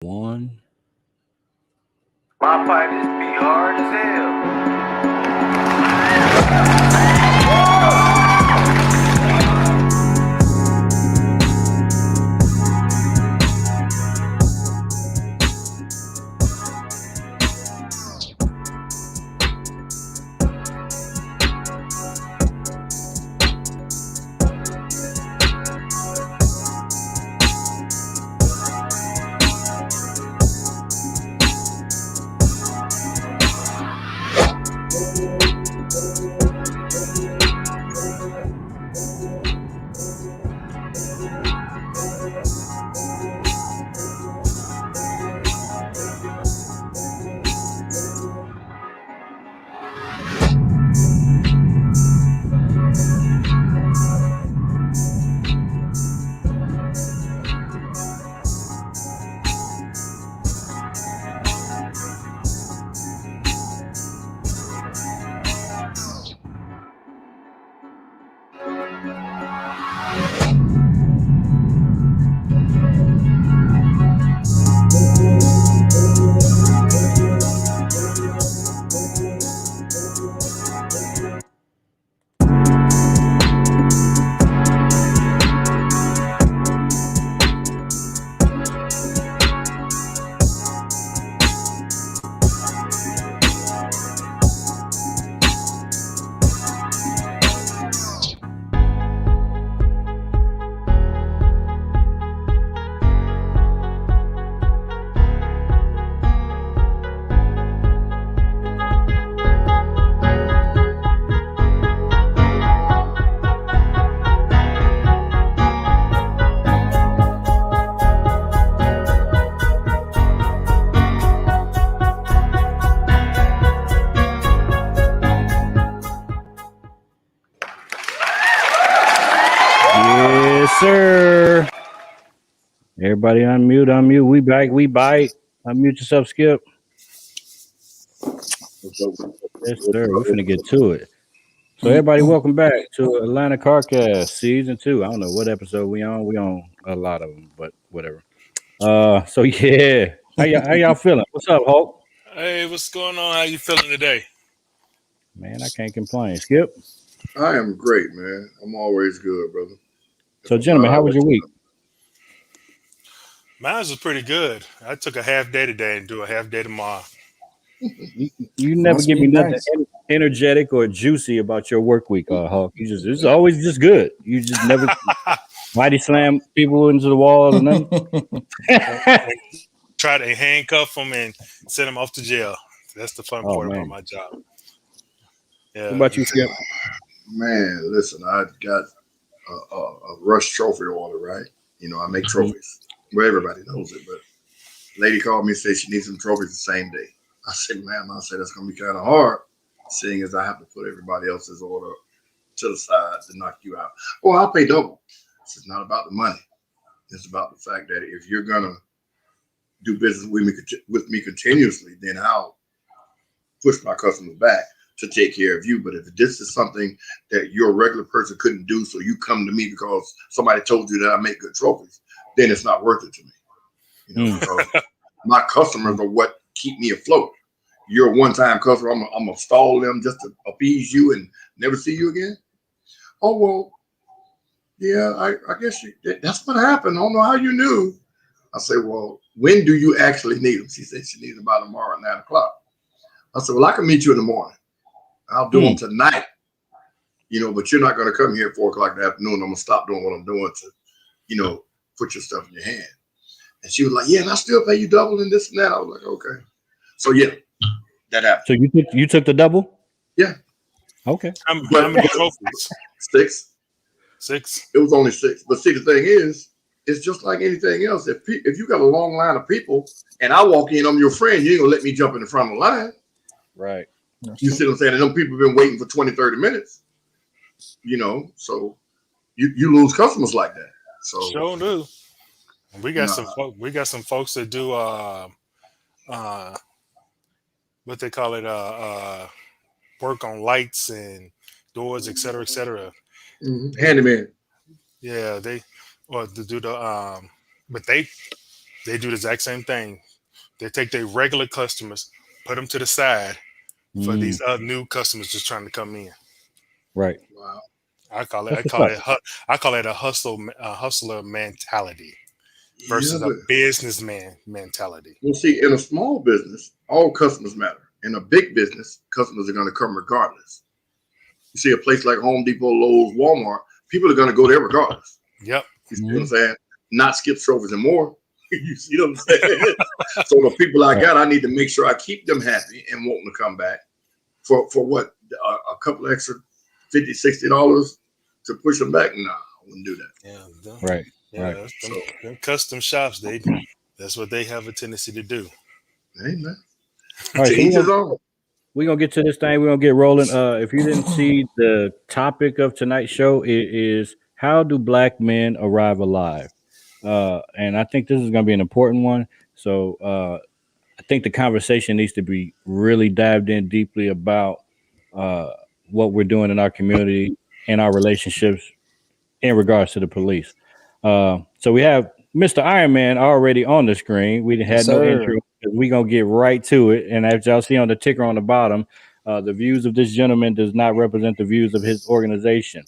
One. My pockets be hard as hell. Yes, sir. Everybody unmute, unmute. We back, we bite. Unmute yourself, Skip. Yes, sir. We finna get to it. So everybody, welcome back to Atlanta Carcast Season 2. I don't know what episode we on. We on a lot of them, but whatever. So yeah. How y'all feeling? What's up, Hulk? Hey, what's going on? How you feeling today? Man, I can't complain. Skip. I am great, man. I'm always good, brother. If So I'm not, gentlemen, how I'll was let your you week? know. Mine was pretty good. I took a half day today and do a half day tomorrow. You never Must give be me nothing nice. energetic or juicy about your work week, Hulk. You just it's always just good. You just never body slam people into the wall or nothing. And try to handcuff them and send them off to jail. That's the fun Oh part about man. my job. What Yeah. about you, Skip? Man, listen, I got a Rush trophy order, right? You know, I make Mhm. trophies. Well, everybody knows it, but lady called me and said she needs some trophies the same day. I said, ma'am, I said that's gonna be kind of hard, seeing as I have to put everybody else's order to the side to knock you out. Oh, I'll pay double. It's not about the money. It's about the fact that if you're gonna do business with me continuously, then I'll push my customers back to take care of you. But if this is something that your regular person couldn't do, so you come to me because somebody told you that I make good trophies, then it's not worth it to me. You know, Mm. because my customers are what keep me afloat. You're a one-time customer. I'm gonna stall them just to appease you and never see you again. Oh well, yeah. I guess that's what happened. I don't know how you knew. I said, well, when do you actually need them? She said she needs them by tomorrow at 9 o'clock. I said, well, I can meet you in the morning. I'll do them Mm. tonight, but you're not going to come here at 4 o'clock in the afternoon. I'm going to stop doing what I'm doing to, put your stuff in your hand. And she was like, yeah, and I still pay you double and this and that. I was like, okay. So, yeah, that happened. So you took the double? Yeah. Okay. How But many trophies? six, 6? it was only six. But see, the thing is, it's just like anything else. If you got a long line of people and I walk in, I'm your friend, you ain't going to let me jump in the front of the line. Right. That's You true. see what I'm saying? And them people have been waiting for 20, 30 minutes, so you lose customers like that. So, Sure do. We got some nah. folks that do uh what they call it work on lights and doors, et cetera, et cetera. They Handyman. Yeah, they or to do the but they They do the exact same thing. They take their regular customers, put them to the side for Mm, these new customers just trying to come in. right. Wow. I call it That's what's up. I call it a hustler mentality Yeah, versus a but businessman mentality. well, see, in a small business, all customers matter. In a big business, customers are going to come regardless. You see a place like Home Depot, Lowe's, Walmart, people are going to go there regardless. Yep. You see what I'm saying? Not skip trophies and more. You see what I'm saying? So the people I got, I need to make sure I keep them happy and want them to come back for what, a couple extra $50, $60 to push them back? Nah, I wouldn't do that. Yeah. Right. Yeah. Right. Them, So, them custom shops, that's what they have a tendency to do. hey man, All right. to So each his own. we're gonna get to this thing. We're gonna get rolling. If you didn't see the topic of tonight's show, it is how do black men arrive alive? And I think this is gonna be an important one. So I think the conversation needs to be really dived in deeply about what we're doing in our community and our relationships in regards to the police. So we have Mr. Iron Man already on the screen. We had no intro. We're going to get right to it. And as y'all see on the ticker on the bottom, the views of this gentleman does not represent the views of his organization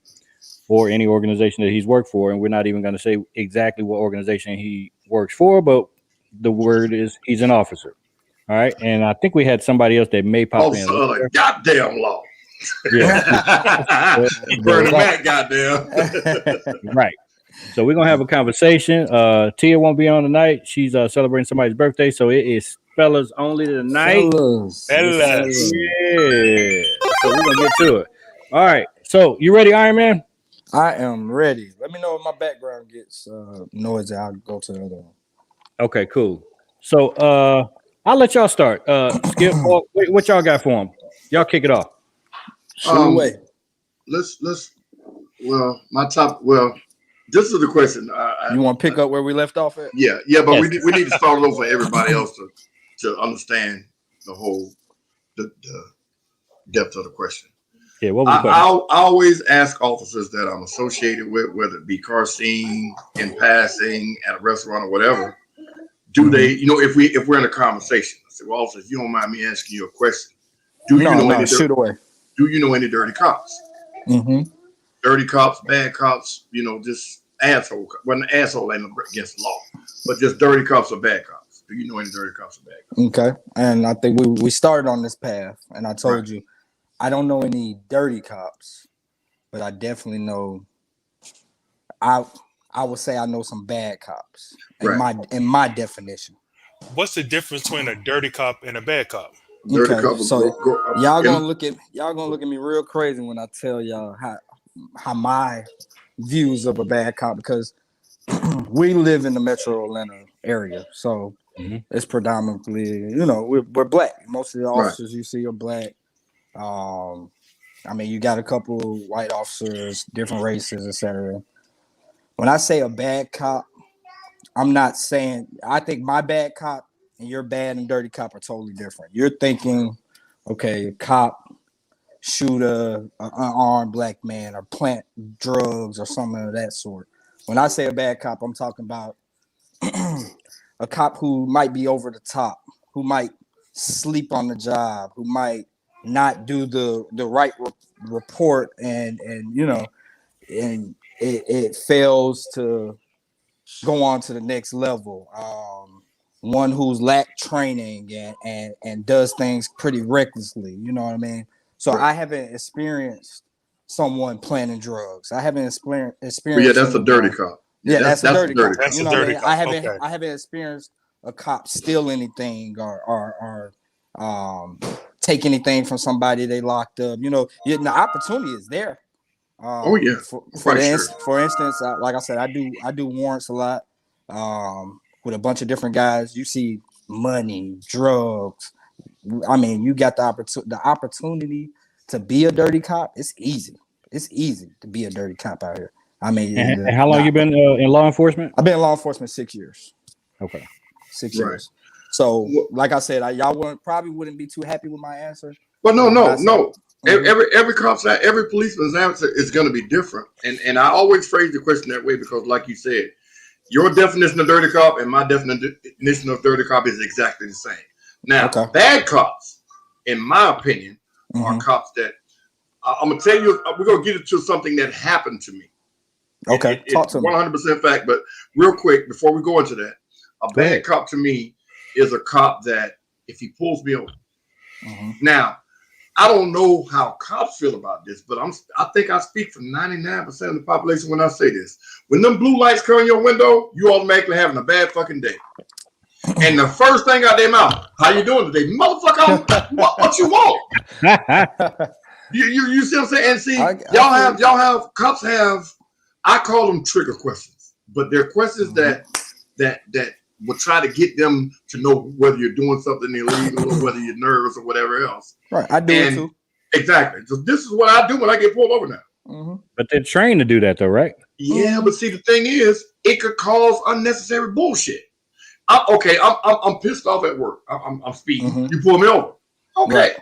or any organization that he's worked for. And we're not even going to say exactly what organization he works for, but the word is he's an officer. All right. And I think we had somebody else that may pop in. Also, a goddamn law. Yeah. Bernie Mac, goddamn. Right. So we're gonna have a conversation. Tia won't be on tonight. She's celebrating somebody's birthday, so it is fellas only tonight. Fellas. Yeah. So we're gonna get to it. All right. So you ready, Iron Man? I am ready. Let me know if my background gets noisy. I'll go to the other one. Okay, cool. So I'll let y'all start. Skip, what y'all got for him? Y'all kick it off. Shoot away. Let's. Well, my top. Well, this is the question. You want to pick up where we left off at? Yeah, but we need to start it over for everybody else to understand the depth of the question. Yeah, what was the question? I always ask officers that I'm associated with, whether it be car scene, in passing, at a restaurant or whatever. Do they, if we're in a conversation, I say, well, officer, if you don't mind me asking you a question, shoot away. Do you know any dirty cops? Mm-hmm. Dirty cops, bad cops, just asshole. Well, an asshole ain't against the law, but just dirty cops or bad cops. Do you know any dirty cops or bad cops? Okay, and I think we started on this path, and I told you I don't know any dirty cops, but I definitely know. I would say I know some bad cops in my definition. What's the difference between a dirty cop and a bad cop? Dirty Okay, cops. so y'all gonna look at me real crazy when I tell y'all how my views of a bad cop, because we live in the Metro Atlanta area, so it's predominantly we're black. Most of the officers you see are black. I mean, you got a couple white officers, different races, etc. When I say a bad cop, I'm not saying I think my bad cop and your bad and dirty cop are totally different. You're thinking, okay, cop shoot an unarmed black man or plant drugs or something of that sort. When I say a bad cop, I'm talking about a cop who might be over the top, who might sleep on the job, who might not do the right report, and it fails to go on to the next level. One who's lacked training and does things pretty recklessly. You know what I mean? So I haven't experienced someone planting drugs. I haven't experienced. Yeah, that's a dirty cop. Yeah, that's a dirty cop. That's you a know dirty what I mean? cop. I haven't experienced a cop steal anything or take anything from somebody they locked up. The opportunity is there. For instance, like I said, I do warrants a lot with a bunch of different guys. You see money, drugs. I mean, you got the opportunity to be a dirty cop. It's easy. It's easy to be a dirty cop out here. I mean, and how long you been in law enforcement? I've been in law enforcement 6 years. Okay, 6 years. So, like I said, y'all probably wouldn't be too happy with my answer. But no. Every cop's every policeman's answer is going to be different, and I always phrase the question that way because, like you said, Your definition of dirty cop and my definition of dirty cop is exactly the same. Now, Okay. bad cops, in my opinion, are cops that I'm gonna tell you. We're gonna get into something that happened to me. Okay, talk it's to me. 100% fact. But real quick, before we go into that, a bad cop to me is a cop that if he pulls me over. Now, I don't know how cops feel about this, but I think I speak for 99% of the population when I say this. When them blue lights come in your window, you automatically having a bad fucking day. And the first thing out their mouth, how you doing today? Motherfucker, what you want? You see what I'm saying? And see, y'all have cops have, I call them trigger questions, but they're questions that will try to get them to know whether you're doing something illegal or whether you're nervous or whatever else. Right, I do it too. Exactly. So this is what I do when I get pulled over now. But they're trained to do that, though, right? Yeah, but see, the thing is, it could cause unnecessary bullshit. I'm pissed off at work. I'm speeding. You pull me over. Okay. Right.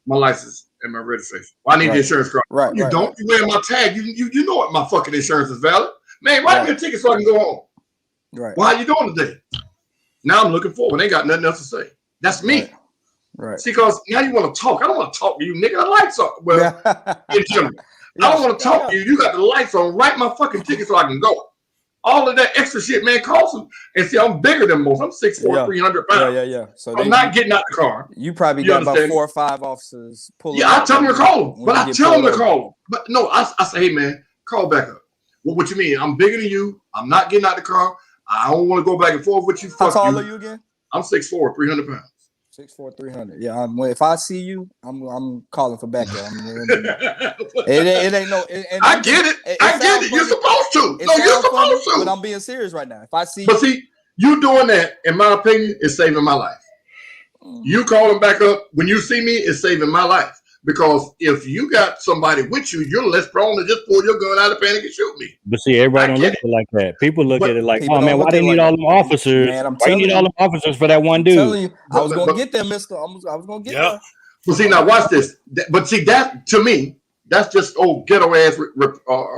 My license and my registration. Well, I need the insurance card. Right. You don't. You wear my tag. You know what? My fucking insurance is valid. Man, write me a ticket so I can go home. Right. Well, how you doing today? Now I'm looking forward. Ain't got nothing else to say. That's me. Right. See, because now you want to talk. I don't want to talk to you, nigga. The lights on. Well, in general, I don't want to talk to you. You got the lights on. Write my fucking ticket so I can go. All of that extra shit, man, costs them. And see, I'm bigger than most. I'm 6'4", 300 pounds. Yeah. So I'm not getting out the car. You probably got about 4 or 5 officers pulling. Yeah, I tell them to call them. But I tell them to call them. But no, I say, hey, man, call back up. What you mean? I'm bigger than you. I'm not getting out the car. I don't want to go back and forth with you. How tall are you again? I'm 6'4", 300 pounds. 6'4", 300. Yeah, if I see you, I'm calling for backup. It ain't no. I get it. I get it. You're supposed to. No, you're supposed to. But I'm being serious right now. If I see, but see, you doing that, in my opinion, is saving my life. You calling back up when you see me is saving my life. Because if you got somebody with you, you're less prone to just pull your gun out of panic and shoot me. But see, everybody don't look at it like that. People look at it like, oh man, why they need all them officers? Why you need all them officers for that one dude? I'm telling you, I was gonna get there, mister. I was gonna get there. But see, now watch this. But see, that to me, that's just old ghetto ass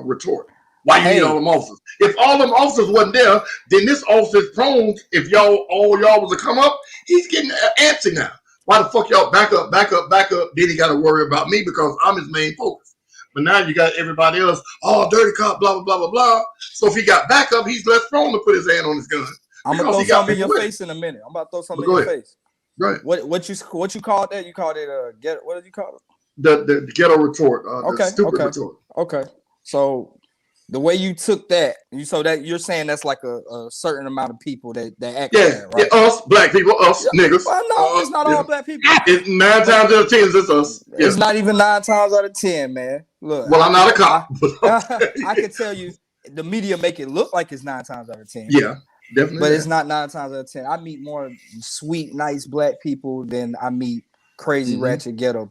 retort. Why you need all them officers? If all them officers wasn't there, then this officer's prone. If all y'all was to come up, he's getting antsy now. Why the fuck y'all back up? Then he got to worry about me because I'm his main focus. But now you got everybody else, dirty cop, blah, blah, blah, blah, blah. So if he got backup, he's less prone to put his hand on his gun. I'm going to throw something in your face in a minute. I'm about to throw something in your face. Right. What you called that? You called it what did you call it? The ghetto retort. The stupid retort. Okay. So the way you took that, so that you're saying that's like a certain amount of people that act like that, right? Yeah, us, black people, us, niggas. Well, no, it's not all black people. It's 9 times out of 10, it's us. It's not even 9 times out of 10, man. Look. Well, I'm not a cop. I can tell you, the media make it look like it's 9 times out of 10. Yeah, definitely. But it's not 9 times out of 10. I meet more sweet, nice black people than I meet crazy, ratchet, ghetto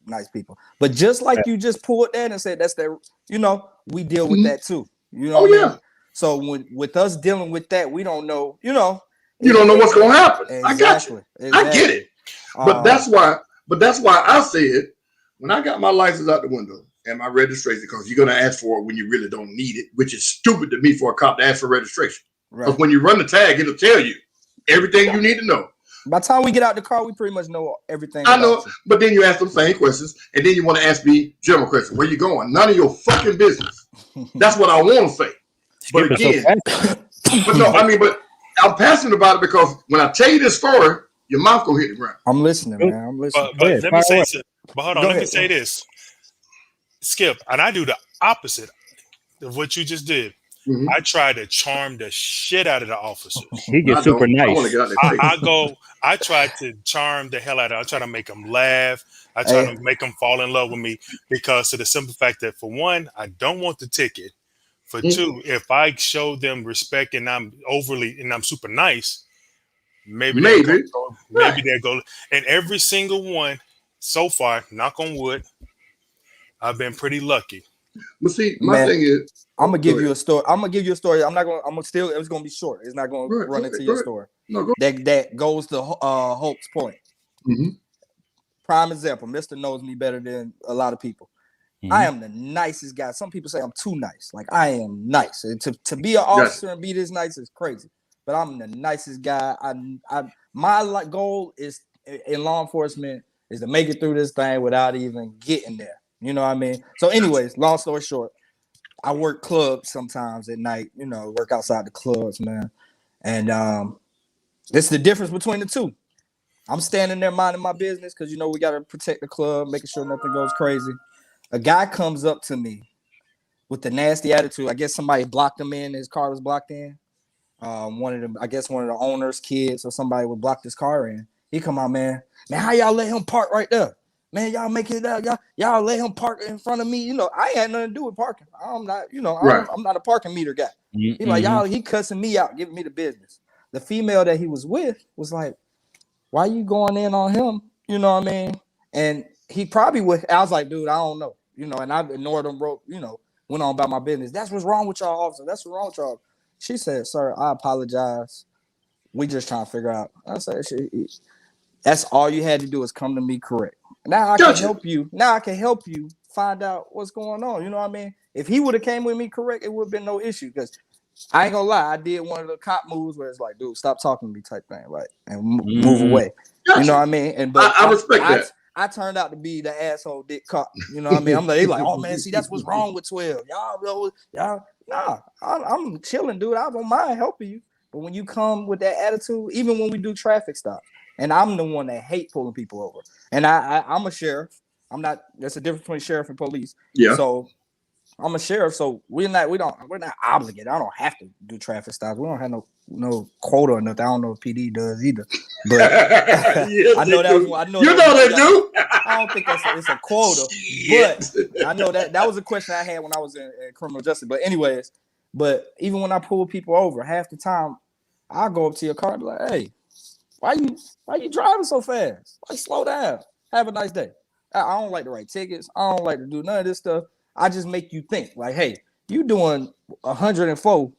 nice people. But just like you just pulled that and said that's that, we deal with that too. You know what I mean? So with us dealing with that, we don't know, you don't know what's gonna happen. Exactly, I got you. Exactly. I get it. But that's why I said when I got my license out the window and my registration, because you're gonna ask for it when you really don't need it, which is stupid to me for a cop to ask for registration. Because when you run the tag, it'll tell you everything you need to know. By the time we get out the car, we pretty much know everything. I know, but then you ask them same questions, and then you want to ask me general questions. Where you going? None of your fucking business. That's what I want to say. But again, but I'm passionate about it because when I tell you this story, your mouth gonna hit the ground. I'm listening, man. I'm listening. But let me say something. But hold on, let me say this. Skip, and I do the opposite of what you just did. Mm-hmm. I try to charm the shit out of the officers. He gets super nice. I try to charm the hell out of them. I try to make them laugh. I try to make them fall in love with me because of the simple fact that, for one, I don't want the ticket. For two, if I show them respect and I'm super nice, maybe they'll go. And every single one so far, knock on wood, I've been pretty lucky. But see, my thing is, I'm gonna give you a story. It's gonna be short. It's not gonna run into your story. No, that goes to Hope's point. Mm-hmm. Prime example. Mr. knows me better than a lot of people. I am the nicest guy. Some people say I'm too nice. Like I am nice. And to be an officer and be this nice is crazy. But I'm the nicest guy. My goal is in law enforcement is to make it through this thing without even getting there. You know what I mean? So, anyways, long story short, I work clubs sometimes at night. You know, work outside the clubs, man. And this is the difference between the two. I'm standing there minding my business because you know we gotta protect the club, making sure nothing goes crazy. A guy comes up to me with the nasty attitude. I guess somebody blocked him in. His car was blocked in. One of the owner's kids or somebody would block his car in. He come out, man, how y'all let him park right there? Man, y'all make it out. Y'all let him park in front of me. You know, I ain't had nothing to do with parking. I'm not, you know, I'm not a parking meter guy. He like, y'all, he cussing me out, giving me the business. The female that he was with was like, why you going in on him? You know what I mean? And he probably would. I was like, dude, I don't know. You know, and I ignored him, bro. You know, went on about my business. That's what's wrong with y'all, officer. That's what's wrong with y'all. She said, sir, I apologize. We just trying to figure out. I said, that's all you had to do is come to me correct. Now I can help you. Now I can help you find out what's going on. You know what I mean? If he would have came with me correct, it would have been no issue. Because I ain't gonna lie, I did one of the cop moves where it's like, dude, stop talking to me type thing, like, and move away. Gotcha. You know what I mean? And but I respect that. I turned out to be the asshole dick cop. You know what I mean? I'm like, they like, oh man, see, that's what's wrong with 12. Y'all, nah, I'm chilling, dude. I don't mind helping you. But when you come with that attitude, even when we do traffic stops, and I'm the one that hate pulling people over. And I'm a sheriff. I'm not. There's a difference between sheriff and police. Yeah. So I'm a sheriff. So we're not obligated. I don't have to do traffic stops. We don't have no quota or nothing. I don't know if PD does either. But yes, I know that. I know you know they do. I don't think it's a quota, but I know that was a question I had when I was in criminal justice. But anyways, even when I pull people over, half the time I go up to your car and be like, hey, why you driving so fast? Like, slow down. Have a nice day. I don't like to write tickets. I don't like to do none of this stuff. I just make you think like, hey, you doing 104.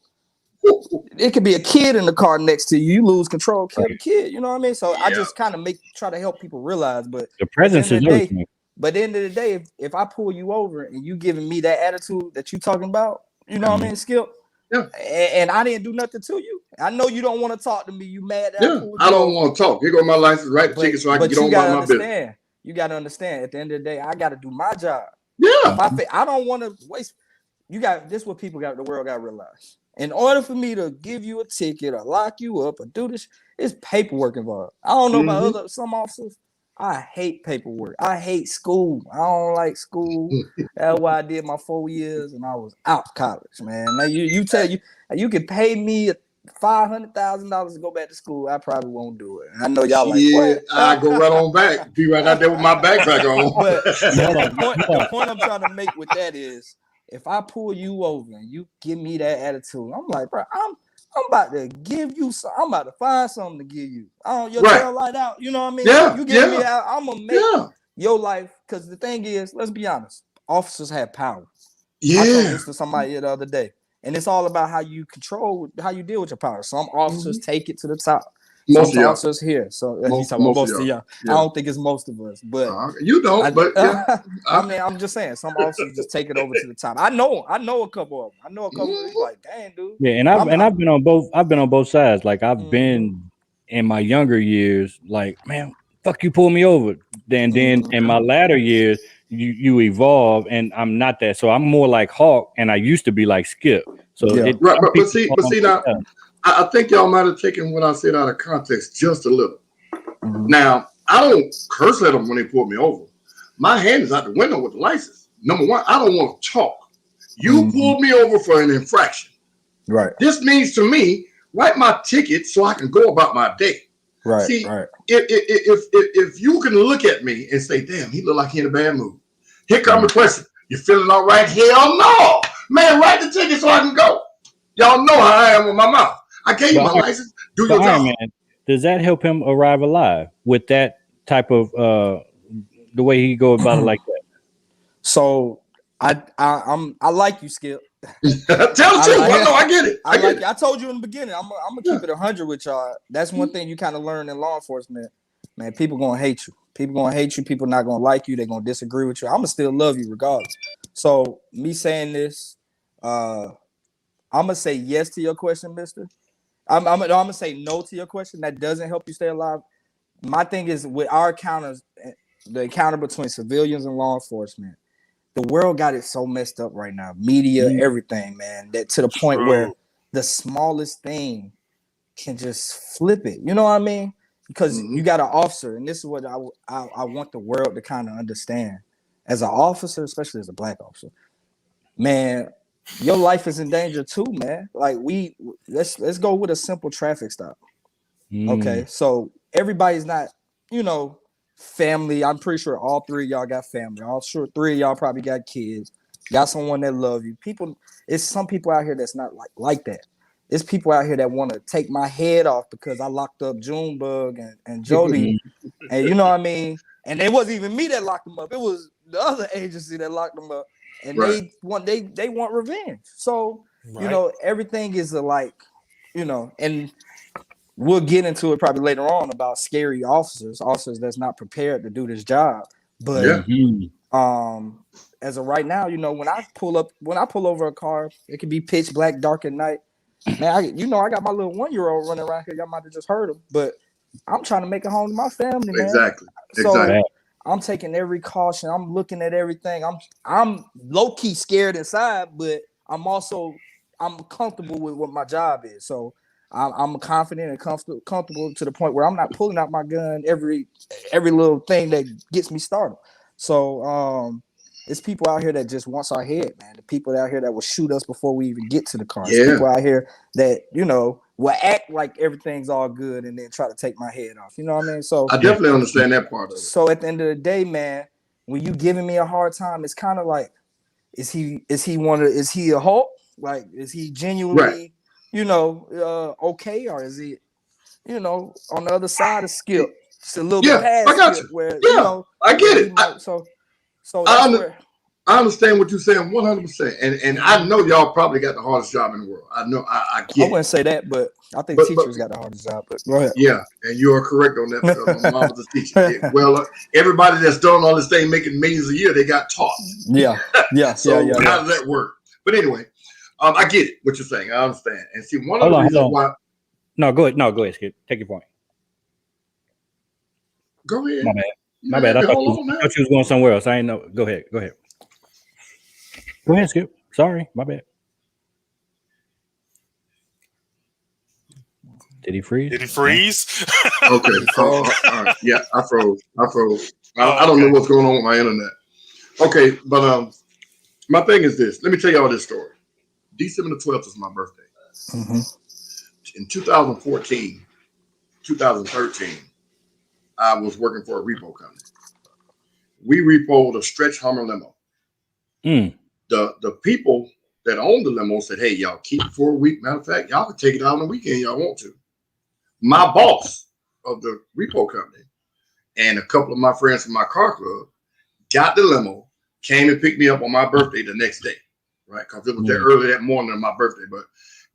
It could be a kid in the car next to you. You lose control, kill the kid. You know what I mean? So I just kind of try to help people realize. But the presence is everything. But at the end of the day, if I pull you over and you giving me that attitude that you talking about, you know what I mean, Skip? Yeah. And I didn't do nothing to you. I know you don't want to talk to me. You mad that I don't want to talk. Here go my license, right? The ticket so I can get on my business. You got to understand, at the end of the day, I got to do my job. Yeah. I don't want to waste. This is what the world got to realize. In order for me to give you a ticket or lock you up or do this, it's paperwork involved. I don't know about some officers. I hate paperwork. I hate school. I don't like school. That's why I did my 4 years and I was out college, man. Now you can pay me $500,000 to go back to school. I probably won't do it. I know y'all like, what? I go right on back. Be right out there with my backpack on. But the point I'm trying to make with that is, if I pull you over and you give me that attitude, I'm like, bro, I'm about to give you some. I'm about to find something to give you. Your tail light out. You know what I mean? Yeah, you give me that, I'm gonna make your life. Because the thing is, let's be honest, officers have power. Yeah. I told this to somebody the other day, and it's all about how you deal with your power. Some officers take it to the top. Most of officers here. So he's talking about most of y'all. Yeah. I don't think it's most of us, but you don't. I mean, I'm just saying, some officers just take it over to the top. I know a couple of them. I know a couple of them. Like, dang, dude. Yeah, and I've been on both. I've been on both sides. Like, I've been in my younger years, like, man, fuck you, pull me over. Then in my latter years, you evolve, and I'm not that. So I'm more like Hawk, and I used to be like Skip. So but see now. I think y'all might have taken what I said out of context just a little. Now, I don't curse at them when they pull me over. My hand is out the window with the license. Number one, I don't want to talk. You pulled me over for an infraction. Right. This means to me, write my ticket so I can go about my day. Right. See, if you can look at me and say, damn, he look like he in a bad mood. Here come the question. You feeling all right? Hell no. Man, write the ticket so I can go. Y'all know how I am with my mouth. I gave you my license. Do your job. Man, does that help him arrive alive with that type of the way he go about it like that? So I like you, Skip. Tell the truth. I get it. I told you in the beginning. I'm gonna keep it 100 with y'all. That's one thing you kind of learn in law enforcement. Man, people gonna hate you. People gonna hate you. People not gonna like you. They're gonna disagree with you. I'm gonna still love you regardless. So me saying this, I'm gonna say yes to your question, Mister. I'm gonna say no to your question. That doesn't help you stay alive. My thing is with our encounters, the encounter between civilians and law enforcement. The world got it so messed up right now. Media, everything, man. That to the point where the smallest thing can just flip it. You know what I mean? Because you got an officer, and this is what I want the world to kind of understand. As an officer, especially as a black officer, man, your life is in danger too, man. Like let's go with a simple traffic stop. Okay, so everybody's not, family. I'm pretty sure all three of y'all got family. I'm sure three of y'all probably got kids, got someone that love you. People, it's some people out here that's not like that. It's people out here that want to take my head off because I locked up Junebug and Jody, and you know what I mean. And it wasn't even me that locked them up. It was the other agency that locked them up, and they want revenge. So everything is and we'll get into it probably later on about scary officers that's not prepared to do this job. But as of right now, when I pull over a car, it could be pitch black, dark at night. Man, I got my little 1-year-old running around here. Y'all might have just heard him, but I'm trying to make it home to my family, man. Exactly. So I'm taking every caution. I'm looking at everything. I'm low key scared inside, but I'm comfortable with what my job is. So I'm confident and comfortable to the point where I'm not pulling out my gun every little thing that gets me started. So it's people out here that just wants our head, man. The people out here that will shoot us before we even get to the car. It's people out here that will act like everything's all good and then try to take my head off. You know what I mean? So I definitely understand that part of it. So at the end of the day, man, when you giving me a hard time, it's kind of like, is he a Hulk? Like, is he genuinely okay, or is he on the other side of Skip? It's a little bit past Skip where I get it. So I understand what you're saying 100%, and I know y'all probably got the hardest job in the world. I know. I get. I wouldn't say that, but I think teachers got the hardest job. But go ahead. Yeah, and you are correct on that because my mom was a teacher. Well, everybody that's done all this thing making millions a year, they got taught. Yeah. So how does that work? But anyway, I get it, what you're saying. I understand. And see, one of the reasons why. No, go ahead, Skip. Take your point. Go ahead. My bad. I thought you was going somewhere else. I ain't know. Go ahead. Go ahead, Skip. Sorry, my bad. Did he freeze? Okay. All right. Yeah, I froze. I don't know what's going on with my internet. Okay, but my thing is this. Let me tell you all this story. December the 12th is my birthday. Mm-hmm. In 2013, I was working for a repo company. We repoed a stretch Hummer limo. The people that owned the limo said, "Hey, y'all keep it for a week. Matter of fact, y'all can take it out on the weekend y'all want to." My boss of the repo company and a couple of my friends from my car club got the limo, came and picked me up on my birthday the next day, right? Because it was there early that morning of my birthday.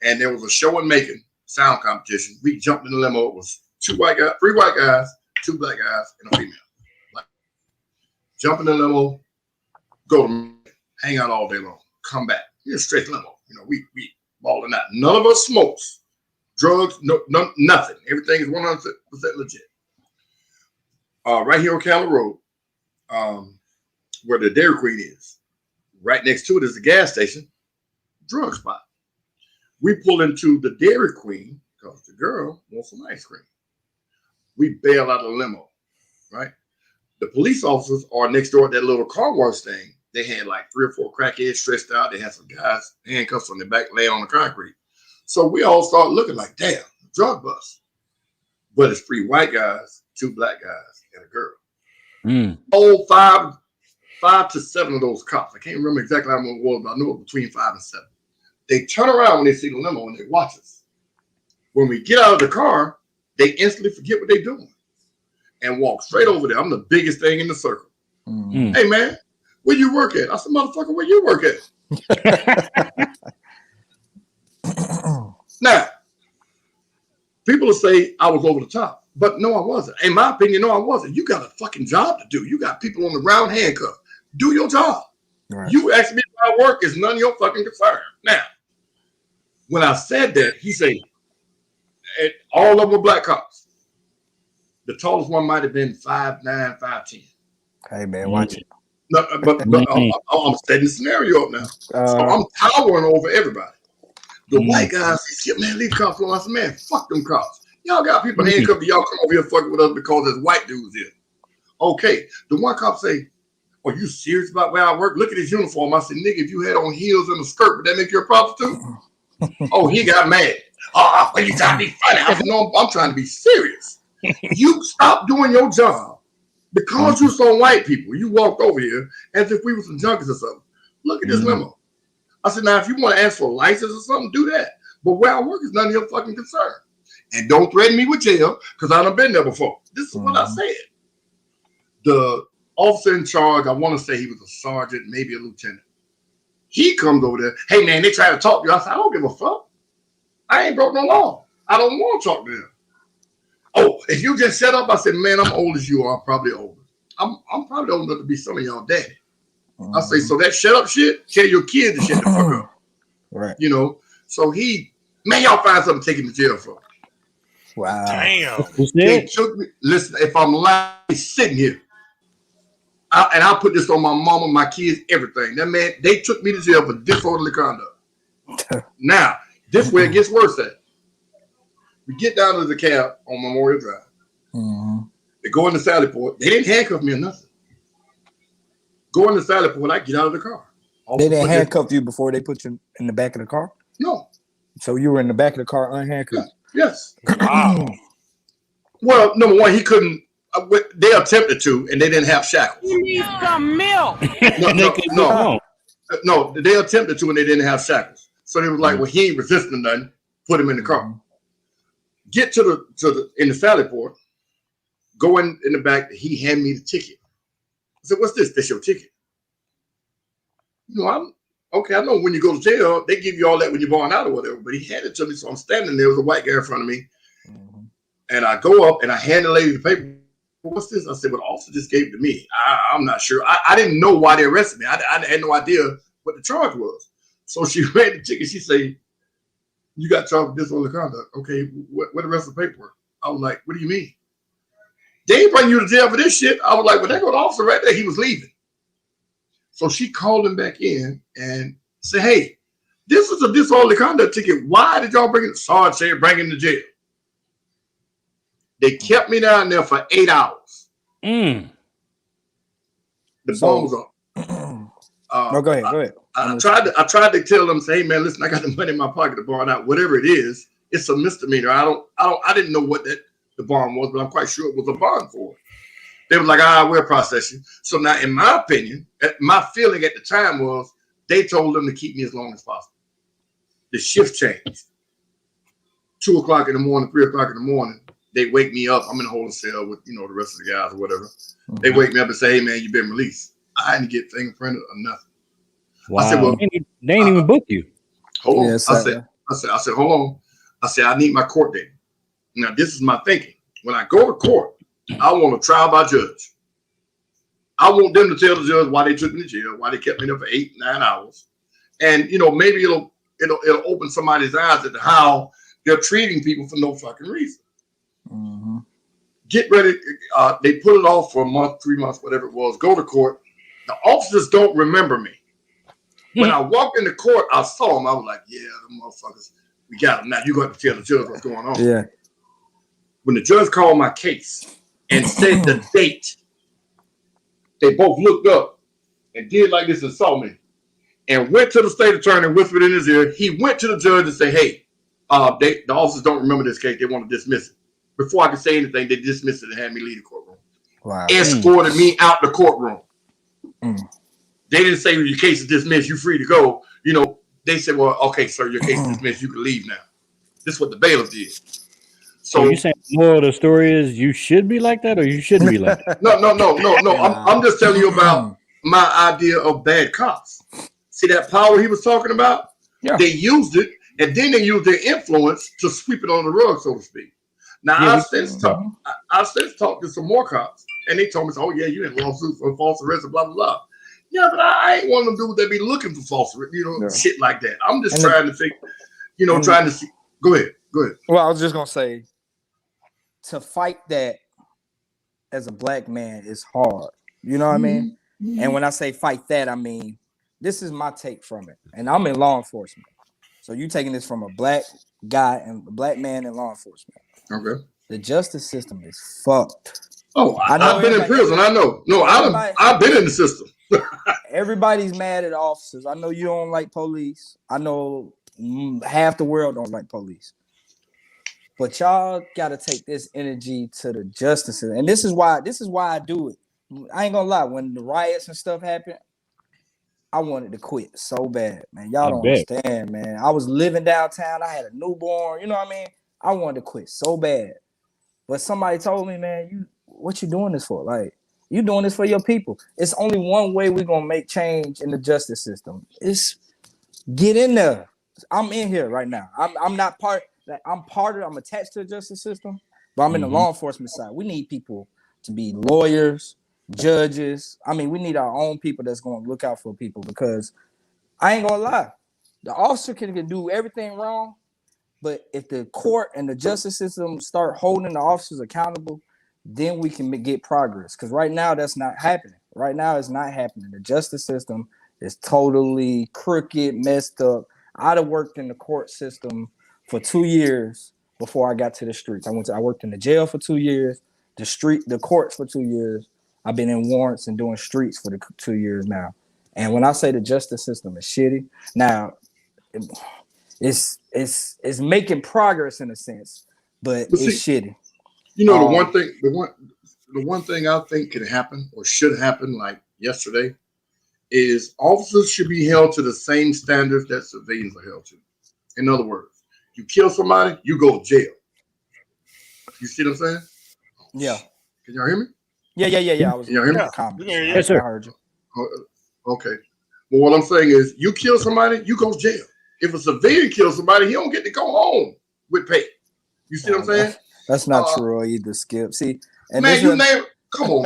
And there was a show and making sound competition. We jumped in the limo. It was 3 white guys, 2 black guys, and a female. Like, jump in the limo, go to hang out all day long, come back. It's straight limo. We balling out. None of us smokes, drugs, nothing. Everything is 100% legit. Right here on Cali Road, where the Dairy Queen is, right next to it is the gas station, drug spot. We pull into the Dairy Queen because the girl wants some ice cream. We bail out of the limo, right? The police officers are next door at that little car wash thing. They had like 3 or 4 crackheads stretched out. They had some guys handcuffs on their back, laying on the concrete. So we all start looking like, damn, drug bust. But it's 3 white guys, 2 black guys, and a girl. All 5 to 7 of those cops. I can't remember exactly how many it was, but I know it was between 5 and 7. They turn around when they see the limo and they watch us. When we get out of the car, they instantly forget what they're doing and walk straight over there. I'm the biggest thing in the circle. Hey, man, where you work at? I said, motherfucker, where you work at? Now, people will say I was over the top, but no, I wasn't. In my opinion, no, I wasn't. You got a fucking job to do. You got people on the ground handcuffed. Do your job. Right. You ask me about work is none of your fucking concern. Now, when I said that, he said, and all of them were black cops. The tallest one might have been 5'9", 5'10". Hey man, watch it. No, but I'm setting the scenario up now. So I'm towering over everybody. The white guys, he said, man, leave cops alone. I said, man, fuck them cops. Y'all got people handcuffed. Y'all come over here fucking with us because there's white dudes here. Okay. The one cop say, are you serious about where I work? Look at his uniform. I said, nigga, if you had on heels and a skirt, would that make you a prostitute? Oh, he got mad. Oh, well, you trying to be funny. I said, no, I'm trying to be serious. You stop doing your job because you're some white people. You walked over here as if we were some junkies or something. Look at this limo. I said, now, if you want to ask for a license or something, do that. But where I work is none of your fucking concern. And don't threaten me with jail because I done been there before. This is what I said. The officer in charge, I want to say he was a sergeant, maybe a lieutenant. He comes over there. Hey, man, they try to talk to you. I said, I don't give a fuck. I ain't broke no law. I don't want to talk to them. Oh, if you just shut up, I said, man, I'm old as you are. I'm probably older. I'm probably old enough to be some of y'all daddy. I say, so that shut up shit, tell your kids to shut the fuck up. Right. You know, so man, y'all find something to take him to jail for. Wow. Damn. They took me, listen, if I'm lying, sitting here, and I'll put this on my mama, my kids, everything. That man, they took me to jail for disorderly conduct. Now, this is where it gets worse at. We get down to the cab on Memorial Drive. They go in the Sally Port. They didn't handcuff me or nothing. Go in the Sally Port, I get out of the car. They didn't handcuff you before they put you in the back of the car? No. So you were in the back of the car unhandcuffed? Yes. Wow. Well, number one, he couldn't. They attempted to, and they didn't have shackles. You need some milk. No, they attempted to, and they didn't have shackles. So they was like, well, he ain't resisting nothing. Put him in the car. Get to the in the Sally Port. Go in the back. He handed me the ticket. I said, what's this? That's your ticket. You know, okay, I know when you go to jail, they give you all that when you're born out or whatever, but he handed it to me, so I'm standing there with a white guy in front of me, and I go up and I hand the lady the paper. What's this? I said, well, the officer just gave it to me. I'm not sure. I didn't know why they arrested me. I had no idea what the charge was. So she read the ticket. She said, you got charged with disorderly conduct. Okay, what the rest of the paperwork? I was like, what do you mean? They ain't bring you to jail for this shit. I was like, well, there go the officer right there. He was leaving. So she called him back in and said, hey, this is a disorderly conduct ticket. Why did y'all bring it? Sarge said, bring him to jail. They kept me down there for 8 hours. The bomb was on. No, go ahead. I tried to tell them, say, hey man, listen, I got the money in my pocket to bond out. Whatever it is, it's a misdemeanor. I didn't know what the bond was, but I'm quite sure it was a bond for it. They were like, we'll process you. So now, in my opinion, my feeling at the time was they told them to keep me as long as possible. The shift changed. 2 o'clock in the morning, 3 o'clock in the morning, they wake me up. I'm in a holding cell with, the rest of the guys or whatever. They wake me up and say, hey, man, you've been released. I didn't get fingerprinted or nothing. Wow. I said, well, they ain't even book you. Hold on. Yeah, I said, hold on. I said, I need my court date. Now, this is my thinking. When I go to court, I want a trial by judge. I want them to tell the judge why they took me to jail, why they kept me there for 8, 9 hours. And, maybe it'll open somebody's eyes at how they're treating people for no fucking reason. Get ready. They put it off for a month, 3 months, whatever it was. Go to court. The officers don't remember me. When I walked into court, I saw them. I was like, yeah, the motherfuckers, we got them. Now you got to tell the judge what's going on. Yeah. When the judge called my case and said the date, they both looked up and did like this and saw me and went to the state attorney and whispered in his ear. He went to the judge and said, hey, the officers don't remember this case. They want to dismiss it. Before I could say anything, they dismissed it and had me leave the courtroom. Wow. Escorted me out the courtroom. They didn't say, well, your case is dismissed. You're free to go. They said, well, okay, sir, your case is dismissed. You can leave now. This is what the bailiff did. So you saying the moral of the story is you should be like that or you shouldn't be like that? No. I'm just telling you about my idea of bad cops. See that power he was talking about? Yeah. They used it, and then they used their influence to sweep it on the rug, so to speak. Now, I've since talked to some more cops, and they told me, oh, yeah, you in lawsuit for false arrest and blah, blah, blah. Yeah, but I ain't one of them dudes that be looking for false, shit like that. I'm just trying to figure, trying to see. Go ahead. Well, I was just gonna say, to fight that as a black man is hard. You know what I mean? And when I say fight that, I mean this is my take from it. And I'm in law enforcement. So you taking this from a black guy and a black man in law enforcement. Okay. The justice system is fucked. Oh, I've been in prison. I know. No, I've been in the system. Everybody's mad at officers. I know you don't like police. I know half the world don't like police. But y'all gotta take this energy to the justice system. And this is why I do it. I ain't gonna lie, when the riots and stuff happened, I wanted to quit so bad, man. Y'all don't understand, man. I was living downtown. I had a newborn. You know what I mean? I wanted to quit so bad. But somebody told me, man, what you doing this for? Like, you doing this for your people. It's only one way we're gonna make change in the justice system. It's get in there. I'm in here right now. I'm not part. I'm attached to the justice system, but I'm in the law enforcement side. We need people to be lawyers, judges. I mean, we need our own people that's going to look out for people, because I ain't gonna lie, the officer can do everything wrong, but if the court and the justice system start holding the officers accountable, then we can get progress. Because right now that's not happening. Right now it's not happening. The justice system is totally crooked, messed up. I'd have worked in the court system for 2 years before I got to the streets. I worked in the jail for 2 years, the courts for 2 years. I've been in warrants and doing streets for the 2 years now. And when I say the justice system is shitty, now it's making progress in a sense, but it's shitty. The one thing I think can happen or should happen, like yesterday, is officers should be held to the same standards that civilians are held to. In other words, you kill somebody, you go to jail. You see what I'm saying? Yeah. Can y'all hear me? Yeah. I was. Can y'all hear me? Yes, sir. I heard you. Okay. Well, what I'm saying is, you kill somebody, you go to jail. If a civilian kills somebody, he don't get to go home with pay. You see what I'm saying? That's not true either, Skip. See, and man, you name. Come on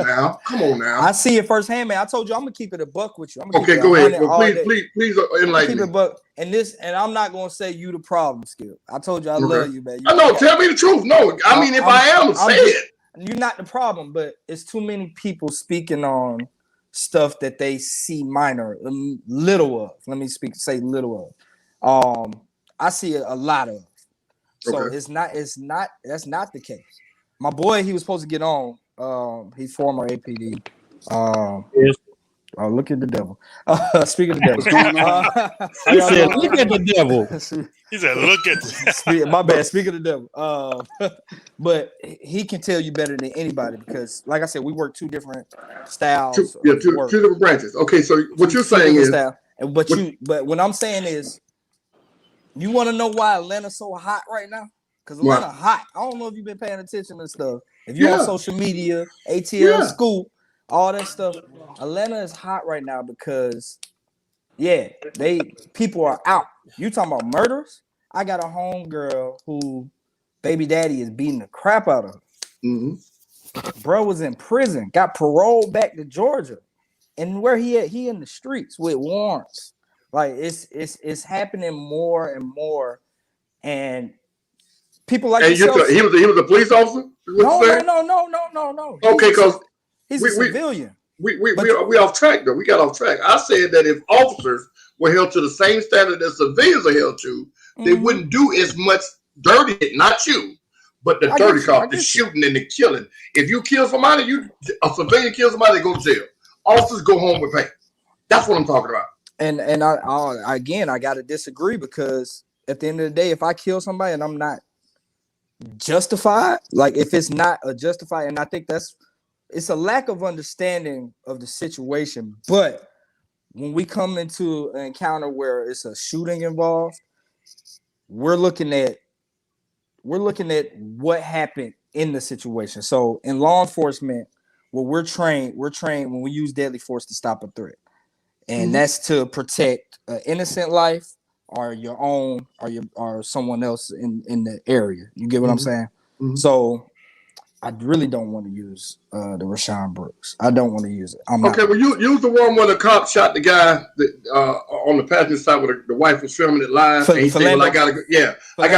now. I see it firsthand, man. I told you I'm gonna keep it a buck with you. Okay, go ahead. Well, please enlighten me. Keep it buck. And I'm not gonna say you the problem, Skip. I told you I love you, man. I know. Tell me the truth. No, I mean, if I am, say it. You're not the problem, but it's too many people speaking on stuff that they see minor, little of. Let me say little of. I see a lot of. So it's not. That's not the case. My boy, he was supposed to get on. He's former APD. Yes. Oh, look at the devil. Speaking of the devil. He said, look at the devil. He said, look at my bad. Speaking of the devil. But he can tell you better than anybody, because, like I said, we work two different styles. Two different branches. Okay, so what you're saying is... But what I'm saying is, you want to know why Atlanta's so hot right now? Because Atlanta hot. I don't know if you've been paying attention to stuff. If you're on social media, ATL Scoop, all that stuff, Atlanta is hot right now because, people are out. You talking about murders? I got a homegirl who baby daddy is beating the crap out of her. Mm-hmm. Bro was in prison, got paroled back to Georgia. And where he at? He in the streets with warrants. Like, it's happening more and more. And people like yourself, he was a police officer? No. Okay, because he's a civilian. We off track though. We got off track. I said that if officers were held to the same standard that civilians are held to, they wouldn't do as much dirty, not you, but the dirty cop, the shooting and the killing. If you kill somebody, a civilian kills somebody, they go to jail. Officers go home with pay. That's what I'm talking about. And I gotta disagree, because at the end of the day, if I kill somebody and I'm not justified, like if it's not a justified, and I think it's a lack of understanding of the situation. But when we come into an encounter where it's a shooting involved, we're looking at what happened in the situation. So in law enforcement, we're trained when we use deadly force to stop a threat, and that's to protect an innocent life, or your own, or someone else in the area. You get what I'm saying? Mm-hmm. So I really don't want to use the Rashawn Brooks. I don't want to use it. I'm not. Okay, well, you use the one where the cop shot the guy that, on the passenger side where the wife was filming it live. And he said, well, I got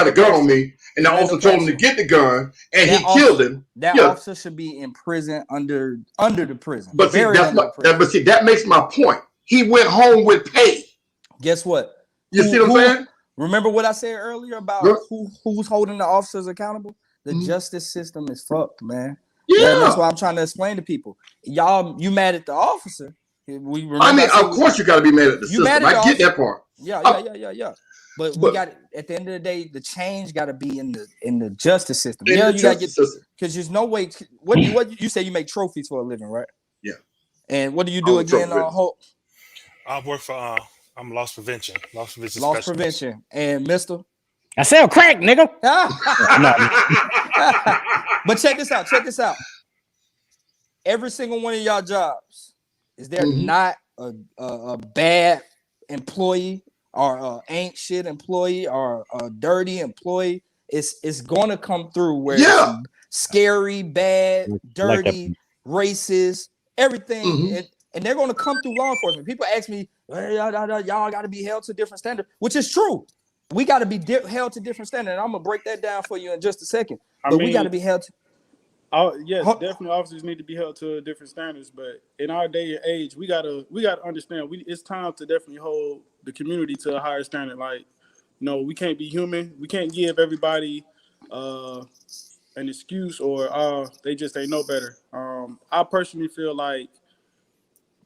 a gun on me. And the officer told him to get the gun, and he killed him. That officer should be in prison under the prison. But see, that makes my point. He went home with pay. Guess what? You see what I'm saying? Remember what I said earlier about who's holding the officers accountable? The justice system is fucked, man. Yeah, that's why I'm trying to explain to people. Y'all, you mad at the officer? Of course you got to be mad at the system. I get that part. Yeah. But we got at the end of the day, the change got to be in the justice system. You got to get because there's no way. What you say? You make trophies for a living, right? Yeah. And what do you do again? Hope. I work for I'm loss prevention. Loss prevention. And Mister. I sell crack, nigga. But check this out. Every single one of y'all jobs, is there not a bad employee or a ain't shit employee or a dirty employee? It's gonna come through where it's scary, bad, dirty, racist, everything, and they're gonna come through law enforcement. People ask me, y'all got to be held to different standards, which is true. We got to be held to different standards. And I'm gonna break that down for you in just a second. But we got to be held to. Yes, definitely officers need to be held to different standards. But in our day and age, we gotta understand it's time to definitely hold the community to a higher standard. Like, we can't be human. We can't give everybody an excuse or they just ain't know better. I personally feel like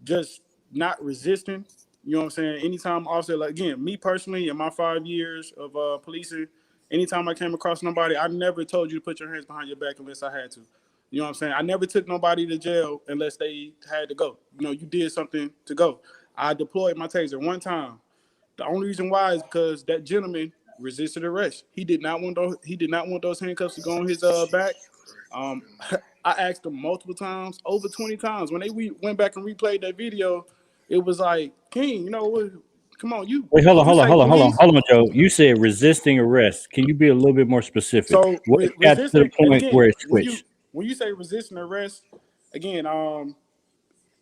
just not resisting. You know what I'm saying? Anytime officer, like, again, me personally, in my 5 years of policing, anytime I came across nobody, I never told you to put your hands behind your back unless I had to. You know what I'm saying? I never took nobody to jail unless they had to go. You did something to go. I deployed my taser one time. The only reason why is because that gentleman resisted arrest. He did not want those handcuffs to go on his back. I asked him multiple times, over 20 times. When they went back and replayed that video, it was like, King, come on, you. Wait, hold on, Joe. You said resisting arrest. Can you be a little bit more specific? So what got to the point where it switched? When you say resisting arrest, again,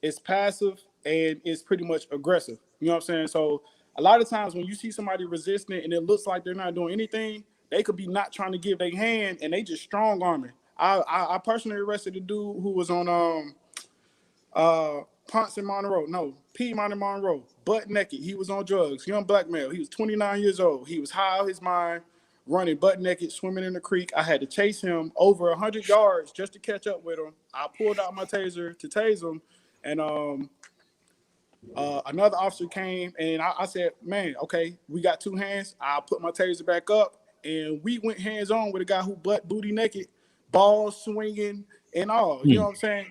it's passive and it's pretty much aggressive. You know what I'm saying? So a lot of times when you see somebody resisting and it looks like they're not doing anything, they could be not trying to give their hand and they just strong arming. I personally arrested a dude who was on Ponce and Monroe. No, Piedmont and Monroe. Butt naked. He was on drugs. Young black male. He was 29 years old. He was high out his mind, running butt naked, swimming in the creek. I had to chase him over 100 yards just to catch up with him. I pulled out my taser to tase him, and another officer came, and I said, man, okay, we got two hands. I put my taser back up, and we went hands-on with a guy who booty naked, balls swinging, and all. You know what I'm saying?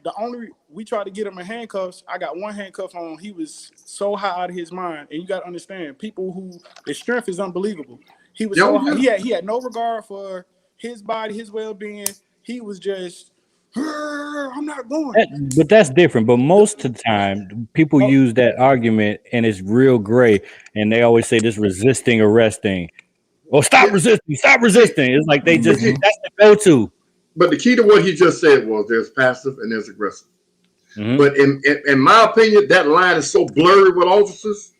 We tried to get him in handcuffs. I got one handcuff on. He was so high out of his mind. And you got to understand, people who their strength is unbelievable. He was he had no regard for his body, his well-being. He was just, I'm not going. But that's different. But most of the time, people use that argument and it's real gray. And they always say this resisting arrest thing. Oh, stop resisting. It's like they just, that's the go-to. But the key to what he just said was there's passive and there's aggressive. But in my opinion, that line is so blurry with officers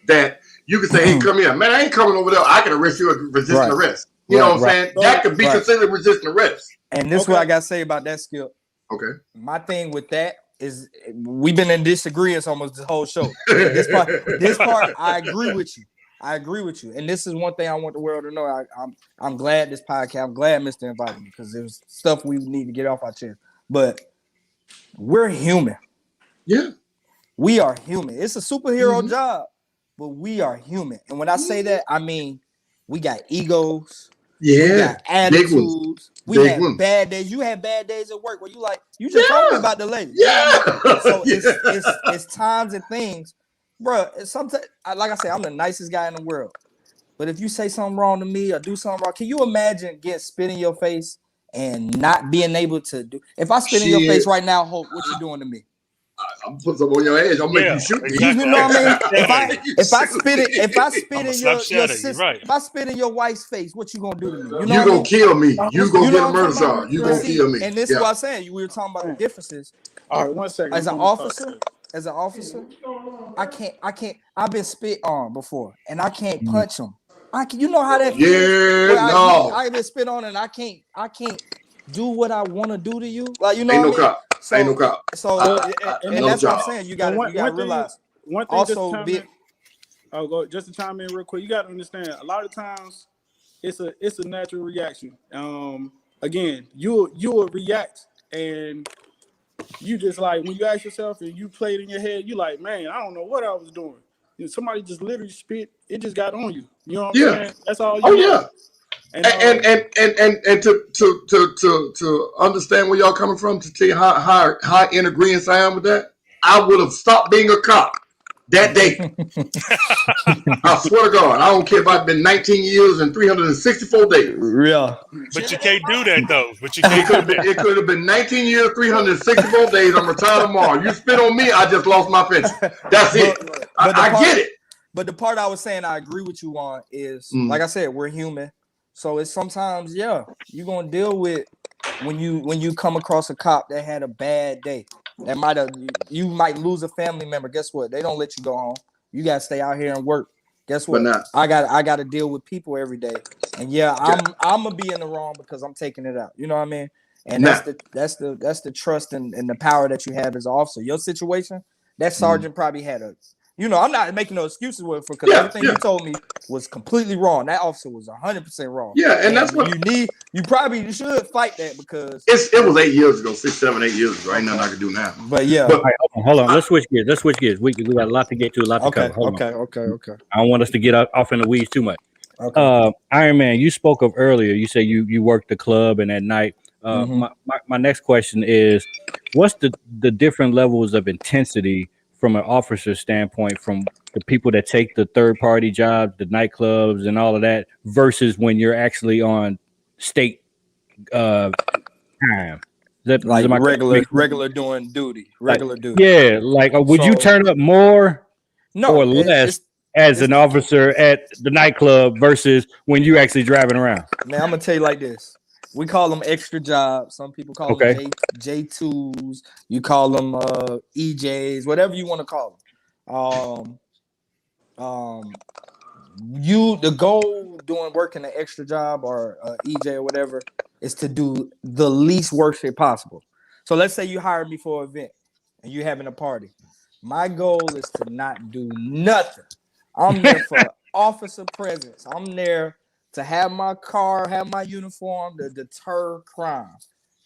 that you can say, hey, come here. Man, I ain't coming over there. I can arrest you for resisting arrest. You know what I'm saying? That could be considered resisting arrest. And this is what I got to say about that, Skip. Okay. My thing with that is we've been in disagreements almost the whole show. This part, I agree with you. And this is one thing I want the world to know. I'm glad this podcast, I'm glad Mr. invited me because there's stuff we need to get off our chest. But we're human. Yeah. We are human. It's a superhero job, but we are human. And when I say that, I mean we got egos. Yeah. We got attitudes. We had bad days. You had bad days at work where you just told me about the lady. Yeah. So it's times and things. Bro, sometimes, like I said, I'm the nicest guy in the world. But if you say something wrong to me or do something wrong, can you imagine getting spit in your face and not being able to do? If I spit in your face right now, Hope, what you doing to me? I'm putting something on your edge. I'm making Yeah, you shoot me. exactly. You know what I mean? Yeah. If I spit it, if I spit I'ma in slap your shit out of you, sister, right. if I spit in your wife's face, what you gonna do to me? You know You what I gonna mean? kill me. You gonna You get know a what murder I'm talking charge. about? You And gonna see, kill me. and this is Yeah. what I'm saying. We were talking about the differences. All right, 1 second. As an I'm gonna officer, I can't. I've been spit on before, and I can't punch them. You know how that feels. Yeah, Where no. I've been spit on, and I can't do what I want to do to you. Like you know Ain't what no I mean? cop. Ain't no cop. And No that's what I'm job. saying. You And got to one realize. thing just to Also, chime in. I'll go just to chime in real quick. You got to understand. A lot of times, it's a natural reaction. Again, you will react, and you just like when you ask yourself and you play it in your head, you like, man, I don't know what I was doing. You know, somebody just literally spit. It just got on you. You know what I'm Yeah. saying? That's all you Oh know. yeah. And to understand where y'all coming from, to tell you how in agreement I am with that, I would have stopped being a cop that day. I swear to God, I don't care if I've been 19 years and 364 days. Yeah. But you can't do that though. But you can't do that. It could have been 19 years, 364 days. I'm retired tomorrow. You spit on me, I just lost my pension. That's it. I get it. But the part I was saying I agree with you on is, like I said, we're human. So it's sometimes, you're gonna deal with when you come across a cop that had a bad day. You might lose a family member. Guess what? They don't let you go home. You gotta stay out here and work. Guess what? I gotta deal with people every day. And I'm gonna be in the wrong because I'm taking it out. You know what I mean? And that's the trust and the power that you have as an officer. Your situation, that sergeant probably had I'm not making no excuses for because everything you told me was completely wrong. That officer was 100% wrong. Yeah, and that's what you probably should fight that because it was 8 years ago, 6, 7, 8 years ago. Ain't nothing I can do now. But yeah. All right, hold on. Let's switch gears. We got a lot to get to, a lot to cover. Okay. I don't want us to get off in the weeds too much. Okay. Iron Man, you spoke of earlier. You say you worked the club and at night. My next question is, what's the different levels of intensity from an officer standpoint, from the people that take the third party jobs, the nightclubs and all of that, versus when you're actually on state time? Like regular doing duty, duty. Yeah, like would you turn up more or less as an officer at the nightclub versus when you actually driving around? Man, I'm gonna tell you like this. We call them extra jobs. Some people call them J2s. You call them EJs, whatever you want to call them. The goal doing working an extra job or EJ or whatever is to do the least work shit possible. So let's say you hired me for an event and you're having a party. My goal is to not do nothing. I'm there for officer presence. I'm there to have my car, have my uniform to deter crime.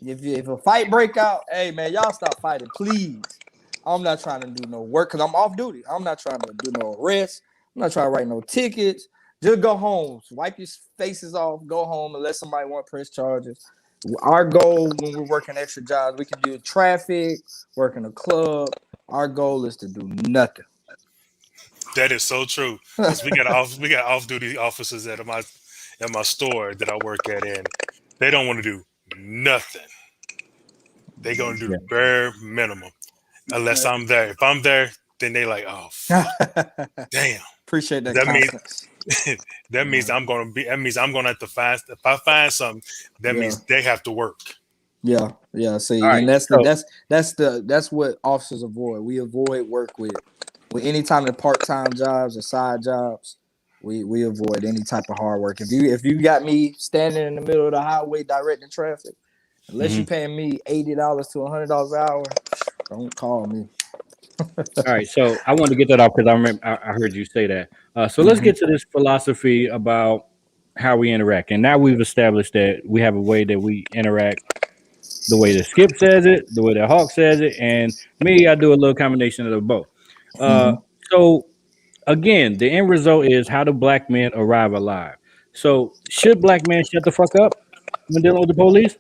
If a fight break out, hey man, y'all stop fighting, please. I'm not trying to do no work because I'm off duty. I'm not trying to do no arrests. I'm not trying to write no tickets. Just go home, wipe your faces off, go home unless somebody want to press charges. Our goal when we're working extra jobs, we can do traffic, work in a club. Our goal is to do nothing. That is so true. We got off duty officers at my store that I work at, and they don't want to do nothing. They gonna do bare minimum unless I'm there. If I'm there, then they like, oh, damn. Appreciate that. That means I'm gonna be. That means I'm gonna have to find. If I find something, that means they have to work. Yeah. See, and that's what officers avoid. We avoid work with any time of part-time jobs or side jobs. We avoid any type of hard work. If you got me standing in the middle of the highway directing traffic, unless you're paying me $80 to $100 an hour, don't call me. All right, so I wanted to get that off because I heard you say that. So let's get to this philosophy about how we interact. And now we've established that we have a way that we interact, the way that Skip says it, the way that Hawk says it, and me, I do a little combination of the both. So again, the end result is, how do black men arrive alive? So should black men shut the fuck up when dealing with the police?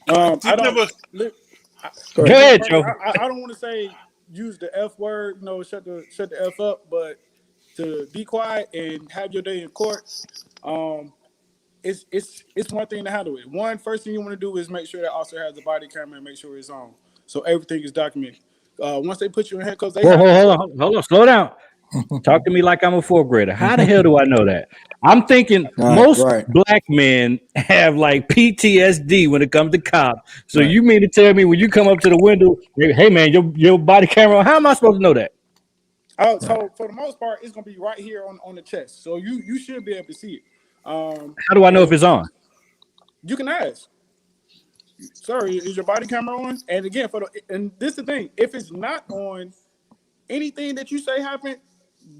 I don't. Go ahead, Joe. I don't want to say use the F word, shut the F up, but to be quiet and have your day in court, it's one thing to handle it. First thing you want to do is make sure that officer has the body camera and make sure it's on, so everything is documented. Once they put you in handcuffs, they Whoa, have to hold on, slow down. Talk to me like I'm a fourth grader. How the hell do I know that? I'm thinking most Right. black men have like PTSD when it comes to cops. So Right. you mean to tell me when you come up to the window, hey man, your body camera, how am I supposed to know that? So for the most part, it's gonna be right here on the chest. So you should be able to see it. How do I know if it's on? You can ask, sir, is your body camera on? And again, and this is the thing, if it's not on, anything that you say happened,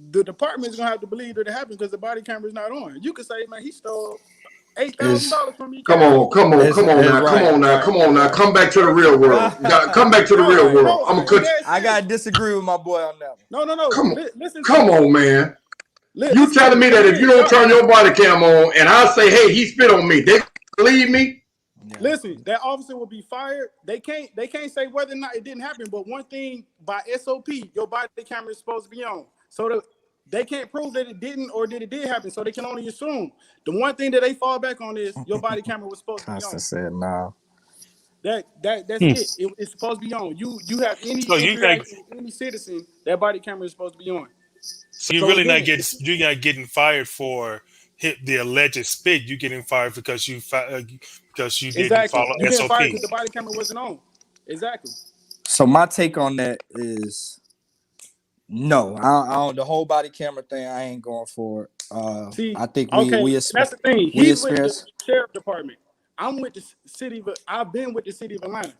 the department is gonna have to believe that it happened because the body camera is not on. You could say, man, he stole $8,000 from me. Come on now. Come back to the real world. Come back to the real world. I'm gonna cut you. I gotta disagree with my boy on that one. No. Come on, man. You telling me that if you don't turn your body cam on and I say, hey, he spit on me, they believe me? Listen, that officer will be fired. They can't say whether or not it didn't happen. But one thing, by SOP, your body camera is supposed to be on. So they can't prove that it didn't or that it did happen. So they can only assume. The one thing that they fall back on is your body camera was supposed to be on. Constant said no. That's it. It's supposed to be on. You have any citizen, that body camera is supposed to be on. So you're really not getting fired for the alleged spit. You're getting fired because you didn't follow you SOP. fired because the body camera wasn't on. Exactly. So my take on that is no. I don't. The whole body camera thing, I ain't going for it. I think we that's the thing. He's with the sheriff department. I'm with the city, but I've been with the city of Atlanta.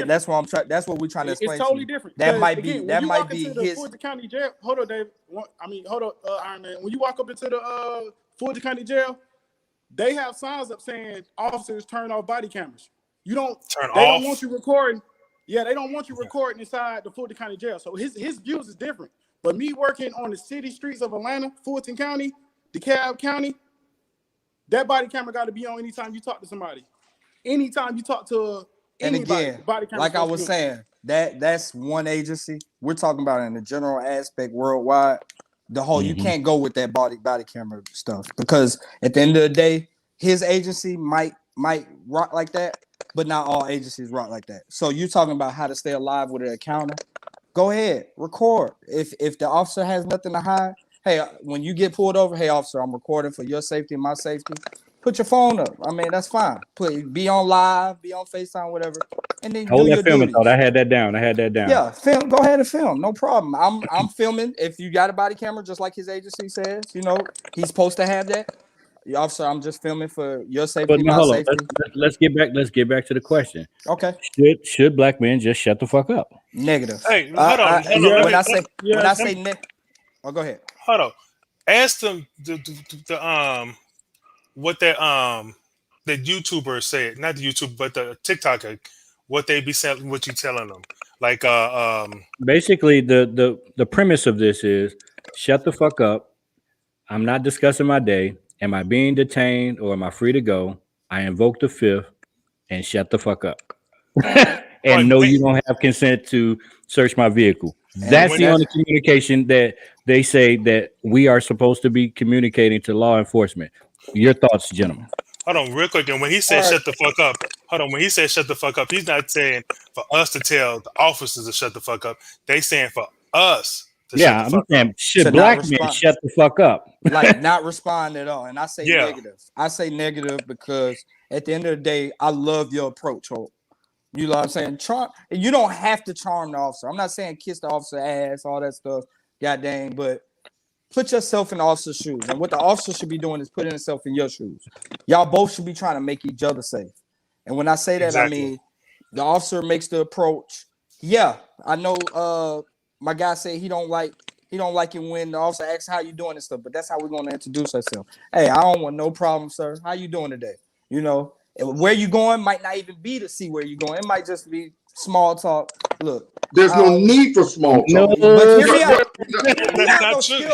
That's what I'm trying. That's what we're trying to explain. It's totally different. That might be. Again, that might be his. Fulton County Jail. Hold on, Dave. Hold on, Iron Man. When you walk up into the Fulton County Jail, they have signs up saying officers turn off body cameras. They don't want you recording. Yeah, they don't want you recording inside the Fulton County Jail. So his views is different. But me working on the city streets of Atlanta, Fulton County, DeKalb County, that body camera got to be on anytime you talk to somebody. Anytime you talk to anybody, and again, body camera. Like I was saying, that's one agency. We're talking about in the general aspect worldwide. The whole you can't go with that body camera stuff because at the end of the day, his agency might rock like that, but not all agencies rock like that. So you're talking about how to stay alive with an encounter. Go ahead, record. If the officer has nothing to hide, hey, when you get pulled over, hey officer, I'm recording for your safety and my safety. Put your phone up. I mean, that's fine. Be on live, be on FaceTime, whatever, and then Hold do that your filming duties. thought. I had that down. Yeah, film. Go ahead and film. No problem. I'm filming. If you got a body camera, just like his agency says, he's supposed to have that. Officer, I'm just filming for your safety, my safety. Let's get back to the question. Okay. Should black men just shut the fuck up? Negative. Hey, hold on. When I say go ahead. Hold on. Ask them what that the YouTuber said, not the YouTuber, but the TikToker, what they be selling, what you telling them. Like basically the premise of this is shut the fuck up. I'm not discussing my day. Am I being detained or am I free to go? I invoke the fifth and shut the fuck up. And no, you don't have consent to search my vehicle. That's the only communication that they say that we are supposed to be communicating to law enforcement. Your thoughts, gentlemen. Hold on, real quick. And when he said shut the fuck up, when he said shut the fuck up, he's not saying for us to tell the officers to shut the fuck up. They saying for us. I'm saying should black men shut the fuck up? Like not respond at all. And I say negative. I say negative because at the end of the day, I love your approach, Hope. You know what I'm saying? Charm. You don't have to charm the officer. I'm not saying kiss the officer ass, all that stuff. God dang, but put yourself in the officer's shoes. And what the officer should be doing is putting himself in your shoes. Y'all both should be trying to make each other safe. And when I say that, I mean the officer makes the approach. Yeah, I know my guy said he don't like it when the officer asks how you doing and stuff, but that's how we're gonna introduce ourselves. Hey, I don't want no problem, sir. How you doing today? Where you going might not even be to see where you're going. It might just be small talk. Look, there's no need for small talk. But hear me out. That's not true.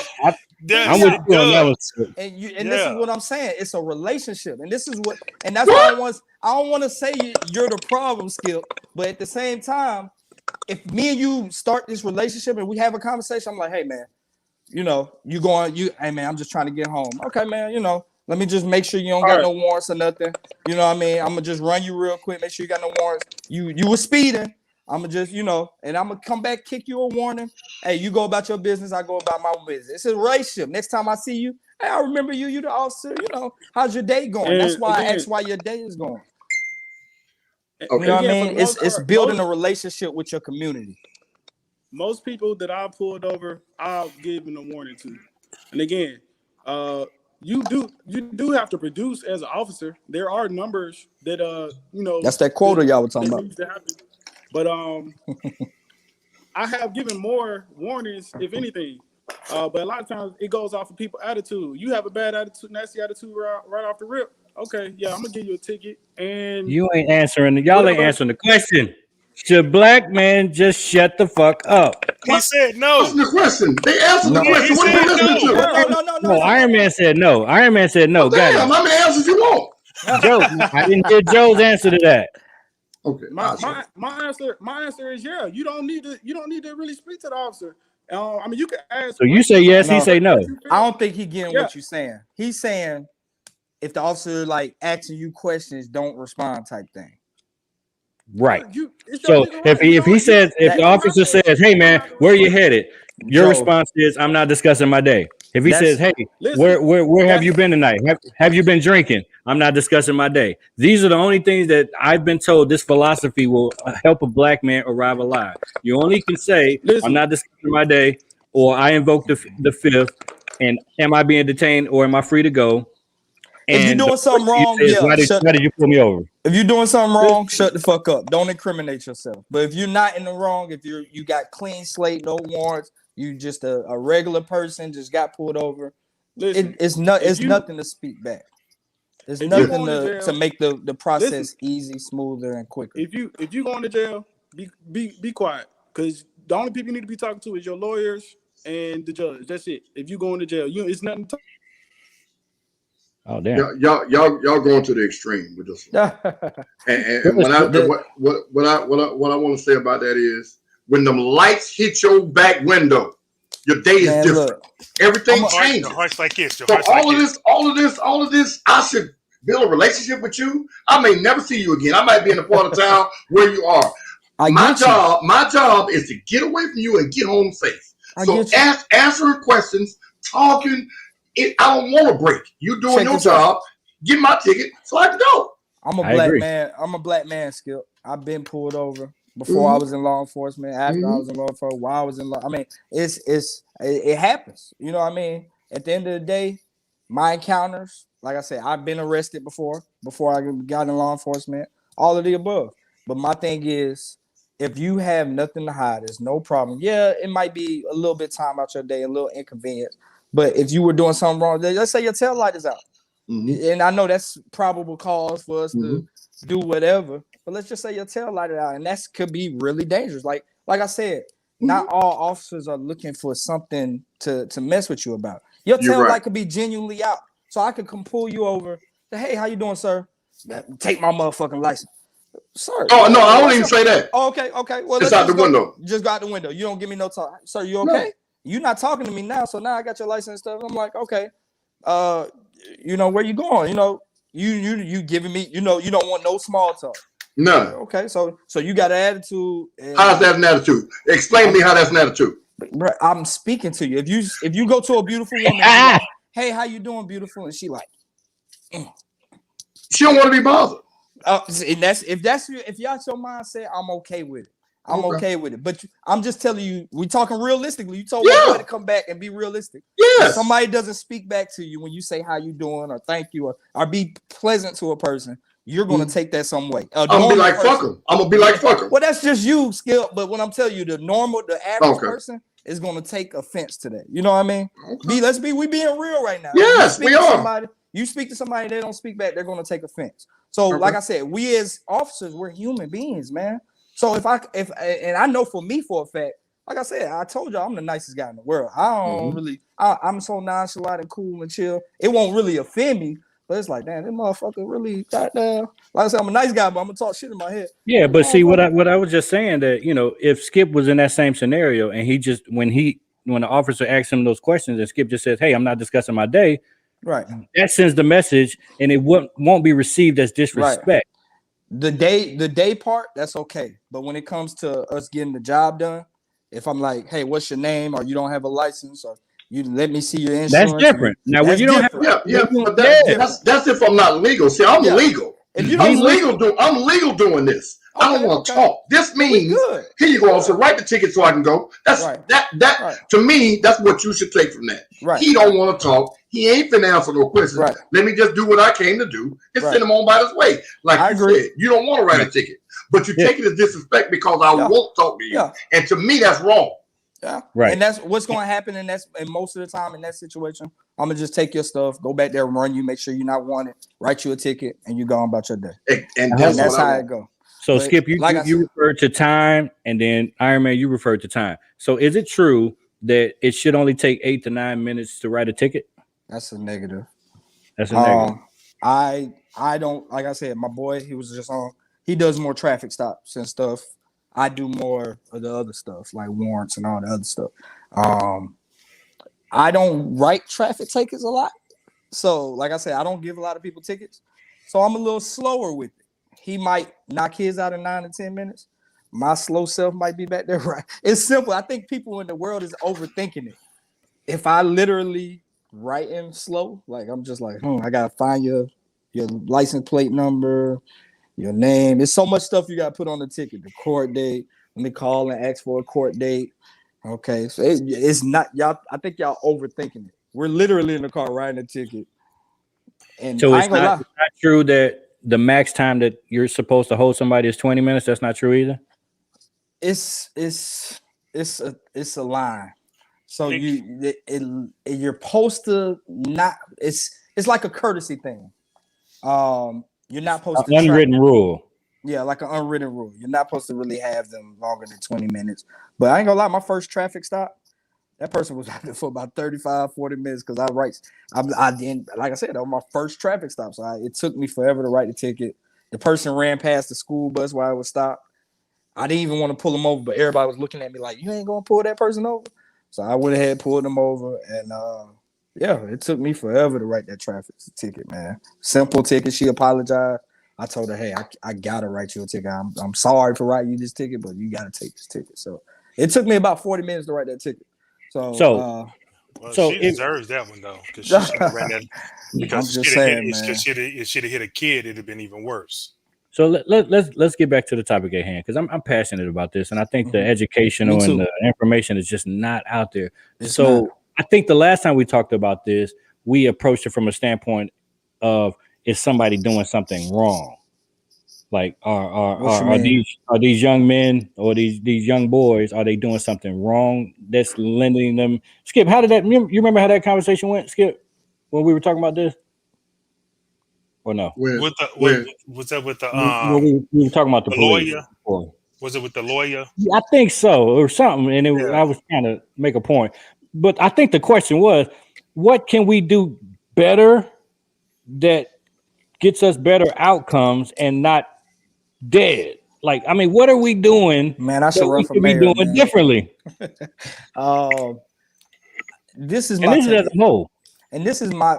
I'm with you on that. And this is what I'm saying. It's a relationship, and this is what, and that's why I don't want to say you're the problem, Skip. But at the same time, if me and you start this relationship and we have a conversation, I'm like, hey man, hey man, I'm just trying to get home. Okay, man, let me just make sure you don't got no warrants or nothing. You know what I mean? I'm gonna just run you real quick, make sure you got no warrants. You were speeding. I'm gonna just, and I'm gonna come back, kick you a warning. Hey, you go about your business, I go about my business. It's a relationship. Next time I see you, hey, I remember you. You the officer. How's your day going? And That's why I again- asked why your day is going. Okay. You know what I Again, for mean? the most It's part, building a relationship with your community. most people that I pulled over, I'll give them a warning to. And again, you do have to produce as an officer. There are numbers that That's that quota y'all were talking that about. needs to happen. But I have given more warnings, if anything. But a lot of times it goes off of people's attitude. You have a bad attitude, nasty attitude right off the rip. Okay, yeah, I'm gonna give you a ticket. And You ain't answering. Y'all ain't What about- answering the question. Should black men just shut the fuck up? He said no. Answer the question. They answered No. the question. He What are you said listening no. to? No. No, Iron Man said no. Iron Man said no. Damn, Got how many answers you want? it. Joe, I didn't hear Joe's answer to that. Okay. my answer is yeah. You don't need to really speak to the officer. I mean, you can ask. So you say yes, he No. say no. I don't think he getting Yeah. what you're saying. He's saying if the officer like asking you questions, don't respond type thing. Right. It's your So legal if right. he says, if that- the officer says, "Hey man, where you headed?" Your Joe, response is, "I'm not discussing my day." If he That's- says, "Hey, Listen, where have that- you been tonight? Have you been drinking?" I'm not discussing my day. These are the only things that I've been told this philosophy will help a black man arrive alive. You only can say, Listen. "I'm not discussing my day," or "I invoke the fifth," and "Am I being detained or am I free to go?" If you're And doing the something question wrong, is, yeah, why did you pull me over? if you're doing something wrong, shut the fuck up. Don't incriminate yourself. But if you're not in the wrong, if you got clean slate, no warrants, you just a regular person, just got pulled over, listen, it's if you- nothing to speak back. It's if you nothing going to to jail- make the process Listen. easy, smoother, and quicker. if you going to jail, be quiet, because the only people you need to be talking to is your lawyers and the judge. That's it. If you going to jail, it's nothing. Oh damn! Y'all going to the extreme with this one. And what I want to say about that is when them lights hit your back window, your day is Man, different. look, Everything Your changes. heart's like this. Your So heart's like this. all of this, I should build a relationship with you. I may never see you again. I might be in a part of town where you are. My job is to get away from you and get home safe. So answering questions, talking. I don't want a break. You doing Check your this out. job. Get my ticket so I can go. I'm a I black agree. man. I'm a black man, Skip. I've been pulled over before I was in law enforcement, after I was in law enforcement, while I was in law. I mean, it happens. You know what I mean? At the end of the day, my encounters, like I said, I've been arrested before I got in law enforcement, all of the above. But my thing is, if you have nothing to hide, there's no problem. Yeah, it might be a little bit time out your day, a little inconvenience. But if you were doing something wrong, let's say your tail light is out. And I know that's probable cause for us to do whatever, but let's just say your tail light is out, and that could be really dangerous. Like I said, not all officers are looking for something to mess with you about. Your tail light could be genuinely out, so I could come pull you over. Say, hey, how you doing, sir? Take my motherfucking license, sir. Oh no, I don't even say that. Oh, okay. Well, It's out the window. Just go out the window. You don't give me no talk, sir. You okay? No. You're not talking to me now, so now I got your license and stuff. I'm like, okay. Where you going? You giving me, you don't want no small talk. None. Okay, so you got an attitude. How's that an attitude? Explain to me how that's an attitude. Bro, I'm speaking to you. If you go to a beautiful woman, like, hey, how you doing, beautiful? And she like, She don't want to be bothered. and if y'all your mindset, I'm okay with it. I'm okay with it. But I'm just telling you, we talking realistically. You told me to come back and be realistic. Yes. If somebody doesn't speak back to you when you say how you doing or thank you or be pleasant to a person, you're gonna take that some way. I'm gonna be like fuck him. I'm gonna be like fuck him. Well, that's just you, Skip. But when I'm telling you, the average person is gonna take offense to that. You know what I mean? Okay. We being real right now. Yes, we are. You speak to somebody, they don't speak back, they're gonna take offense. So, like I said, we as officers, we're human beings, man. So if I know for me for a fact, like I said, I told y'all I'm the nicest guy in the world. I don't really, I'm so nonchalant and cool and chill. It won't really offend me, but it's like, damn, this motherfucker really goddamn. Like I said, I'm a nice guy, but I'm gonna talk shit in my head. Yeah, but see what I was just saying that if Skip was in that same scenario and he just when the officer asks him those questions and Skip just says, "Hey, I'm not discussing my day," right? That sends the message, and it won't be received as disrespect. Right. The day part, that's okay. But when it comes to us getting the job done, if I'm like, hey, what's your name? Or you don't have a license, or you let me see your insurance. That's different. Now, when that's you don't have, different. But Yeah. that's if I'm not legal. See, I'm Yeah. legal. If you don't I'm legal doing this. I don't want to talk. This we means good. here you go. So write the ticket so I can go. That's Right. that Right. to me. That's what you should take from that. Right. He don't want to talk. He ain't finna answer no questions. Right. Let me just do what I came to do and Right. send him on by his way. Like I you agree. said, you don't want to write a ticket, but you take it as disrespect because I Yeah. won't talk to you. Yeah. And to me, that's wrong. Yeah. Right. And that's what's going to happen. And most of the time in that situation, I'm going to just take your stuff, go back there and run you, make sure you're not wanted, write you a ticket, and you go on about your day. And And that's what I how want. it goes. so But Skip, you like I said- referred to time, and then Iron Man, you referred to time. So is it true that it should only take 8 to 9 minutes to write a ticket? That's a negative. That's a negative. I don't, like I said, my boy, he was just on, he does more traffic stops and stuff. I do more of the other stuff, like warrants and all the other stuff. I don't write traffic tickets a lot. So, like I said, I don't give a lot of people tickets. So I'm a little slower with it. He might knock his out in 9 to 10 minutes. My slow self might be back there. Right. It's simple. I think people in the world is overthinking it. If I literally write in slow, like I'm just like, I gotta find your license plate number, your name. It's so much stuff you gotta put on the ticket. The court date. Let me call and ask for a court date. Okay, so it's not y'all. I think y'all overthinking it. We're literally in the car writing a ticket, and So I it's ain't gonna lie. not true that the max time that you're supposed to hold somebody is 20 minutes. That's not true either. It's a line. So you're supposed to not. It's like a courtesy thing. You're not supposed to unwritten rule. Yeah, like an unwritten rule. You're not supposed to really have them longer than 20 minutes. But I ain't gonna lie, my first traffic stop, that person was out there for about 35, 40 minutes because I didn't, like I said, that was my first traffic stop. So it took me forever to write the ticket. The person ran past the school bus while I was stopped. I didn't even want to pull them over, but everybody was looking at me like, you ain't gonna pull that person over? So I went ahead, pulled them over, and yeah, it took me forever to write that traffic ticket, man. Simple ticket. She apologized. I told her, hey, I gotta write you a ticket. I'm sorry for writing you this ticket, but you gotta take this ticket. So it took me about 40 minutes to write that ticket. Well, she deserves that one though, because she should have ran that. Because I'm just saying, man. It should have hit a kid, it'd have been even worse. So let's get back to the topic at hand, because I'm passionate about this, and I think the educational and the information is just not out there. I think the last time we talked about this, we approached it from a standpoint of, is somebody doing something wrong? Like are these young men or these young boys, are they doing something wrong that's lending them? Skip, how did that? You remember how that conversation went, Skip, when we were talking about this? Or no? Was that with the we were talking about the lawyer? Was it with the lawyer? Yeah, I think so, or something. And I was trying to make a point, but I think the question was, what can we do better that gets us better outcomes and not dead? Like, I mean, what are we doing? Man, I should run for mayor. We doing differently. This is and my this is as a whole. And this is my.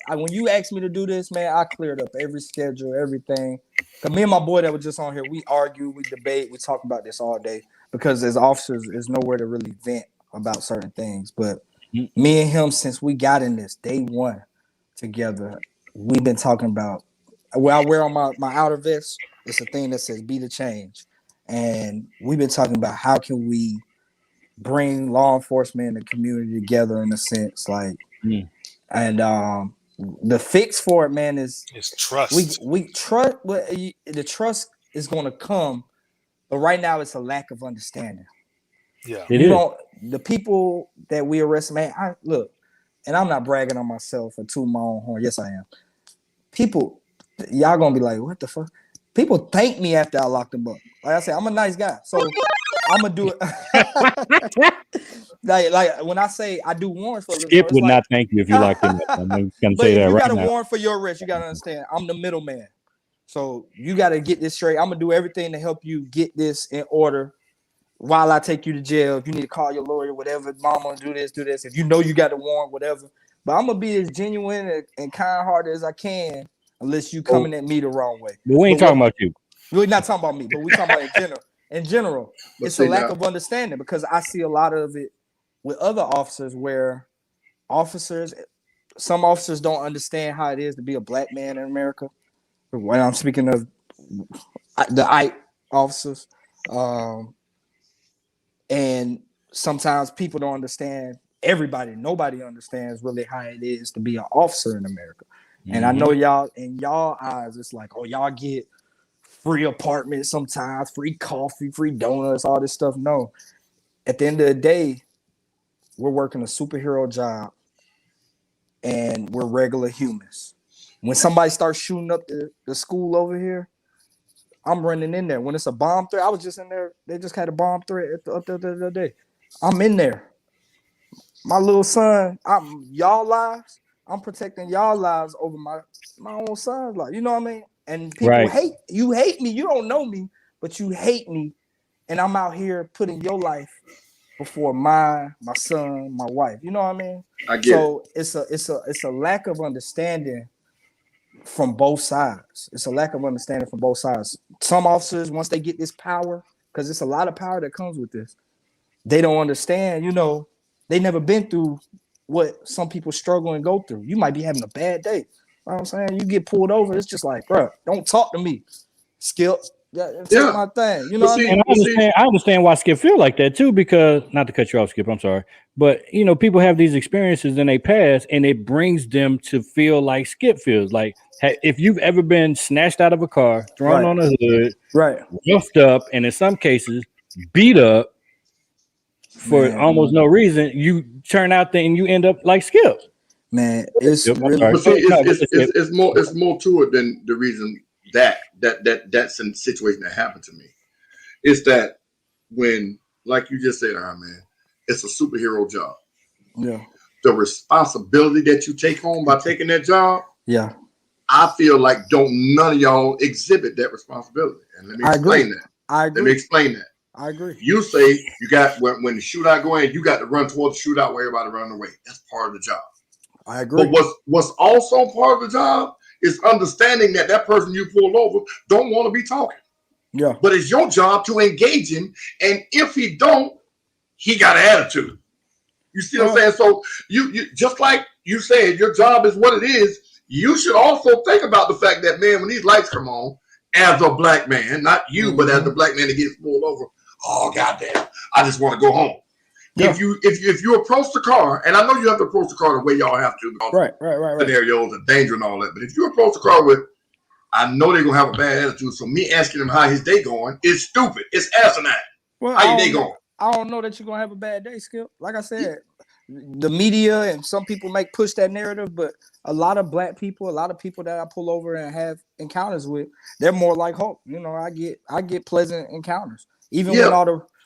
When you asked me to do this, man, I cleared up every schedule, everything. Cause me and my boy that was just on here, we argue, we debate, we talk about this all day. Because as officers, there's nowhere to really vent about certain things. But me and him, since we got in this day one together, we've been talking about. What I wear on my outer vest, it's a thing that says "Be the Change," and we've been talking about how can we bring law enforcement and the community together in a sense, like. And the fix for it, man, is trust. We trust. The trust is going to come, but right now it's a lack of understanding. Yeah, the people that we arrest, man. Look, and I'm not bragging on myself or tooting my own horn. Yes, I am. People, y'all gonna be like, what the fuck? People thank me after I lock them up. Like I said, I'm a nice guy, so I'm gonna do it. like when I say I do warrants for Skip would not thank you if you locked him up. I'm gonna say that right now. If you got a warrant for your arrest, you gotta understand I'm the middleman. So you gotta get this straight. I'm gonna do everything to help you get this in order while I take you to jail. If you need to call your lawyer, whatever, mama, do this. If you know you got a warrant, whatever. But I'm gonna be as genuine and kind-hearted as I can unless you coming at me the wrong way. But we ain't But talking about you. We're not talking about me, but we're talking about in general. In general, But it's see a lack now- of understanding because I see a lot of it with other officers where some officers don't understand how it is to be a black man in America. When I'm speaking of the ICE officers, and sometimes people don't understand. Nobody understands really how it is to be an officer in America. And I know y'all, in y'all eyes, it's like, oh, y'all get free apartments sometimes, free coffee, free donuts, all this stuff. No, at the end of the day, we're working a superhero job and we're regular humans. When somebody starts shooting up the school over here, I'm running in there. When it's a bomb threat, I was just in there. They just had a bomb threat up the other day. I'm in there. My little son, y'all lives. I'm protecting y'all lives over my own son's life. You know what I mean? And people hate me. You don't know me, but you hate me. And I'm out here putting your life before my son, my wife. You know what I mean? I get It's a lack of understanding from both sides. It's a lack of understanding from both sides. Some officers, once they get this power, because it's a lot of power that comes with this, they don't understand, they never been through what some people struggle and go through. You might be having a bad day. You know what I'm saying? You get pulled over, it's just like, bro, don't talk to me. Skip. Take my thing. You know what I mean? And I understand why Skip feel like that too, because not to cut you off, Skip, I'm sorry. But people have these experiences in their past and it brings them to feel like Skip feels. Like if you've ever been snatched out of a car, thrown on a hood, roughed up, and in some cases beat up for almost no reason, you turn out there and you end up like Skip. Man, it's really, but see, it's more to it than the reason that's a situation that happened to me. It's that when, like you just said, man, it's a superhero job. Yeah. The responsibility that you take home by taking that job. Yeah. I feel like none of y'all exhibit that responsibility. And let me explain that. I agree. Let me explain that. I agree. You say you got when the shootout go in, you got to run towards the shootout where everybody running away. That's part of the job. I agree. But what's also part of the job is understanding that person you pulled over don't want to be talking. Yeah. But it's your job to engage him, and if he don't, he got an attitude. You see what I'm saying? So you just like you said, your job is what it is. You should also think about the fact that, man, when these lights come on, as a black man, not you, but as the black man that gets pulled over, oh goddamn, I just want to go home. Yeah. If you approach the car, and I know you have to approach the car the way y'all have to, right. Scenarios and danger and all that. But if you approach the car with, I know they're gonna have a bad attitude, so me asking them how his day going is stupid. It's asinine. Well, how your day going? I don't know that you're gonna have a bad day, Skip. Like I said, the media and some people push that narrative, but a lot of black people, a lot of people that I pull over and have encounters with, they're more like Hulk. I get pleasant encounters. Even when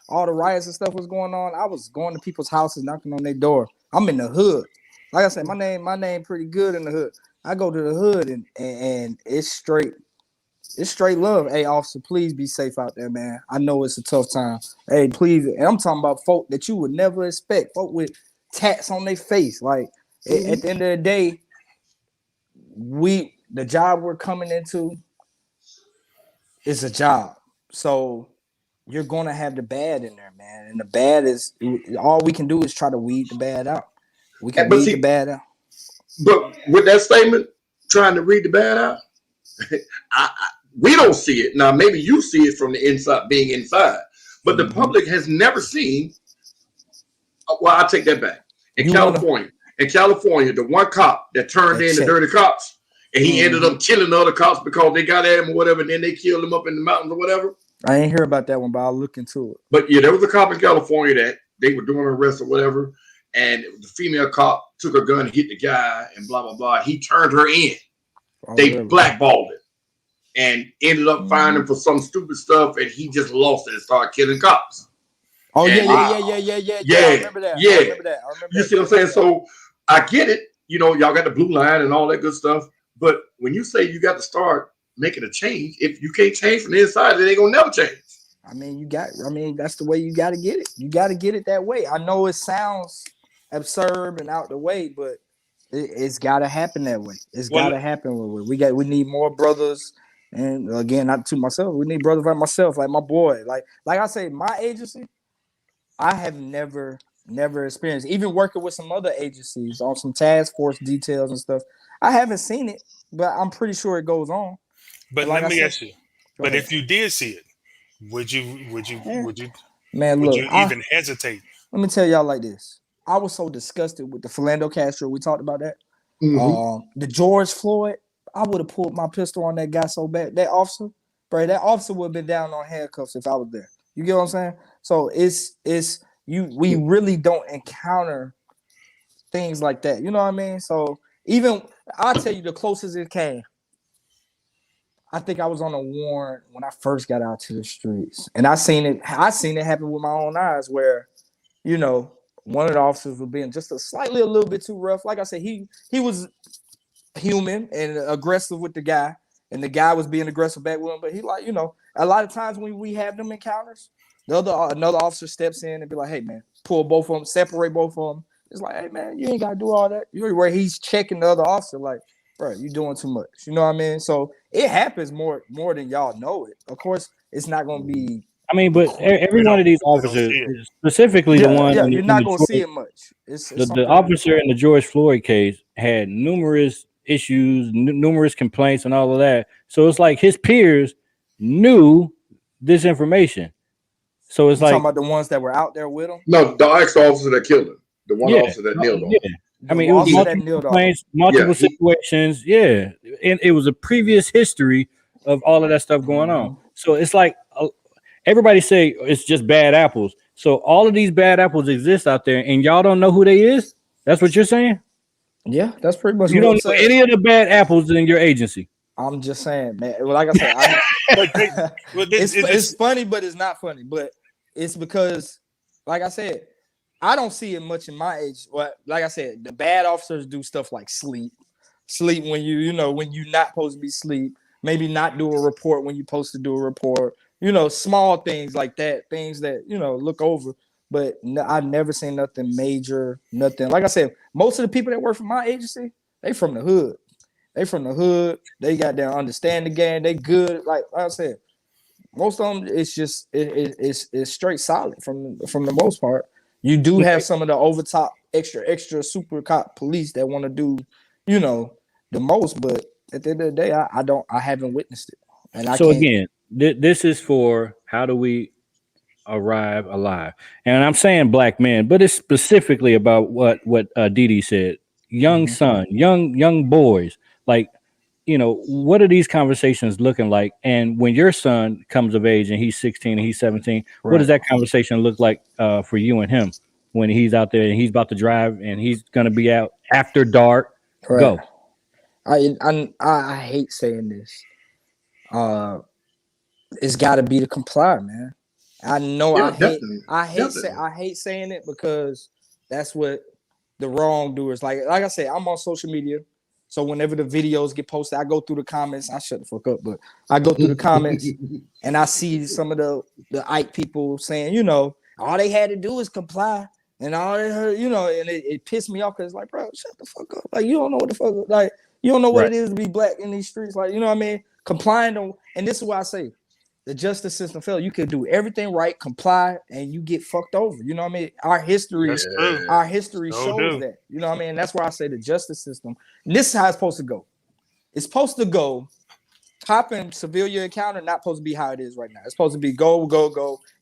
all the riots and stuff was going on, I was going to people's houses, knocking on their door. I'm in the hood. Like I said, my name pretty good in the hood. I go to the hood and it's straight love. Hey, officer, please be safe out there, man. I know it's a tough time. Hey, please. And I'm talking about folk that you would never expect. Folk with tats on their face. Like at the end of the day, the job we're coming into is a job. So you're gonna have the bad in there, man. And the bad is all we can do is try to weed the bad out. We can weed the bad out. But with that statement, trying to read the bad out, we don't see it. Now, maybe you see it from the inside, being inside, but the public has never seen. Well, I take that back. In California, the one cop that turned in the dirty cops, and he ended up killing the other cops because they got at him or whatever, and then they killed him up in the mountains or whatever. I ain't hear about that one, but I'll look into it. But yeah, there was a cop in California that they were doing an arrest or whatever, and the female cop took her gun and hit the guy and blah, blah, blah. He turned her in. They blackballed him and ended up fining him for some stupid stuff, and he just lost it and started killing cops. Oh, and yeah. I remember that. Yeah. I remember that. You see what I'm saying? So I get it. Y'all got the blue line and all that good stuff. But when you say you got to start making a change, if you can't change from the inside, then they gonna never change. I mean, that's the way you got to get it. You got to get it that way. I know it sounds absurd and out the way, but It's got to happen that way. It's Well, got to happen that way. We need more brothers. And again, not to myself, we need brothers like myself, like my boy. Like I say, my agency, I have never experienced. Even working with some other agencies on some task force details and stuff, I haven't seen it, but I'm pretty sure it goes on. but like let I me said- ask you. Go But ahead. if you did see it, would you Man, would look, you even hesitate? let me tell y'all like this. I was so disgusted with the Philando Castro. We talked about that. The George Floyd, I would have pulled my pistol on that guy so bad. That officer, bro, that officer would have been down on handcuffs if I was there. You get what I'm saying? So we really don't encounter things like that. You know what I mean? So even I'll tell you the closest it came. I think I was on a warrant when I first got out to the streets. And I seen it happen with my own eyes where, you know, one of the officers was being just a little bit too rough. Like I said, he was human and aggressive with the guy, and the guy was being aggressive back with him. But he, like, you know, a lot of times when we have them encounters, another officer steps in and be like, "Hey man, pull both of them, separate both of them." It's like, "Hey man, you ain't gotta do all that." Where he's checking the other officer, like, "Bro, you doing too much." You know what I mean? So it happens more than y'all know it. Of course, it's not gonna be. I mean, but every one of these officers, see it. specifically the one, you're not gonna see it much. It's the something- officer in the George Floyd case had numerous issues, numerous complaints, and all of that. So it's like his peers knew this information. So it's You like, talking about the ones that were out there with him. No, the ex-officer that killed him. The one Yeah. officer that nailed him. yeah. I mean, it was officer that multiple kneeled off. complaints, multiple Yeah. situations. Yeah. And it was a previous history of all of that stuff going on. So it's like everybody say it's just bad apples. So all of these bad apples exist out there, and y'all don't know who they is? That's what you're saying? Yeah, that's pretty much You what I'm don't know saying. any of the bad apples in your agency. I'm just saying, man. Well, like I said, Well, it's funny, but it's not funny. But it's because, like I said, I don't see it much in my age. Well, like I said, the bad officers do stuff like sleep when when you're not supposed to be sleep. Maybe not do a report when you're supposed to do a report. You know, small things like that, things that look over. But I've never seen nothing major, nothing. Like I said, most of the people that work for my agency, they from the hood. They got down, understand the game. They good. Like I said, most of them, it's just it's straight solid from the most part. You do have some of the overtop, extra super cop police that want to do, the most. But at the end of the day, I haven't witnessed it. And I So can't. again, this is for how do we arrive alive? And I'm saying black men, but it's specifically about what Didi said. Young son, young boys. Like, what are these conversations looking like? And when your son comes of age and he's 16 and he's 17, what does that conversation look like for you and him when he's out there and he's about to drive and he's going to be out after dark? Right. Go. I hate saying this. It's got to be to comply, man. I know. Yeah, I hate saying it because that's what the wrongdoers like. Like I said, I'm on social media, so whenever the videos get posted, I go through the comments. I shut the fuck up, but I go through the comments and I see some of the Ike people saying, all they had to do is comply, and all they heard, and it pissed me off because like, bro, shut the fuck up. Like, you don't know what the fuck, like, you don't know what it is to be black in these streets. Like, you know what I mean? Complying, and this is why I say the justice system failed. You can do everything right, comply, and you get fucked over. You know what I mean? Our history shows that. You know what I mean? That's why I say the justice system. And this is how it's supposed to go. It's supposed to go. Popping civilian encounter not supposed to be how it is right now. It's supposed to be go.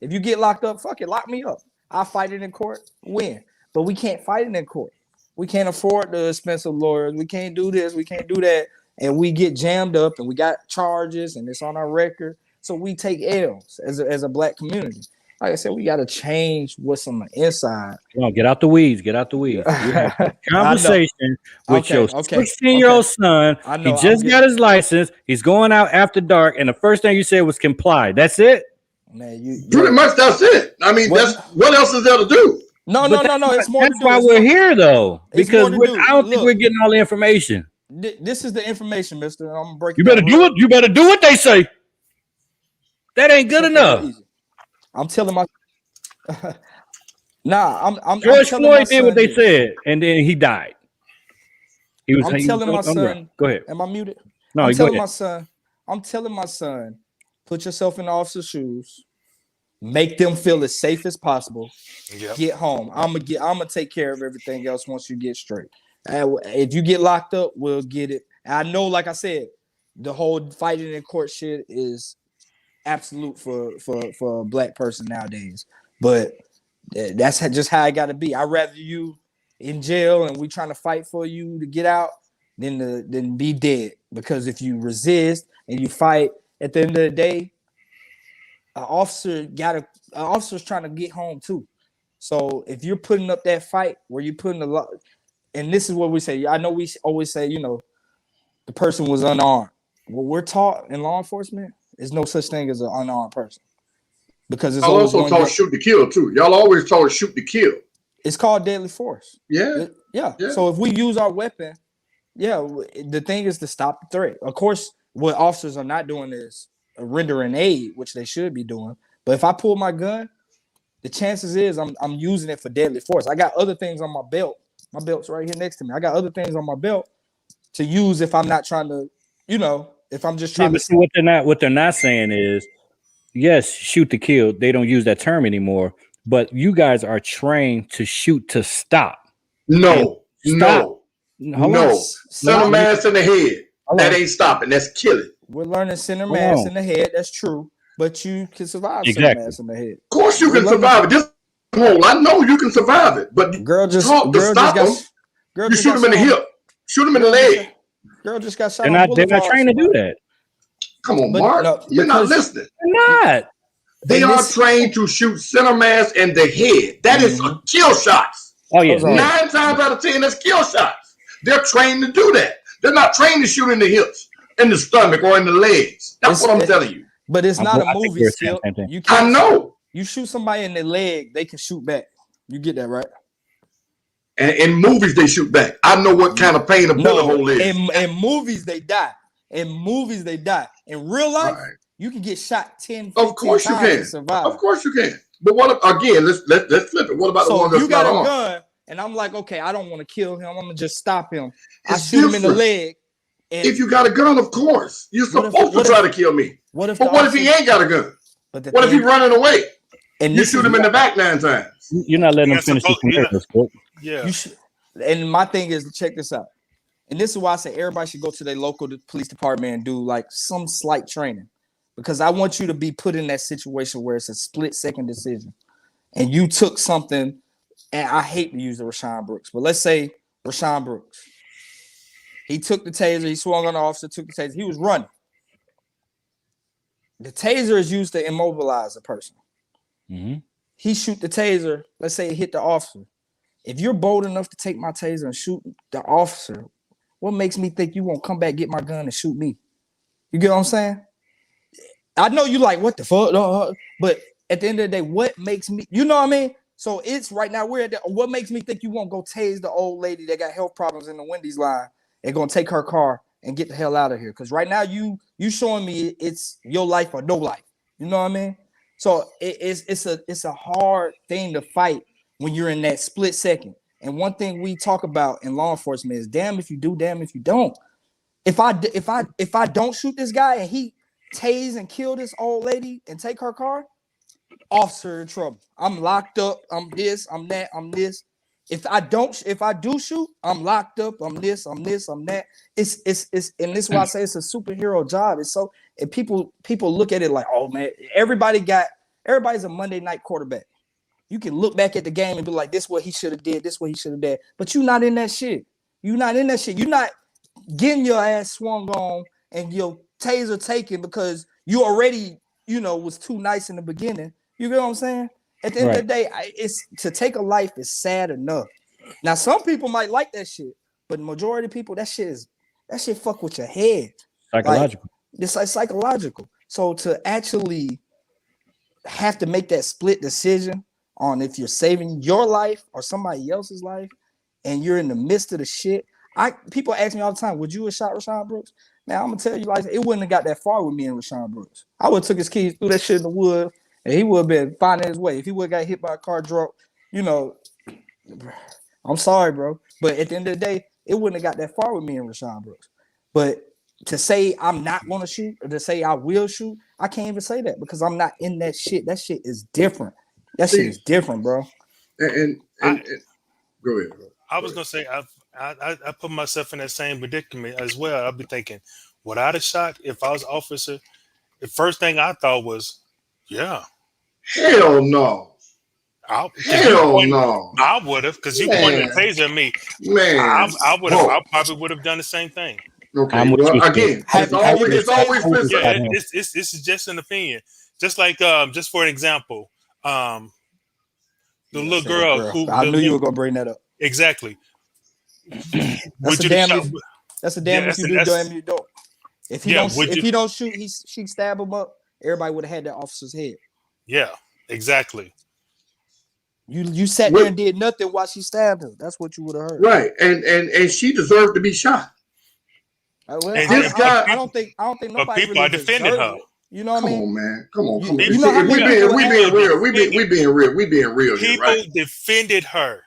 If you get locked up, fuck it, lock me up. I'll fight it in court, win. But we can't fight it in court. We can't afford the expensive lawyers. We can't do this. We can't do that. And we get jammed up and we got charges and it's on our record. So we take L's as a black community. Like I said, we got to change what's on the inside. Come on, get out the weeds. Get out the weeds. You have a conversation with your 16-year-old son. He just got his license. He's going out after dark, and the first thing you said was comply. That's it. Man, pretty much that's it. I mean, what else is there to do? No. It's more. That's why we're here, though, because I don't think we're getting all the information. This is the information, Mister. I'm gonna break. You better do it. You better do what they say. That ain't good enough. I'm telling my. I'm George Floyd did what they said, and then he died. He was. I'm telling my I'm right. son. Go ahead. Am I muted? No, I'm go telling ahead. my son. I'm telling my son, put yourself in the officer's shoes. Make them feel as safe as possible. Yep. Get home. I'm gonna take care of everything else once you get straight. If you get locked up, we'll get it. I know, like I said, the whole fighting in court shit is absolute for a black person nowadays. But that's just how it got to be. I'd rather you in jail and we trying to fight for you to get out than be dead. Because if you resist and you fight, at the end of the day, an officer's trying to get home too. So if you're putting up that fight where you're putting a lot, and this is what we say. I know we always say, the person was unarmed. What we're taught in law enforcement is no such thing as an unarmed person, because it's Y'all always also taught shoot to kill too. Y'all always taught shoot to kill. It's called deadly force. Yeah. Yeah. So if we use our weapon, the thing is to stop the threat. Of course, what officers are not doing is rendering aid, which they should be doing. But if I pull my gun, the chances is I'm using it for deadly force. I got other things on my belt. My belt's right here next to me. I got other things on my belt to use if I'm not trying to, if I'm just trying to. See, what they're not saying is, yes, shoot to kill. They don't use that term anymore. But you guys are trained to shoot to stop. No. Center mass in the head. That ain't stopping. That's killing. We're learning center mass in the head. That's true. But you can survive center mass in the head. Of course you can survive it. Just I know you can survive it. But you shoot them in the hip. Shoot them in the leg. Girl just got shot. They're not trained to do that. Come on, Mark. You're not listening. They're not. They are trained to shoot center mass and the head. That is a kill shots. Oh, yeah. 9 times out of 10, that's kill shots. They're trained to do that. They're not trained to shoot in the hips, in the stomach, or in the legs. That's what I'm telling you. But it's not a movie still. I know. You shoot somebody in the leg, they can shoot back. You get that, right? And in movies, they shoot back. I know what kind of pain a bullet hole is. In movies, they die. In movies, they die. In real life, you can get shot 10, 15 of course you times can. And survive. Of course you can. But what again? Let's flip it. What about the one that's you got not a gun, and I'm like, okay, I don't want to kill him. I'm gonna just stop him. I shoot different. him in the leg. If you got a gun, of course you're supposed to try to kill me. What if he ain't got a gun? What if he's running away? And you shoot him in the back 9 times. You're not letting him finish his commercials. Yeah. And my thing is, check this out. And this is why I say everybody should go to their local police department and do like some slight training, because I want you to be put in that situation where it's a split-second decision, and you took something. And I hate to use the Rashawn Brooks, but let's say Rashawn Brooks. He took the taser. He swung on the officer. Took the taser. He was running. The taser is used to immobilize a person. Mm-hmm. He shoot the taser. Let's say it hit the officer. If you're bold enough to take my taser and shoot the officer, what makes me think you won't come back, get my gun, and shoot me? You get what I'm saying? I know you like, what the fuck? But at the end of the day, what makes me, you know what I mean? So it's right now, we're at that. What makes me think you won't go tase the old lady that got health problems in the Wendy's line and gonna take her car and get the hell out of here? Because right now you showing me it's your life or no life. You know what I mean? So it's a hard thing to fight when you're in that split second. And one thing we talk about in law enforcement is damn if you do, damn if you don't. If I don't shoot this guy and he tase and kill this old lady and take her car, officer in trouble. I'm locked up. I'm this. I'm that. I'm this. If I do shoot, I'm locked up. I'm this. I'm this. I'm that. It's and this is why I say it's a superhero job. It's so, and people look at it like, oh man, everybody's a Monday night quarterback. You can look back at the game and be like, this is what he should have did. This is what he should have did. But you're not in that shit. You're not in that shit. You're not getting your ass swung on and your taser taken because you already, was too nice in the beginning. You get what I'm saying? At the end of the day, it's to take a life is sad enough. Now, some people might like that shit, but the majority of people, that shit fuck with your head. Psychological. It's like psychological. So to actually have to make that split decision on if you're saving your life or somebody else's life, and you're in the midst of the shit. People ask me all the time, would you have shot Rashawn Brooks? Now I'm gonna tell you, like, it wouldn't have got that far with me and Rashawn Brooks. I would have took his keys, threw that shit in the wood, and he would have been finding his way. If he would have got hit by a car, drunk, I'm sorry, bro. But at the end of the day, it wouldn't have got that far with me and Rashawn Brooks. But to say I'm not going to shoot or to say I will shoot, I can't even say that because I'm not in that shit. That shit is different. That shit is different, bro. And go ahead. I was gonna say I put myself in that same predicament as well. I'd be thinking, would I have shot if I was an officer? The first thing I thought was, yeah. Hell no. Hell no. I would have, because you pointed a taser at me. Man, I would have. I probably would have done the same thing. Okay. Well, again, it's always yeah. This is just an opinion. Just like just for an example, the little girl who I knew you were gonna bring that up. Exactly. That's a damn if you do, damn if you don't. If he don't shoot, she stab him up. Everybody would have had that officer's head. Yeah, exactly. You sat there and did nothing while she stabbed him. That's what you would have heard. Right, and she deserved to be shot. I don't think nobody people really are defending her. You know what I mean? Come on, man. Come on. You know how we being real. We being real here, people right? defended her.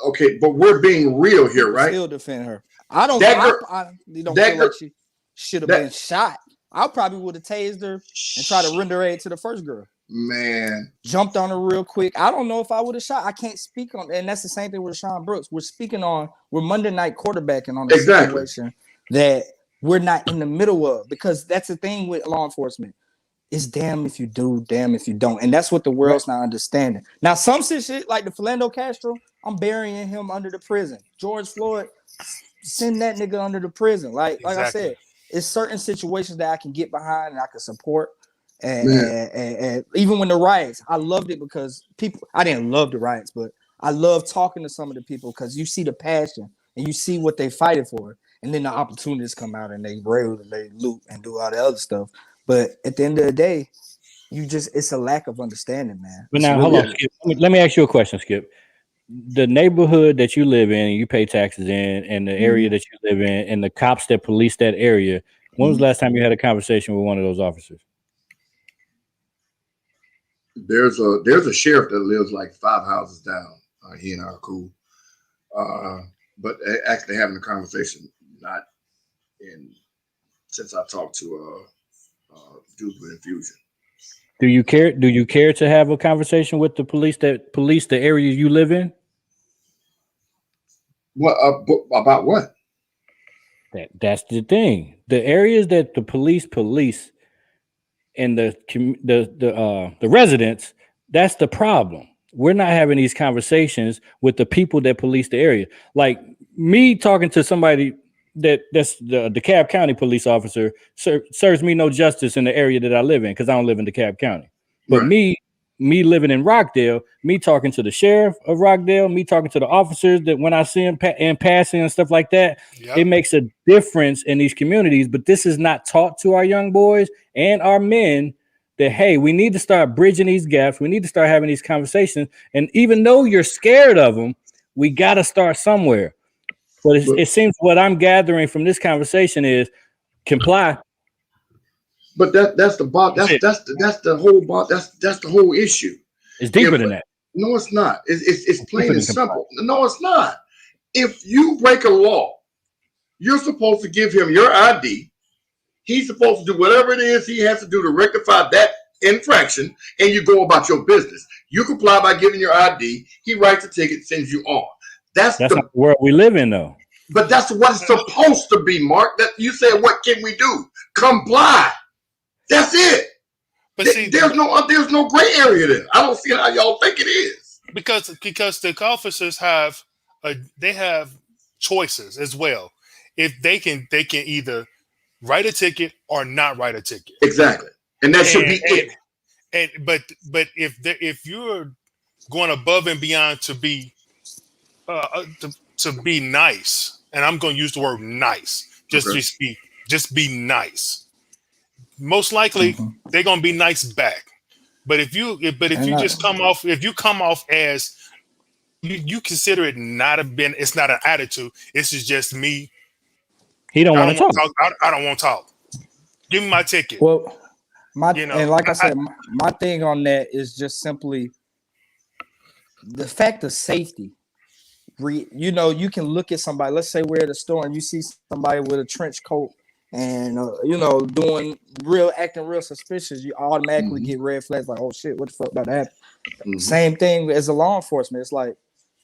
Okay, but we're being real here, right? Still defend her. I don't feel like she should have been shot. I probably would have tased her and tried to render aid to the first girl. Man, jumped on her real quick. I don't know if I would have shot. I can't speak on, and that's the same thing with Sean Brooks. We're Monday night quarterbacking on a situation that we're not in the middle of, because that's the thing with law enforcement. It's damn if you do, damn if you don't, and that's what the world's not understanding. Now, some shit like the Philando Castro, I'm burying him under the prison. George Floyd, send that nigga under the prison. Like I said, it's certain situations that I can get behind and I can support. And even when the riots, I loved it because I didn't love the riots, but I love talking to some of the people because you see the passion and you see what they fighting for. And then the opportunities come out and they rail and they loot and do all the other stuff. But at the end of the day, it's a lack of understanding, man. But now, hold on, Skip. Let me ask you a question, Skip. The neighborhood that you live in, you pay taxes in, and the area that you live in, and the cops that police that area, when was the last time you had a conversation with one of those officers? There's a sheriff that lives like 5 houses down. He and I are cool. But actually having a conversation, not since I talked to Duke with Infusion. Do you care to have a conversation with the police that police the area you live in? What about what? That's the thing. The areas that the police and the residents, that's the problem. We're not having these conversations with the people that police the area. Like me talking to somebody that's the DeKalb County police officer serves me no justice in the area that I live in because I don't live in DeKalb County. But me living in Rockdale, me talking to the sheriff of Rockdale, me talking to the officers that when I see them in passing and stuff like that, it makes a difference in these communities. But this is not taught to our young boys and our men that, hey, we need to start bridging these gaps. We need to start having these conversations. And even though you're scared of them, we got to start somewhere. But it seems what I'm gathering from this conversation is comply. But that's the whole issue. It's deeper than that. No, it's not. It's plain and simple. No, it's not. If you break a law, you're supposed to give him your ID. He's supposed to do whatever it is he has to do to rectify that infraction, and you go about your business. You comply by giving your ID. He writes a ticket, sends you on. That's not the world we live in, though. But that's what it's supposed to be, Mark. That you said, what can we do? Comply. That's it. But see, there's no gray area there. I don't see how y'all think it is. Because the officers have choices as well. If they can either write a ticket or not write a ticket. Exactly, and that should be it. But if you're going above and beyond to be nice, and I'm going to use the word nice, just be nice. Most likely they're going to be nice back. But if you come off as you consider it it's not an attitude. This is just me. He don't want to talk. I don't want to talk. Give me my ticket. Well, and like I said, my thing on that is just simply the fact of safety. you know, you can look at somebody. Let's say we're at a store and you see somebody with a trench coat and you know, acting real suspicious. You automatically get red flags like, oh shit, what the fuck about to happen? Same thing as a law enforcement. It's like,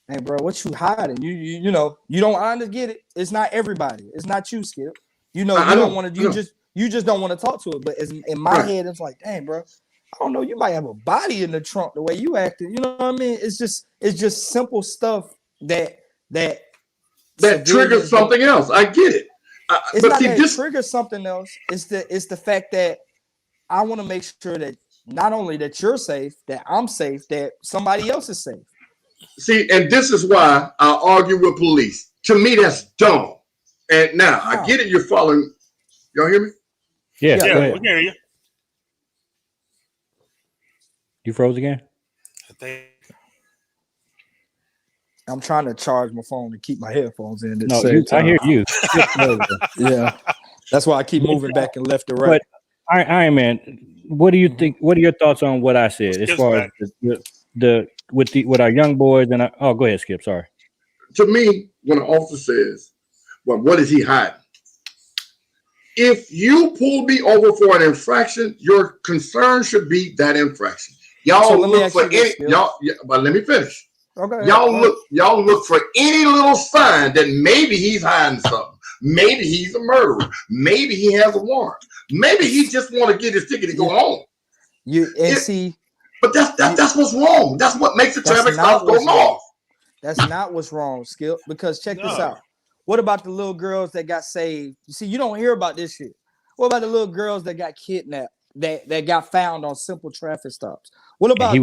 hey, bro, what you hiding? You know, you don't honestly get it. It's not everybody. It's not you, Skip. You know, you don't want to. You just don't want to talk to it. But in my head, it's like, dang, bro, I don't know. You might have a body in the trunk the way you acting. You know what I mean? It's just simple stuff that triggers something else. I get it. It's but not see, that this it triggers something else. It's the fact that I want to make sure that not only that you're safe, that I'm safe, that somebody else is safe. See, and this is why I argue with police. To me, that's dumb. And now I get it. You're following. Y'all hear me? Yeah, we can hear you. You froze again? I think. I'm trying to charge my phone to keep my headphones in. No, I hear you. Yeah, that's why I keep moving back and left to right. But Iron Man, what do you think? What are your thoughts on what I said as far as with our young boys and go ahead, Skip. Sorry. To me, when an officer says, "Well, what is he hiding?" If you pull me over for an infraction, your concern should be that infraction. Y'all look for any. But let me finish. Okay. Y'all look for any little sign that maybe he's hiding something. Maybe he's a murderer. Maybe he has a warrant. Maybe he just want to get his ticket and go home. But that's what's wrong. That's what makes the traffic stop going off. That's not what's wrong, Skip. Because check this out. What about the little girls that got saved? You see, you don't hear about this shit. What about the little girls that got kidnapped, that got found on simple traffic stops? What about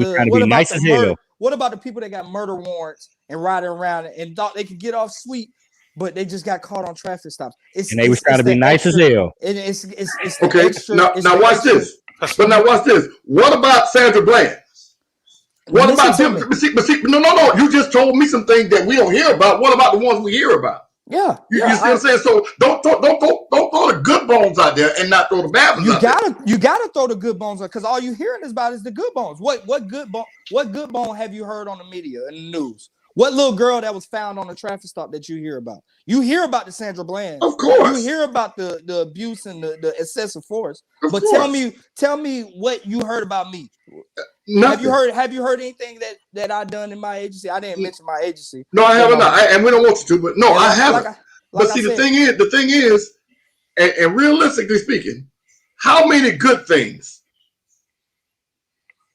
what about the people that got murder warrants and riding around and thought they could get off sweet, but they just got caught on traffic stops? They was trying to be nice as hell. It's okay. Now watch this. But now watch this. What about Sandra Bland? What about them? No. You just told me some things that we don't hear about. What about the ones we hear about? Yeah. You see what I'm saying? So don't throw the good bones out there and not throw the bad ones out there. You gotta throw the good bones out, because all you hearing about is the good bones. What good bone have you heard on the media and the news? What little girl that was found on a traffic stop that you hear about? You hear about the Sandra Bland. Of course. You hear about the abuse and the excessive force. But tell me what you heard about me. Nothing. Have you heard anything that I done in my agency? I didn't mention my agency. No, I haven't. And we don't want you to, but no, I haven't. But see, the thing is, and realistically speaking, how many good things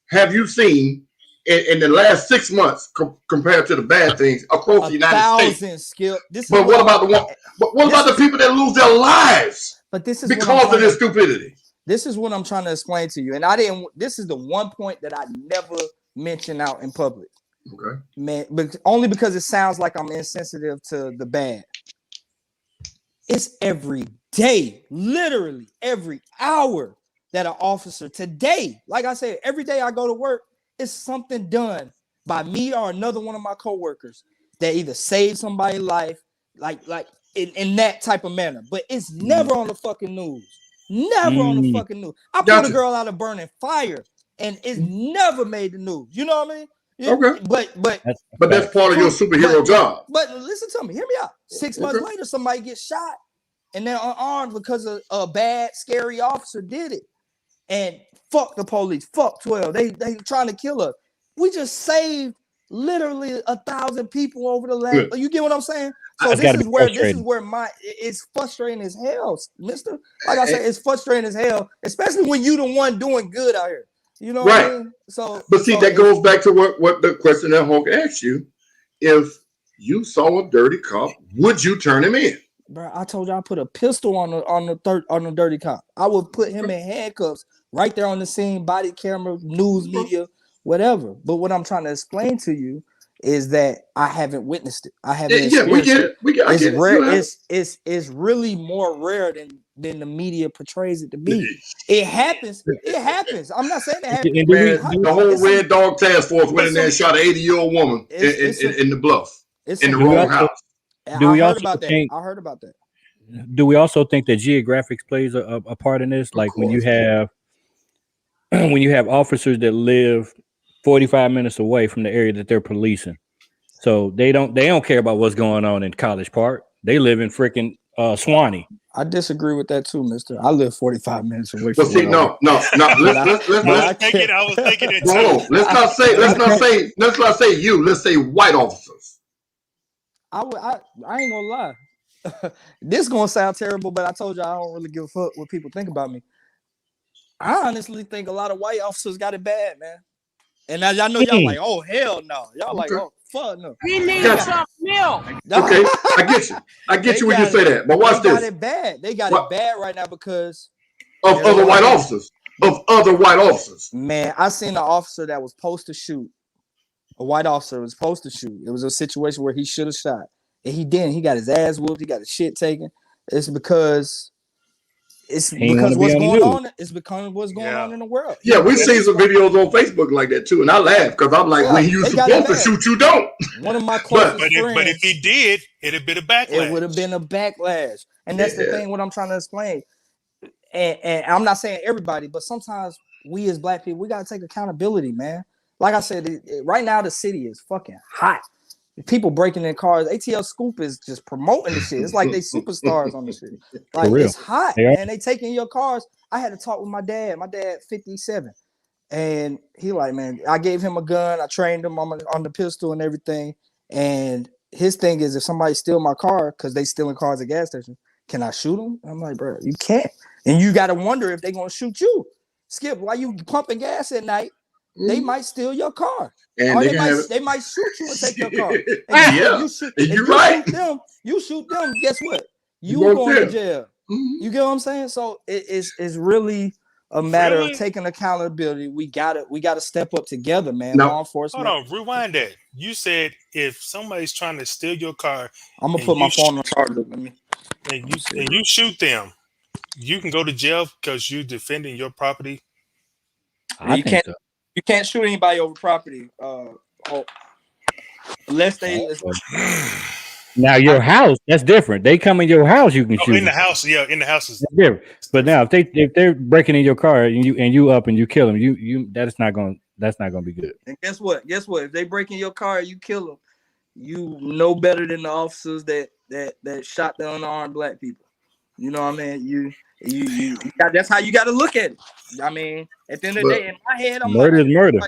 have you seen in the last 6 months compared to the bad things across the United States? Skip. But what about the people that lose their lives? But this is because of this stupidity. This is what I'm trying to explain to you. And this is the one point that I never mention out in public. Okay. Man, but only because it sounds like I'm insensitive to the bad. It's every day, literally every hour that an officer today, like I said, every day I go to work, it's something done by me or another one of my coworkers that either saved somebody's life, like in that type of manner. But it's never on the fucking news. Never on the fucking news. I pulled a girl out of burning fire, and it's never made the news. You know what I mean? Yeah, okay. But that's part of your superhero job. But listen to me. Hear me out. 6 months later, somebody gets shot, and they're unarmed because a bad, scary officer did it. And fuck the police. Fuck 12. They trying to kill us. We just saved literally 1,000 people over the last. You get what I'm saying? So this is where it's frustrating as hell, mister. Like I said, it's frustrating as hell, especially when you the one doing good out here. You know what I mean? So but see, that goes back to what the question that Hulk asked you. If you saw a dirty cop, would you turn him in? Bro, I told you I put a pistol on the dirty cop. I would put him in handcuffs right there on the scene, body camera, news media, whatever. But what I'm trying to explain to you is that I haven't witnessed it. I haven't. Yeah, we get it. It's rare. It's really more rare than the media portrays it to be. It happens. It happens. I'm not saying it happens. Man, the whole Red Dog Task Force went in there and shot an 80-year-old woman in the Bluff in the wrong house. I heard about that. Do we also think that geographics plays a part in this? Like when you have officers that live 45 minutes away from the area that they're policing, So they don't care about what's going on in College Park. They live in freaking Swanee. I disagree with that too, Mister. I live 45 minutes away But from. see, no. Let's I was thinking it hold on. too. Let's not say you. Let's say white officers. I ain't gonna lie. This gonna sound terrible, but I told you I don't really give a fuck what people think about me. I honestly think a lot of white officers got it bad, man. And now y'all know y'all like, oh hell no. Y'all like, oh fuck no. We need some milk. Okay, I get you when you say that. But watch they this. got it bad. They got it bad right now because Of other white officers. Of other white officers. Man, I seen an officer that was supposed to shoot. A white officer was supposed to shoot. It was a situation where he should have shot. And he didn't. He got his ass whooped. He got his shit taken. It's because what's going on. It's because what's going on in the world. Yeah, we seen some videos on Facebook like that too, and I laugh because I'm like, when you supposed to shoot, you don't. One of my closest friends. But if he did, it'd have been a backlash. It would have been a backlash, and that's the thing. What I'm trying to explain, and I'm not saying everybody, but sometimes we as Black people, we gotta take accountability, man. Like I said, right now the city is fucking hot. People breaking in cars. ATL Scoop is just promoting the shit. It's like they superstars on the shit. Like it's hot, man. They taking your cars. I had to talk with my dad. My dad 57. And he like, man, I gave him a gun. I trained him on the pistol and everything. And his thing is if somebody steal my car, because they stealing cars at gas stations, can I shoot them? I'm like, bro, you can't. And you got to wonder if they're going to shoot you. Skip, while you pumping gas at night, they might steal your car. And or they might shoot you and take your car. You shoot them, guess what? You going to jail. Mm-hmm. You get what I'm saying? So it's really a matter of taking accountability. We gotta step up together, man. Law enforcement. Hold on, rewind that. You said if somebody's trying to steal your car, I'm gonna put my phone on charger. And you shoot them, you can go to jail because you're defending your property. You can't shoot anybody over property, unless they. Now your house, that's different. They come in your house, you can shoot in the house. Yeah, in the house is different. But now if they're breaking in your car and you up and you kill them, that's not gonna be good. And guess what? If they break in your car, you kill them. You know better than the officers that shot the unarmed Black people. You know what I mean? That's how you got to look at it. I mean, at the end of the day, in my head, I'm murder is murder.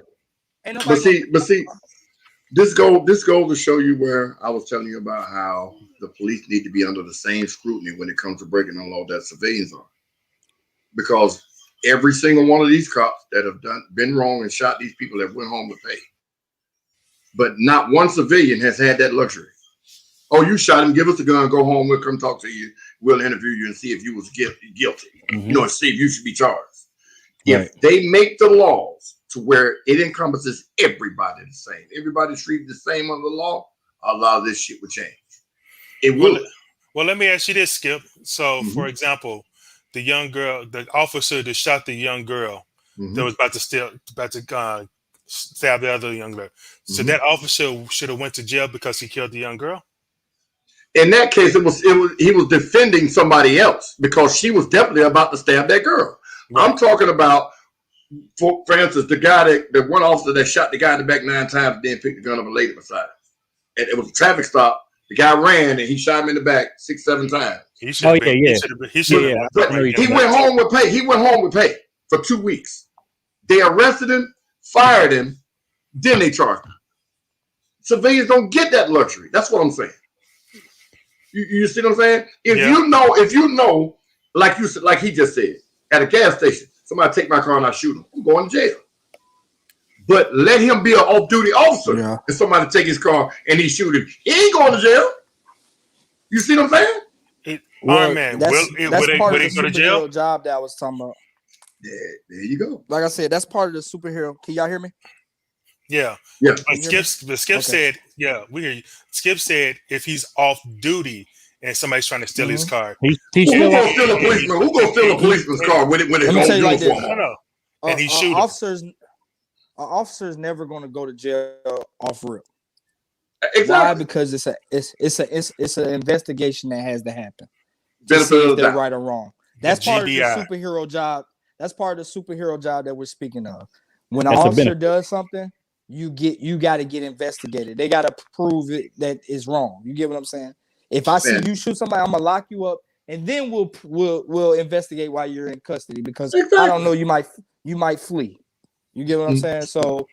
But see, this goes to show you where I was telling you about how the police need to be under the same scrutiny when it comes to breaking the law that civilians are, because every single one of these cops that have been wrong and shot these people that went home to pay, but not one civilian has had that luxury. Oh, you shot him, give us the gun, go home, we'll come talk to you, we'll interview you and see if you was guilty, and see if you should be charged. Right. If they make the laws to where it encompasses everybody the same, everybody's treated the same under the law, a lot of this shit would change. It would. Well, let me ask you this, Skip. So, for example, the young girl, the officer that shot the young girl that was about to stab the other young girl. So that officer should have went to jail because he killed the young girl? In that case, he was defending somebody else because she was definitely about to stab that girl. Right. I'm talking about, for instance, the one officer that shot the guy in the back 9 times, then picked the gun up and laid it beside him. And it was a traffic stop. The guy ran and he shot him in the back 6-7 times. He went home with pay. He went home with pay for 2 weeks. They arrested him, fired him, then they charged him. Civilians don't get that luxury. That's what I'm saying. You see what I'm saying? If you know, like he just said, at a gas station, somebody take my car and I shoot him, I'm going to jail. But let him be an off-duty officer and somebody take his car and he shoot him. He ain't going to jail. You see what I'm saying? That's part of the superhero job that I was talking about. Yeah, there you go. Like I said, that's part of the superhero. Can y'all hear me? Yeah. Skip said, we hear you. Skip said if he's off duty and somebody's trying to steal his car. Who's gonna steal a policeman's car when it's on uniform? And he shoot officer's never gonna go to jail off rip. Exactly. Why? Because it's an investigation that has to happen. To see if they're right or wrong. That's part of the superhero job. That's part of the superhero job that we're speaking of. When an officer does something, you got to get investigated. They got to prove it that is wrong. You get what I'm saying? If I see you shoot somebody, I'm gonna lock you up, and then we'll investigate while you're in custody because I don't know, you might flee. You get what I'm saying? So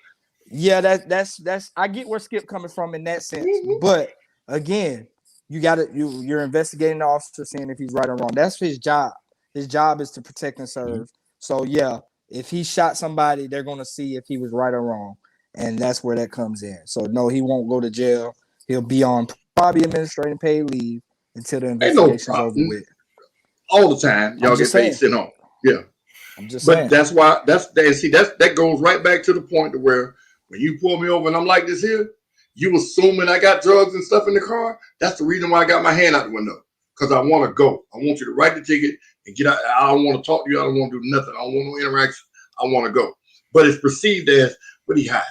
yeah, that's I get where Skip coming from in that sense, but again, you're investigating the officer, seeing if he's right or wrong. That's his job. His job is to protect and serve. So yeah, if he shot somebody, they're gonna see if he was right or wrong, and that's where that comes in. So no, he won't go to jail. He'll be on probably administrative paid leave until the investigation's over with. All the time, y'all get paid sitting home. Yeah, I'm just saying. That's why that goes right back to the point to where when you pull me over and I'm like this here, you assuming I got drugs and stuff in the car. That's the reason why I got my hand out the window, because I want to go. I want you to write the ticket and get out. I don't want to talk to you. I don't want to do nothing. I don't want no interaction. I want to go. But it's perceived as, what he hide?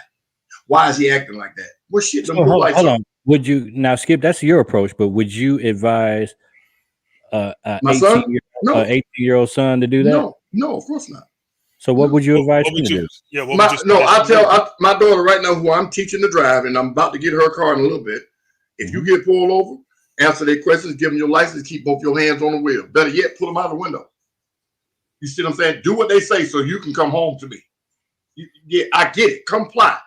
Why is he acting like that? Well, shit. Hold on. Would you now, Skip? That's your approach, but would you advise an 18-year-old son to do that? No, of course not. So what would you advise him to do? Yeah, I tell my daughter right now, who I'm teaching to drive, and I'm about to get her car in a little bit. If you get pulled over, answer their questions, give them your license, keep both your hands on the wheel. Better yet, pull them out the window. You see what I'm saying? Do what they say so you can come home to me. Yeah, I get it. Comply.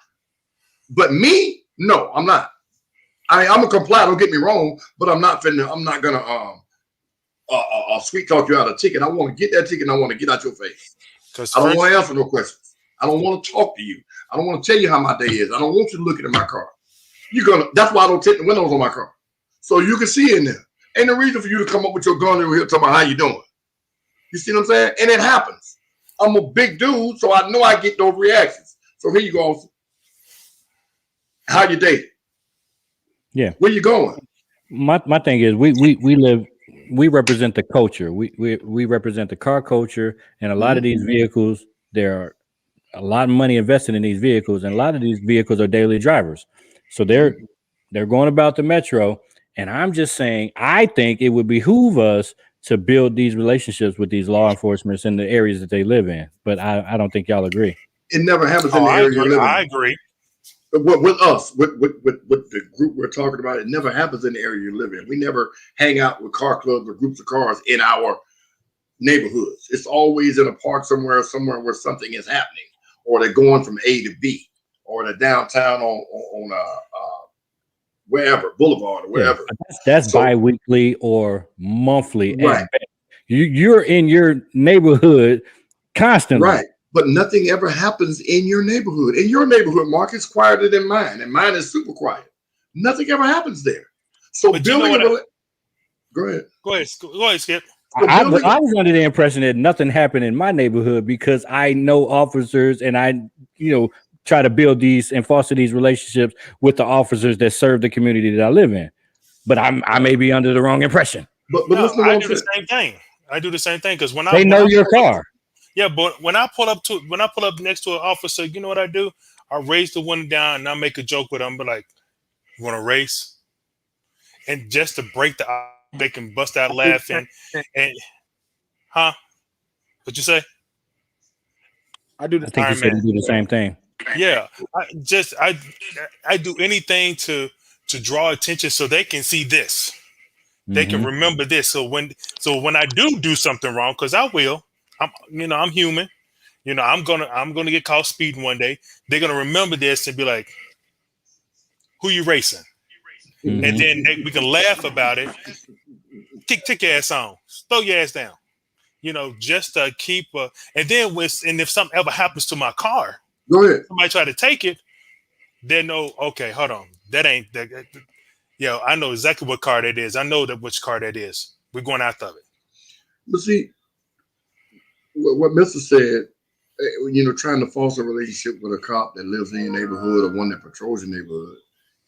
But me, no, I'm not. I'm gonna comply. Don't get me wrong, but I'm not gonna sweet talk you out of a ticket. I want to get that ticket and I want to get out your face. I don't want to answer no questions. I don't want to talk to you. I don't want to tell you how my day is. I don't want you to look at my car. That's why I don't take the windows on my car. So you can see in there. Ain't no reason for you to come up with your gun over here talking about how you doing. You see what I'm saying? And it happens. I'm a big dude, so I know I get those reactions. So here you go. How you day? Yeah. Where you going? My thing is we represent the culture. We represent the car culture, and a lot of these vehicles, there are a lot of money invested in these vehicles, and a lot of these vehicles are daily drivers. So they're going about the metro, and I'm just saying I think it would behoove us to build these relationships with these law enforcement in the areas that they live in. But I don't think y'all agree. It never happens in the area you live in. I agree. With us, with the group we're talking about, it never happens in the area you live in. We never hang out with car clubs or groups of cars in our neighborhoods. It's always in a park somewhere where something is happening, or they're going from A to B, or they're downtown on wherever, Boulevard or wherever. Yeah, that's bi-weekly or monthly. Right. You're in your neighborhood constantly. Right. But nothing ever happens in your neighborhood. In your neighborhood, Mark, is quieter than mine, and mine is super quiet. Nothing ever happens there. So but building Go ahead, Skip. I was under the impression that nothing happened in my neighborhood because I know officers, and I, try to build these and foster these relationships with the officers that serve the community that I live in. But I may be under the wrong impression. But no, I do the same thing. I do the same thing because when they know your car. Yeah, but when I pull up next to an officer, you know what I do? I raise the window down and I make a joke with them, but like, you want to race? And just to break the ice, they can bust out laughing. And huh? What you say? I think you said you do the same thing. Yeah, I do anything to draw attention so they can see this. They can remember this. So when I do something wrong, because I will. I'm human. I'm gonna get caught speeding one day. They're gonna remember this and be like, "Who you racing?" And then we can laugh about it. Take your ass on. Throw your ass down. Just to keep. And then if something ever happens to my car, go ahead. Somebody try to take it. They know. Okay, hold on. That ain't that. I know exactly what car that is. I know which car that is. We're going after it. But see. What Mr. said, trying to foster a relationship with a cop that lives in your neighborhood or one that patrols your neighborhood,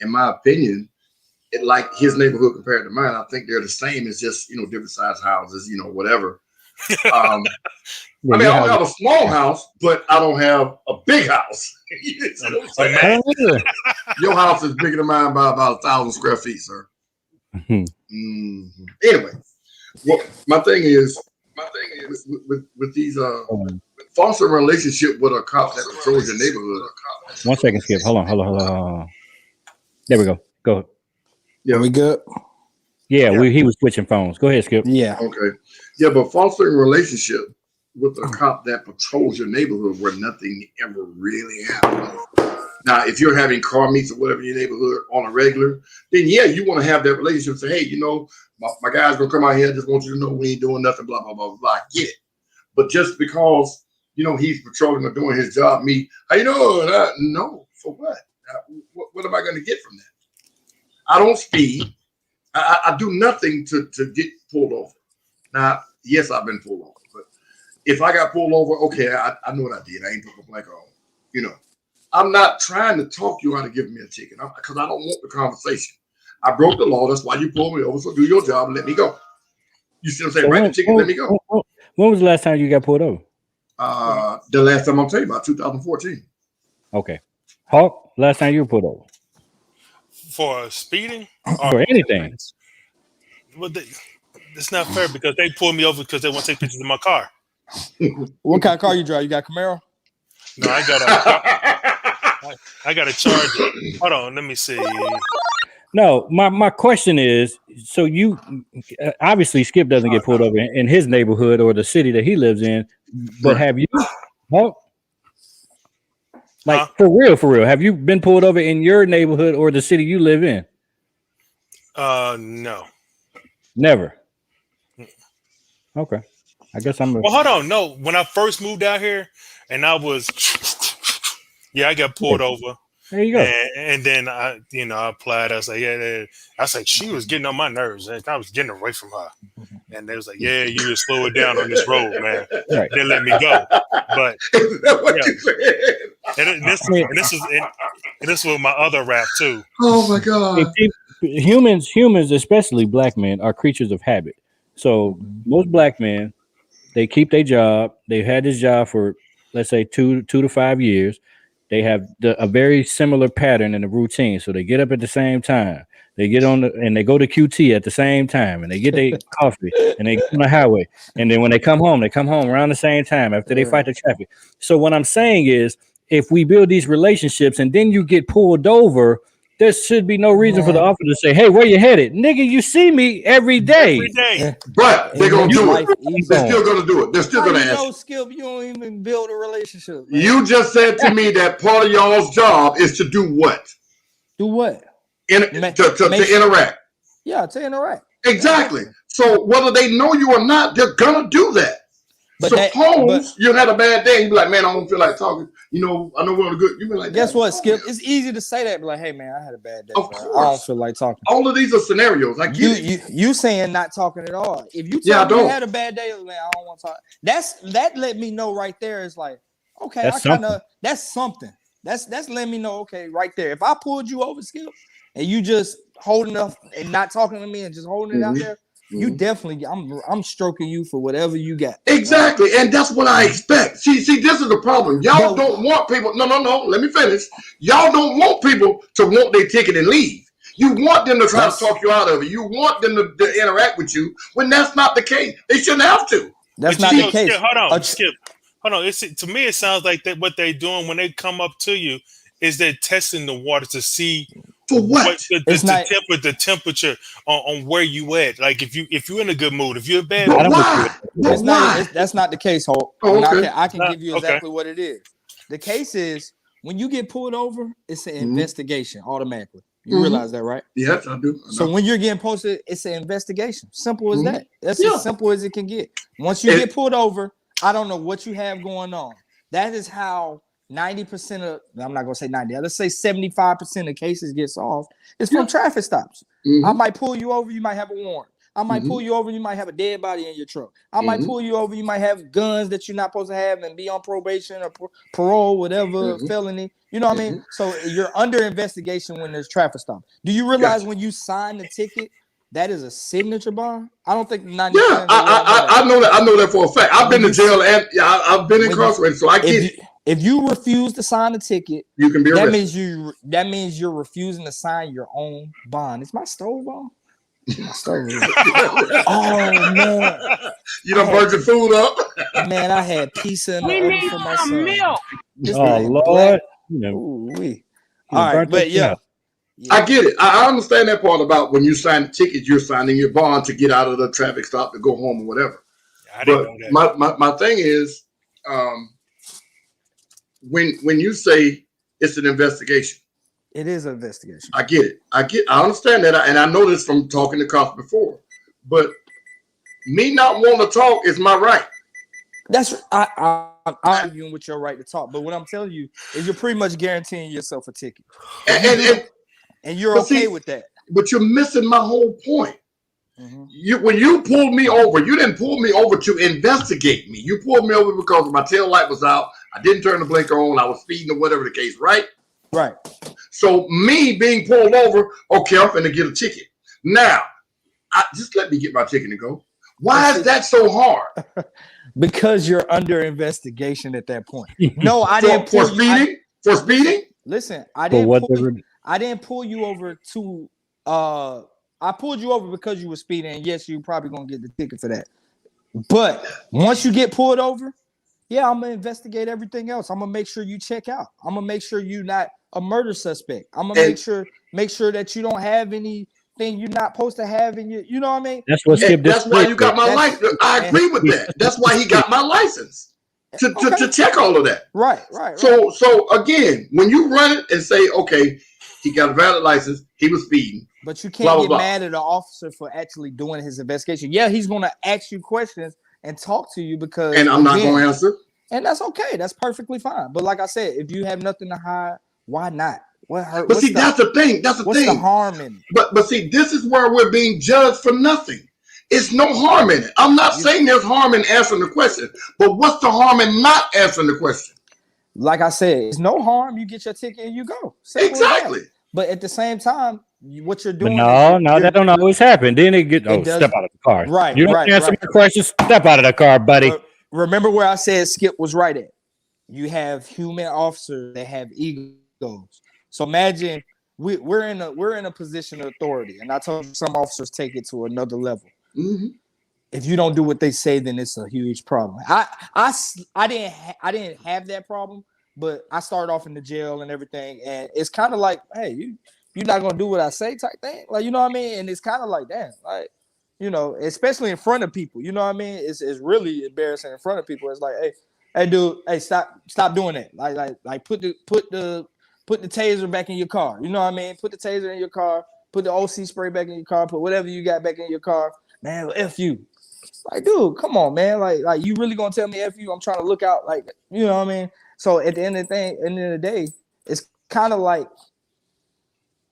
in my opinion, like his neighborhood compared to mine, I think they're the same. It's just, different size houses, whatever. I don't have a small house, but I don't have a big house. Your house is bigger than mine by about 1,000 square feet, sir. Anyway, my thing is with these foster a relationship with a cop that patrols your neighborhood. 1 second, Skip. Hold on. There we go. Go. Yeah. Are we good? Yeah, he was switching phones. Go ahead, Skip. Yeah. Okay. Yeah, but fostering a relationship with a cop that patrols your neighborhood where nothing ever really happens. Now, if you're having car meets or whatever in your neighborhood on a regular, then yeah, you want to have that relationship. Say, hey, you know, my guy's gonna come out here. I just want you to know we ain't doing nothing. Blah blah blah blah. I get it. But just because you know he's patrolling or doing his job, how you doing? No, for what? What am I going to get from that? I don't speed. I do nothing to get pulled over. Now, yes, I've been pulled over, but if I got pulled over, okay, I know what I did. I ain't put my blanket on. You know, I'm not trying to talk you out of giving me a ticket because I don't want the conversation. I broke the law. That's why you pulled me over. So do your job and let me go. You see what I'm saying? Write the ticket, let me go. When was the last time you got pulled over? The last time I'm telling you about 2014. Okay. Hawk, last time you were pulled over? For speeding? For anything. Well, it's not fair because they pulled me over because they want to take pictures of my car. What kind of car you drive? You got Camaro? No, I got a Charger. Hold on, let me see. No, my question is, so you obviously Skip doesn't get pulled over in his neighborhood or the city that he lives in, but have you? Hawk? Like for real, have you been pulled over in your neighborhood or the city you live in? No. Never. Okay. I guess I'm. Well, hold on. No, when I first moved out here, and I was, I got pulled over. There you go. And then I applied. I was like, yeah. I was like, she was getting on my nerves, and I was getting away from her. And they was like, yeah, you just slow it down on this road, man. Right. They let me go. But this was my other rap too. Oh my God. Humans, especially black men, are creatures of habit. So most black men, they keep their job. They've had this job for, let's say, 2 to 5 years. They have a very similar pattern and a routine. So they get up at the same time. They get on and they go to QT at the same time, and they get their coffee, and they get on the highway. And then when they come home around the same time after they fight the traffic. So what I'm saying is, if we build these relationships and then you get pulled over, there should be no reason for the officer to say, hey, where you headed? Nigga, you see me every day. But they're going to do it. They're still going to do it. They're still going to ask. No skill, you don't even build a relationship. Man. You just said to me that part of y'all's job is to do what? Do what? To interact. Yeah, to interact. Exactly. So whether they know you or not, they're going to do that. But suppose you had a bad day and you be like, man, I don't feel like talking. You know, I know we're on a good. You be like, guess what, Skip? It's easy to say that, but like, hey, man, I had a bad day. Of course. I don't feel like talking. All of these are scenarios. I get it. You saying not talking at all. If you tell me you had a bad day, man, I don't want to talk. That let me know right there. It's like, okay, that's something. That's letting me know, okay, right there. If I pulled you over, Skip, and you just holding up and not talking to me and just holding it out there, you definitely, I'm stroking you for whatever you got. Exactly. And that's what I expect. See, this is the problem. Y'all don't want people. No. Let me finish. Y'all don't want people to want their ticket and leave. You want them to try to talk you out of it. You want them to interact with you when that's not the case. They shouldn't have to. That's not the case. Skip, hold on. To me, it sounds like that what they're doing when they come up to you is they're testing the water to see for what the temperature on where you at. Like if you're in a good mood, if you're a bad mood, that's not the case, Hope. I can give you exactly what it is. The case is when you get pulled over, it's an investigation automatically. You realize that, right? Yes, I do. So when you're getting posted, it's an investigation. Simple as that. That's as simple as it can get. Once you get pulled over, I don't know what you have going on. That is how 90% of, I'm not going to say 90, let's say 75% of cases get solved. It's from traffic stops. I might pull you over, you might have a warrant. I might pull you over, you might have a dead body in your truck. I might pull you over, you might have guns that you're not supposed to have and be on probation or parole, whatever, felony. You know what I mean? So you're under investigation when there's traffic stop. Do you realize when you sign the ticket, that is a signature bond? I don't think 90%. Yeah, I know that. I know that for a fact. I've been to jail and I've been incarcerated, so I get it. If you refuse to sign the ticket, you can be arrested. That means you're refusing to sign your own bond. Is my stove on? Oh man, You done burnt your food up. man, I had pizza in the We oven need for my some son. milk. This Oh man Lord, black. you know, Ooh-wee. you All right, burnt but that yeah. out. I get it. I understand that part about when you sign the ticket, you're signing your bond to get out of the traffic stop to go home or whatever. I didn't But know that. my thing is, when you say it's an investigation, It is an investigation. I get it. I understand that, and I know this from talking to cops before. But me not wanting to talk is my right. That's I'm arguing with your right to talk, but what I'm telling you is you're pretty much guaranteeing yourself a ticket, and you're but okay see, with that. But you're missing my whole point. Mm-hmm. When you pulled me over, you didn't pull me over to investigate me. You pulled me over because my tail light was out. I didn't turn the blinker on. I was speeding or whatever the case, right? Right. So me being pulled over, okay, I'm finna get a ticket. Now, just let me get my ticket and go. Why is that so hard? Because you're under investigation at that point. No, I didn't for pull you. speeding. For speeding. Listen, I For didn't. whatever. I didn't pull you over to. I pulled you over because you were speeding, and yes, you're probably gonna get the ticket for that. But once you get pulled over, yeah, I'm gonna investigate everything else. I'm gonna make sure you check out. I'm gonna make sure you're not a murder suspect. I'm gonna make sure that you don't have anything you're not supposed to have in your. You know what I mean? That's what Skip. That's why you got my license. I agree with that. That's why he got my license to check all of that. Right. So again, when you run it and say, okay, he got a valid license, he was speeding. But you can't get mad at the officer for actually doing his investigation. Yeah, he's going to ask you questions and talk to you because... And I'm not going to answer. And that's okay. That's perfectly fine. But like I said, if you have nothing to hide, why not? What hurt? But see, that's the thing. That's the thing. What's the harm in it? But see, this is where we're being judged for nothing. It's no harm in it. I'm not saying there's harm in answering the question. But what's the harm in not answering the question? Like I said, it's no harm. You get your ticket and you go. Simple exactly. But at the same time, what you're doing. But no, that don't always happen. Then it get step out of the car. Right. You don't answer my questions. Step out of the car, buddy. Remember where I said Skip was right at. You have human officers that have egos. So imagine we're in a position of authority, and I told you some officers take it to another level. Mm-hmm. If you don't do what they say, then it's a huge problem. I didn't have that problem, but I started off in the jail and everything, and it's kind of like, hey, you're not gonna do what I say type thing, like, you know what I mean? And it's kind of like, damn, like, you know, especially in front of people, you know what I mean? It's really embarrassing in front of people. It's like, hey, dude, hey, stop doing that. Like put the taser back in your car. You know what I mean? Put the taser in your car. Put the OC spray back in your car. Put whatever you got back in your car. Man, F you. Like, dude, come on, man. Like you really gonna tell me F you? I'm trying to look out, like, you know what I mean? So at the end of the day, it's kind of like,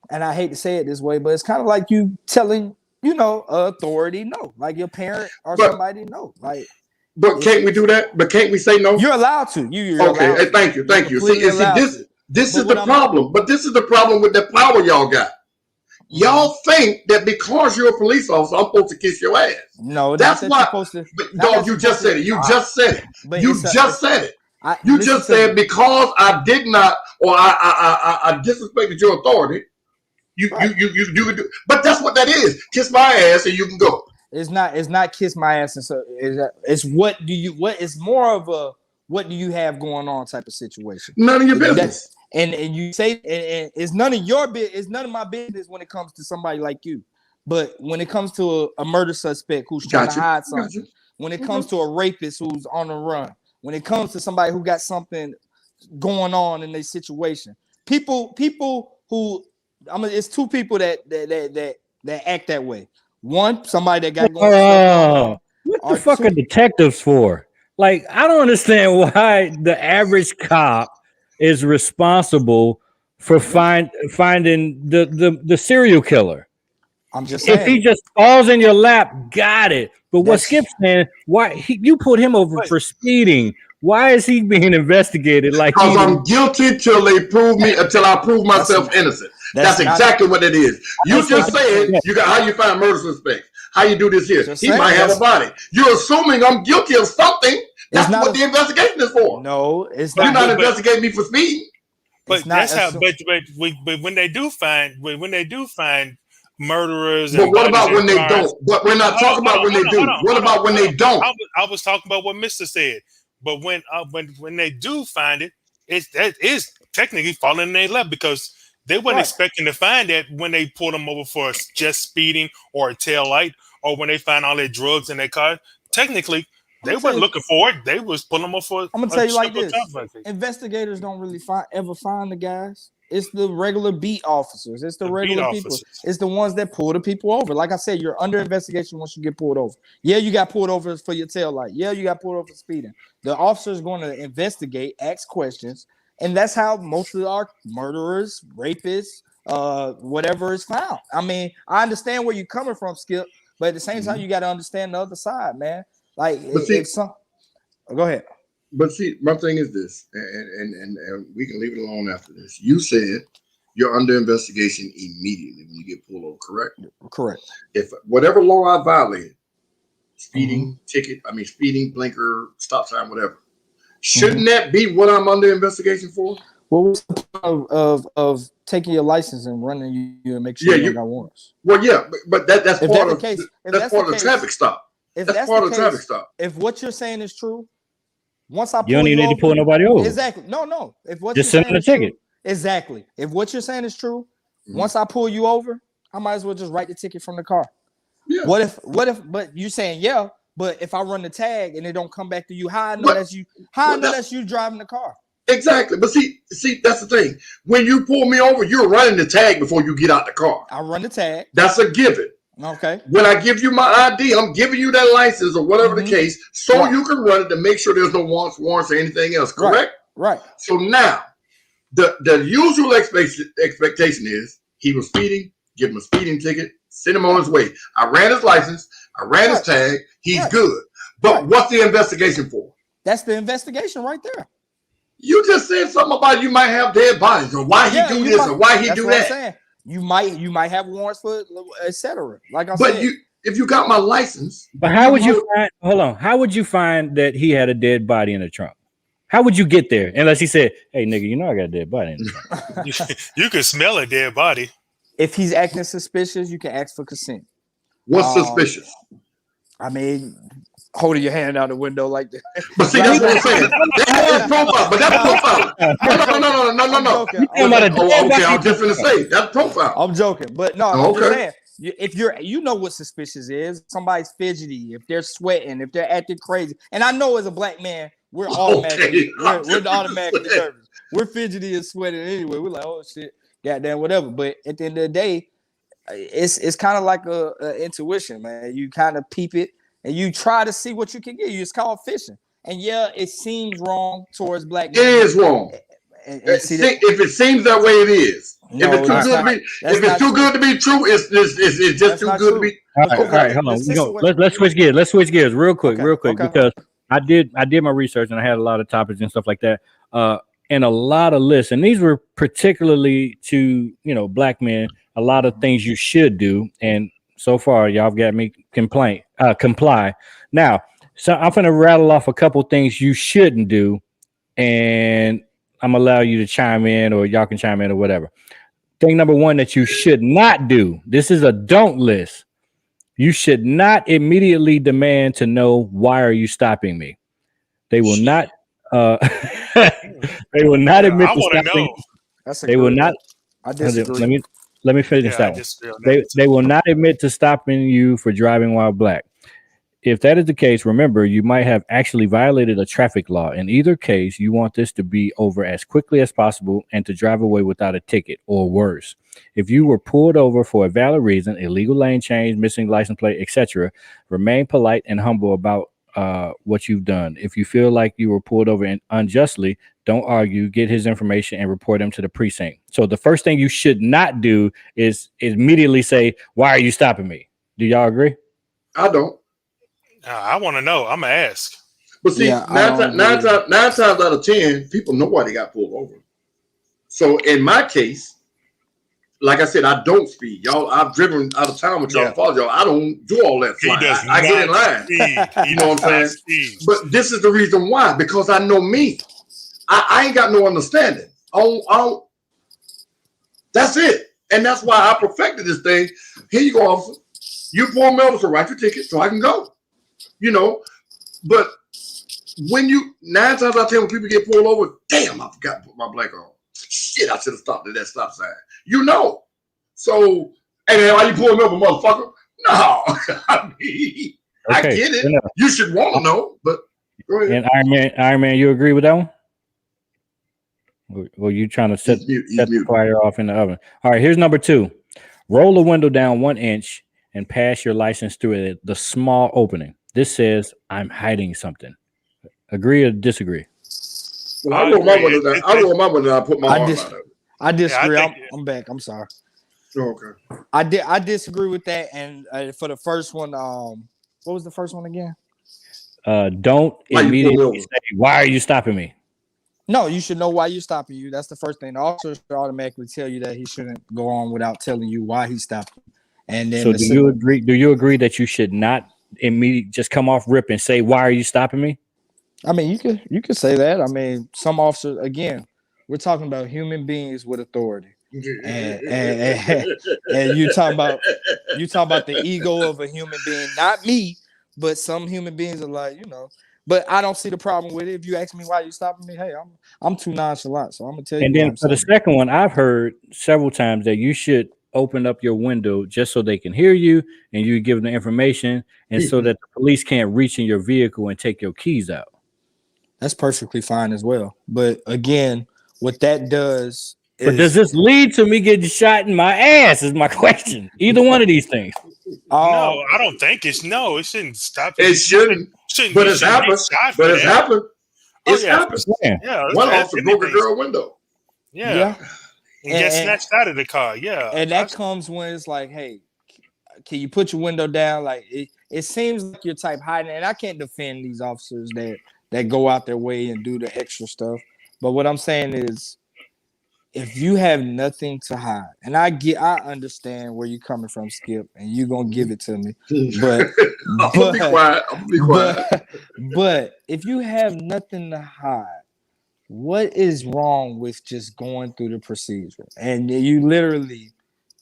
and I hate to say it this way, but it's kind of like you telling, you know, authority no, like your parent or somebody no, like. But can't we do that? But can't we say no? You're allowed to. You're okay. Allowed to. Thank you. See, this is the problem. But this is the problem with the power y'all got. Y'all think that because you're a police officer, I'm supposed to kiss your ass. No, that's why. Dog, you just said it. You just said it. You just said it. You just said because I did not, or I disrespected your authority. You do. But that's what that is. Kiss my ass and you can go. It's not kiss my ass, and so it's what is more of a what do you have going on type of situation. None of your business. And you say and it's none of your business. It's none of my business when it comes to somebody like you. But when it comes to a murder suspect who's trying to hide something, when it comes to a rapist who's on the run, when it comes to somebody who got something going on in their situation, people who it's two people that act that way. One, somebody that got going on. What the fuck are detectives for? Like, I don't understand why the average cop is responsible for finding the serial killer. I'm just saying. If he just falls in your lap, got it. But what Skip's saying, why you put him over for speeding? Why is he being investigated? Like, because I'm guilty till I prove myself innocent. That's exactly what it is. You just said you got how you find murder suspects. How you do this here? He might have a body. You're assuming I'm guilty of something. That's what the investigation is for. No, it's not. You're not investigating me for speeding. But that's how. But when they do find murderers. But And what about bodies when in they cars. don't? But we're not talking about when they do. What about when they don't? I was talking about what Mister said. But when they do find it, that is technically falling in their lap because they weren't Right. expecting to find that when they pulled them over for just speeding or a tail light or when they find all their drugs in their car. Technically, they weren't looking for it. They was pulling them over for. I'm gonna tell you like simple this: traffic offense. investigators don't really ever find the guys. It's the regular beat officers. It's the The regular beat people. officers. It's the ones that pull the people over. Like I said, you're under investigation once you get pulled over. Yeah, you got pulled over for your tail light. Yeah, you got pulled over for speeding. The officer is going to investigate, ask questions, and that's how most of our murderers, rapists, whatever is found. I mean, I understand where you're coming from, Skip, but at the same time, you got to understand the other side, man. Like, But see- if some, go ahead. But see, my thing is this, and we can leave it alone after this. You said you're under investigation immediately when you get pulled over, correct? Correct. If whatever law I violated, speeding, speeding, blinker, stop sign, whatever, shouldn't that be what I'm under investigation for? What was the point of taking your license and running you and make sure you got warrants? Well, yeah, but that's If part that's of the case, if that's part of the traffic stop. if That's that's part the of the traffic case, stop. if what you're saying is true, once I pull You don't even need to pull nobody over. Exactly. No. If what Just you're send saying them a is true, ticket. exactly. If what you're saying is true, Mhm. once I pull you over, I might as well just write the ticket from the car. Yeah. What if? But you saying yeah, but if I run the tag and it don't come back to you, how I know But- that's you? How I but know that- that's you driving the car? Exactly. But see, that's the thing. When you pull me over, you're running the tag before you get out the car. I run the tag. That's a given. Okay. When I give you my ID, I'm giving you that license or whatever the Mhm. case, so Right. you can run it to make sure there's no warrants or anything else. Right. Correct? Right. So now, the usual expectation is he was speeding, give him a speeding ticket, send him on his way. I ran his license, I ran his tag, he's Right. good. But Right. what's the investigation for? That's the investigation right there. You just said something about you might have dead bodies, or why he do you this, might- or why he that's do what I'm that. saying. You might have warrants for etc. Like I But said, if you got my license, But how would you find? Hold on. How would you find that he had a dead body in the trunk? How would you get there? Unless he said, "Hey, nigga, you know I got a dead body in the trunk." You can smell a dead body. if he's acting suspicious, you can ask for consent. what's suspicious? I mean, holding your hand out the window like that. But see, that's what I'm saying. That's profile, but that's profile. No. I'm joking. Okay, I'm just gonna say that's profile. I'm joking, but no, Oh, I'm just okay. saying. If you know what suspicious is, somebody's fidgety, if they're sweating, if they're acting crazy, and I know as a black man, we're automatically we're automatically nervous. We're fidgety and sweating anyway. We're like, oh shit, goddamn, whatever. But at the end of the day, it's kind of like a intuition, man. You kind of peep it and you try to see what you can get. It's called fishing, and yeah, it seems wrong towards black men. It is wrong. And see that, If it seems that way, it is. No, if it's too that's good not- to be, that's if it's not too true. good to be true, it's just That's too not good true. to be. All right, hold on. Let's switch gears. Let's switch gears real quick, Okay. because I did my research and I had a lot of topics and stuff like that, and a lot of lists, and these were particularly to black men. A lot of things you should do, and so far y'all have got me comply. Now, so I'm gonna rattle off a couple things you shouldn't do, and I'm gonna allow you to chime in, or y'all can chime in, or whatever. Thing number one that you should not do. This is a don't list. You should not immediately demand to know why are you stopping me. They will not. They will not admit I to want to stopping. know. that's a They good will one. not. I disagree. Let me finish Yeah, that I one. disagree on that. They will not admit to stopping you for driving while black. If that is the case, remember you might have actually violated a traffic law. In either case, you want this to be over as quickly as possible and to drive away without a ticket or worse. If you were pulled over for a valid reason, illegal lane change, missing license plate, etc., remain polite and humble about what you've done. If you feel like you were pulled over unjustly, don't argue, get his information and report him to the precinct. So the first thing you should not do is immediately say, "Why are you stopping me?" Do y'all agree? I don't. I want to know. I'm gonna ask. But see, Yeah, I don't nine times out of 10, people know why they got pulled over. So in my case, like I said, I don't speed. Y'all, I've driven out of town with y'all. Yeah. Follow y'all. I don't do all that He flying. does I get in not line. speed. He You know what does I'm not saying? speed. But this is the reason why, because I know me. I ain't got no understanding. I don't, that's it. And that's why I perfected this thing here you go, officer. You pull me over, so write your ticket so I can go. You know, but when you 9 times out of 10 when people get pulled over, damn, I forgot to put my blanket on. Shit, I should have stopped at that stop sign. You know. So, hey man, why you pulling me over, motherfucker? No, I mean, I Okay, get it. enough. You should want to know, but go ahead. And Iron Man, you agree with that one? Or you trying to set the fire off in the oven? All right, here's number 2. Roll the window down 1 inch and pass your license through the small opening. This says I'm hiding something. Agree or disagree? Well, I roll my window down. I roll my window down. I put my arm out of it. I disagree. Yeah, I'm back. I'm sorry. Oh, okay. I disagree with that. And for the first one, what was the first one again? Don't immediately say, "Why are you stopping me?" No, you should know why you're stopping you. That's the first thing. The officer should automatically tell you that he shouldn't go on without telling you why he stopped you. And then, so do you agree? Do you agree that you should not immediately just come off rip and say, "Why are you stopping me"? I mean, you could say that. I mean, some officers, again, we're talking about human beings with authority, and you talking about the ego of a human being, not me, but some human beings are like, you know. But I don't see the problem with it. If you ask me why you stopping me, hey, I'm too nonchalant, so I'm gonna tell you. And then for the second one, I've heard several times that you should open up your window just so they can hear you and you give them the information, and so that the police can't reach in your vehicle and take your keys out. That's perfectly fine as well. But again, what that does is, but does this lead to me getting shot in my ass? Is my question. Either one of these things. No, I don't think it shouldn't stop. It shouldn't. But it's happened. But it's happened. It's happened. Yeah. One officer broke a girl window. Yeah. And get snatched out of the car. Yeah. And that comes when it's like, hey, can you put your window down? Like it seems like you're type hiding. And I can't defend these officers that go out their way and do the extra stuff. But what I'm saying is, if you have nothing to hide, and I understand where you're coming from, Skip, and you're gonna give it to me. But I'm gonna be quiet. But if you have nothing to hide, what is wrong with just going through the procedure? And you literally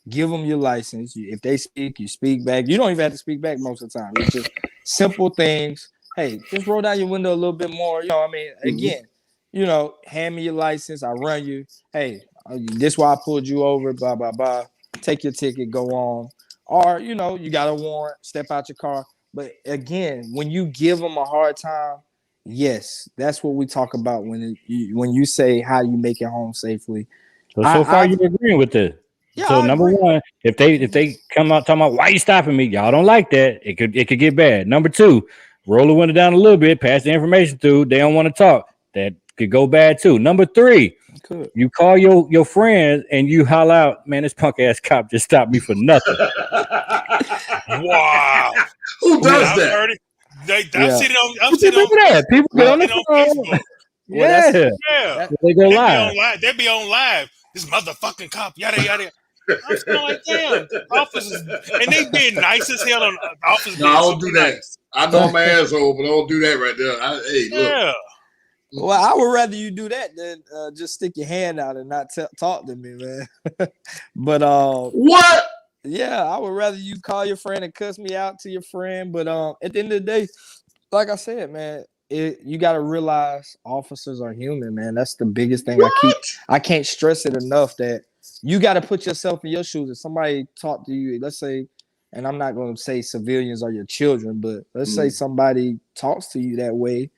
give them your license. If they speak, you speak back. You don't even have to speak back most of the time. It's just simple things. Hey, just roll down your window a little bit more. You know, I mean, again, you know, hand me your license. I run you. Hey, this is why I pulled you over. Blah, blah, blah. Take your ticket. Go on. Or, you know, you got a warrant. Step out your car. But again, when you give them a hard time, yes, that's what we talk about when you say how you make it home safely. So far, you're agreeing with this. Yeah, so number one, if they come out talking about why you stopping me, y'all don't like that. It could get bad. Number 2, roll the window down a little bit, pass the information through. They don't want to talk. That could go bad too. Number 3, you call your friends and you holler out, man, this punk ass cop just stopped me for nothing. Wow. Who does that? I've seen it that. People get on Facebook. Yeah. They go live. They be on live. This motherfucking cop, yada yada. I'm feeling like, damn, officers, and they being nice as hell on officers. No, I don't do that. I know I'm an asshole, but I don't do that right there. Hey, look. Yeah. Well, I would rather you do that than just stick your hand out and not talk to me, man. But what? Yeah, I would rather you call your friend and cuss me out to your friend. But at the end of the day, like I said, man, you got to realize officers are human, man. That's the biggest thing. I can't stress it enough that you got to put yourself in your shoes. If somebody talk to you, let's say, and I'm not going to say civilians are your children, but let's say somebody talks to you that way.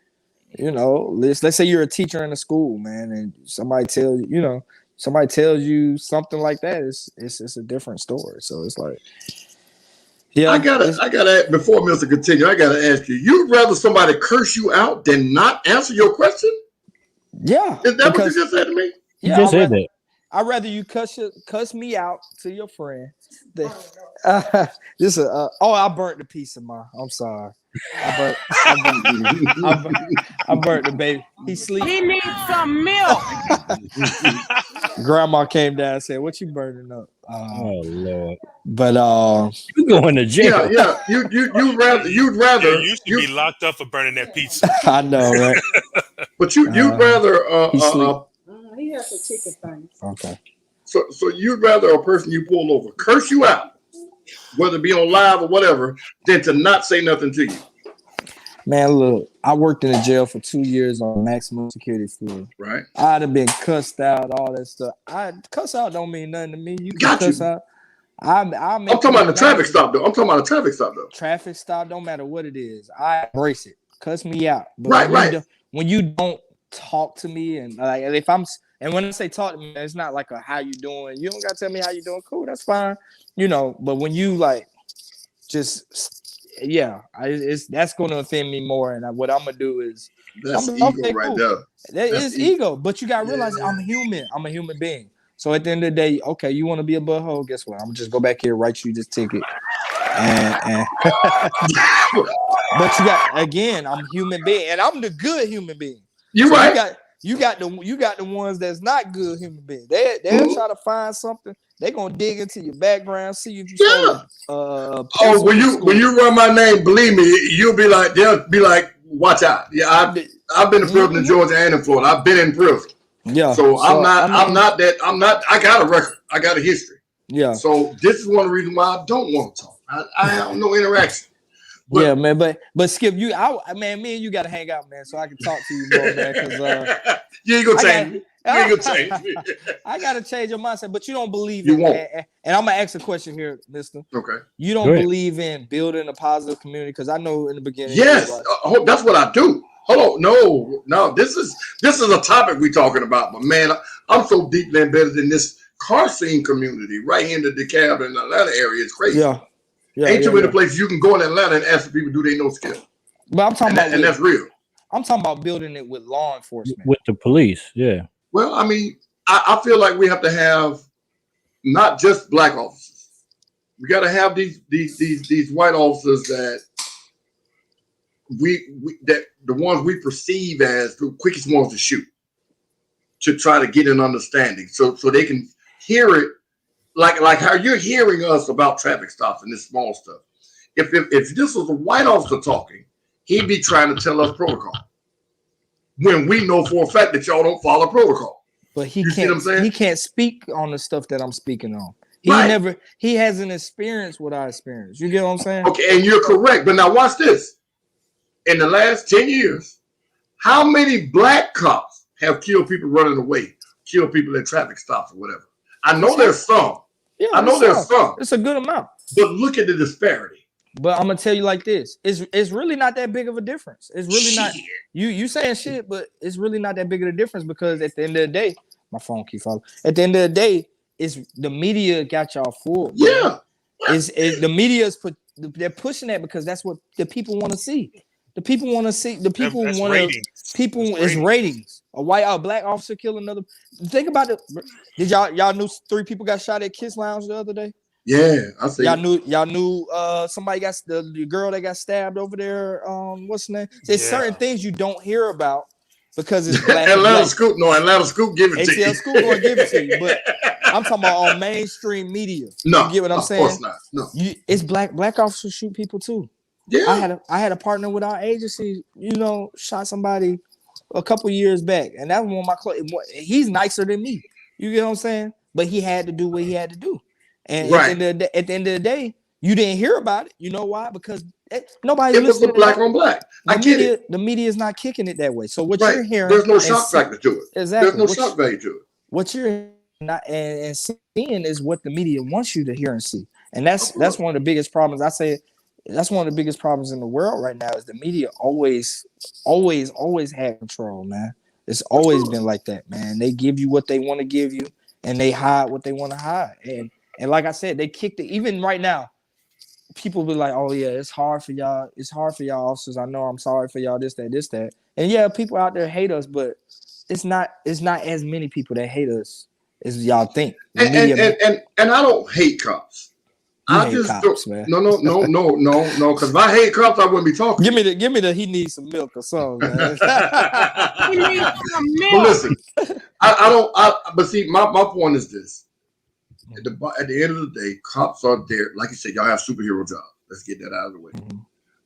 You know, let's say you're a teacher in a school, man, and somebody tells you something like that. It's a different story. So it's like, yeah. I gotta before Mr. Continue, I gotta ask you. You'd rather somebody curse you out than not answer your question? Yeah. Is that what you just said to me? Yeah, you just said that. I'd rather you cuss me out to your friend. I burnt the piece of mine. I'm sorry. I burnt the baby. He sleep. He needs some milk. Grandma came down and said, "What you burning up?" Oh Lord! But you going to jail? Yeah. You'd rather. Yeah, you should be locked up for burning that pizza. I know, right? But you'd rather. He has a chicken thing. Okay. So you'd rather a person you pull over curse you out whether it be on live or whatever, than to not say nothing to you. Man, look, I worked in a jail for 2 years on maximum security floor. Right. I'd have been cussed out, all that stuff. Cuss out don't mean nothing to me. You can cuss out. I'm talking about the traffic stop though. Traffic stop, don't matter what it is. I embrace it. Cuss me out. But when you don't talk to me and like and when I say talk to me, it's not like a how you doing. You don't gotta tell me how you doing. Cool, that's fine. But when you like just that's going to offend me more. And what I'm gonna do is that's ego right there. That is ego, but you gotta realize I'm human. I'm a human being. So at the end of the day, okay, you want to be a butthole? Guess what? I'm gonna just go back here, write you this ticket, and but I'm a human being, and I'm the good human being. You're right. You got the ones that's not good human beings. They'll try to find something. They're gonna dig into your background, see if you when you run my name, believe me, they'll be like, watch out. Yeah, I've been in prison in Georgia and in Florida. I've been in prison. Yeah. So I'm not I got a record. I got a history. Yeah. So this is one of the reasons why I don't want to talk. I have no interaction. But, yeah, man. But Skip, me and you got to hang out, man, so I can talk to you more, man. Because you ain't gonna change me. You ain't gonna change me. I gotta change your mindset, but you don't believe you in won't. And I'm gonna ask a question here, Mister. Okay. You don't believe in building a positive community because I know in the beginning. Yes, that's what I do. Hold on, no. This is a topic we're talking about, but man, I'm so deeply embedded in this car scene community right here in the DeKalb and Atlanta area. It's crazy. Yeah. Ain't too many places you can go in Atlanta and ask people, do they know skill? But I'm talking about, and that's real. I'm talking about building it with law enforcement, with the police. Yeah. Well, I mean, I feel like we have to have not just black officers. We got to have these white officers that that the ones we perceive as the quickest ones to shoot, to try to get an understanding, so they can hear it, like how you're hearing us about traffic stops and this small stuff. If this was a white officer talking, he'd be trying to tell us protocol, when we know for a fact that y'all don't follow protocol. But he see what I'm saying? He can't speak on the stuff that I'm speaking on. He hasn't experienced what I experienced. You get what I'm saying? Okay, and you're correct. But now watch this. In the last 10 years, how many black cops have killed people running away, killed people at traffic stops or whatever? I know there's some. Yeah, I know there's some. It's a good amount. But look at the disparity. But I'm gonna tell you like this: it's really not that big of a difference. It's really not. You saying shit, but it's really not that big of a difference because at the end of the day, my phone keep falling. At the end of the day, it's the media got y'all fooled. Yeah, the media's they're pushing that because that's what the people want to see. The people want to see. The people want to. People is ratings. A black officer kill another. Think about it. Did y'all knew 3 people got shot at Kiss Lounge the other day? Yeah, I see. Y'all knew somebody got the girl that got stabbed over there. What's the name? There's certain things you don't hear about because it's black. Atlanta Scoop give it to you. ATL Scoop gonna give it to you, but I'm talking about on mainstream media. No, you get what I'm saying? Of course not. No, it's black officers shoot people too. Yeah, I had a partner with our agency. Shot somebody a couple years back, and that was one of my he's nicer than me. You get what I'm saying? But he had to do what he had to do. And at the end of the day, you didn't hear about it. You know why? Because nobody. It was the black on black. I get it. The media is not kicking it that way. So what you're hearing, there's no shock factor to it. Exactly. There's no shock value to it. What you're not and seeing is what the media wants you to hear and see, and that's one of the biggest problems. I say that's one of the biggest problems in the world right now is the media always had control, man. It's always been like that, man. They give you what they want to give you, and they hide what they want to hide, And like I said, they kicked it. Even right now, people be like, "Oh yeah, it's hard for y'all. It's hard for y'all officers. I know. I'm sorry for y'all. This, that." And yeah, people out there hate us, but it's not as many people that hate us as y'all think. And I don't hate cops. I just cops, man. No. Because if I hate cops, I wouldn't be talking. Give me the. He needs some milk or something, man. He needs some milk. But listen, I don't. But see, my point is this. At the end of the day, cops are there. Like you said, y'all have superhero jobs. Let's get that out of the way. Mm-hmm.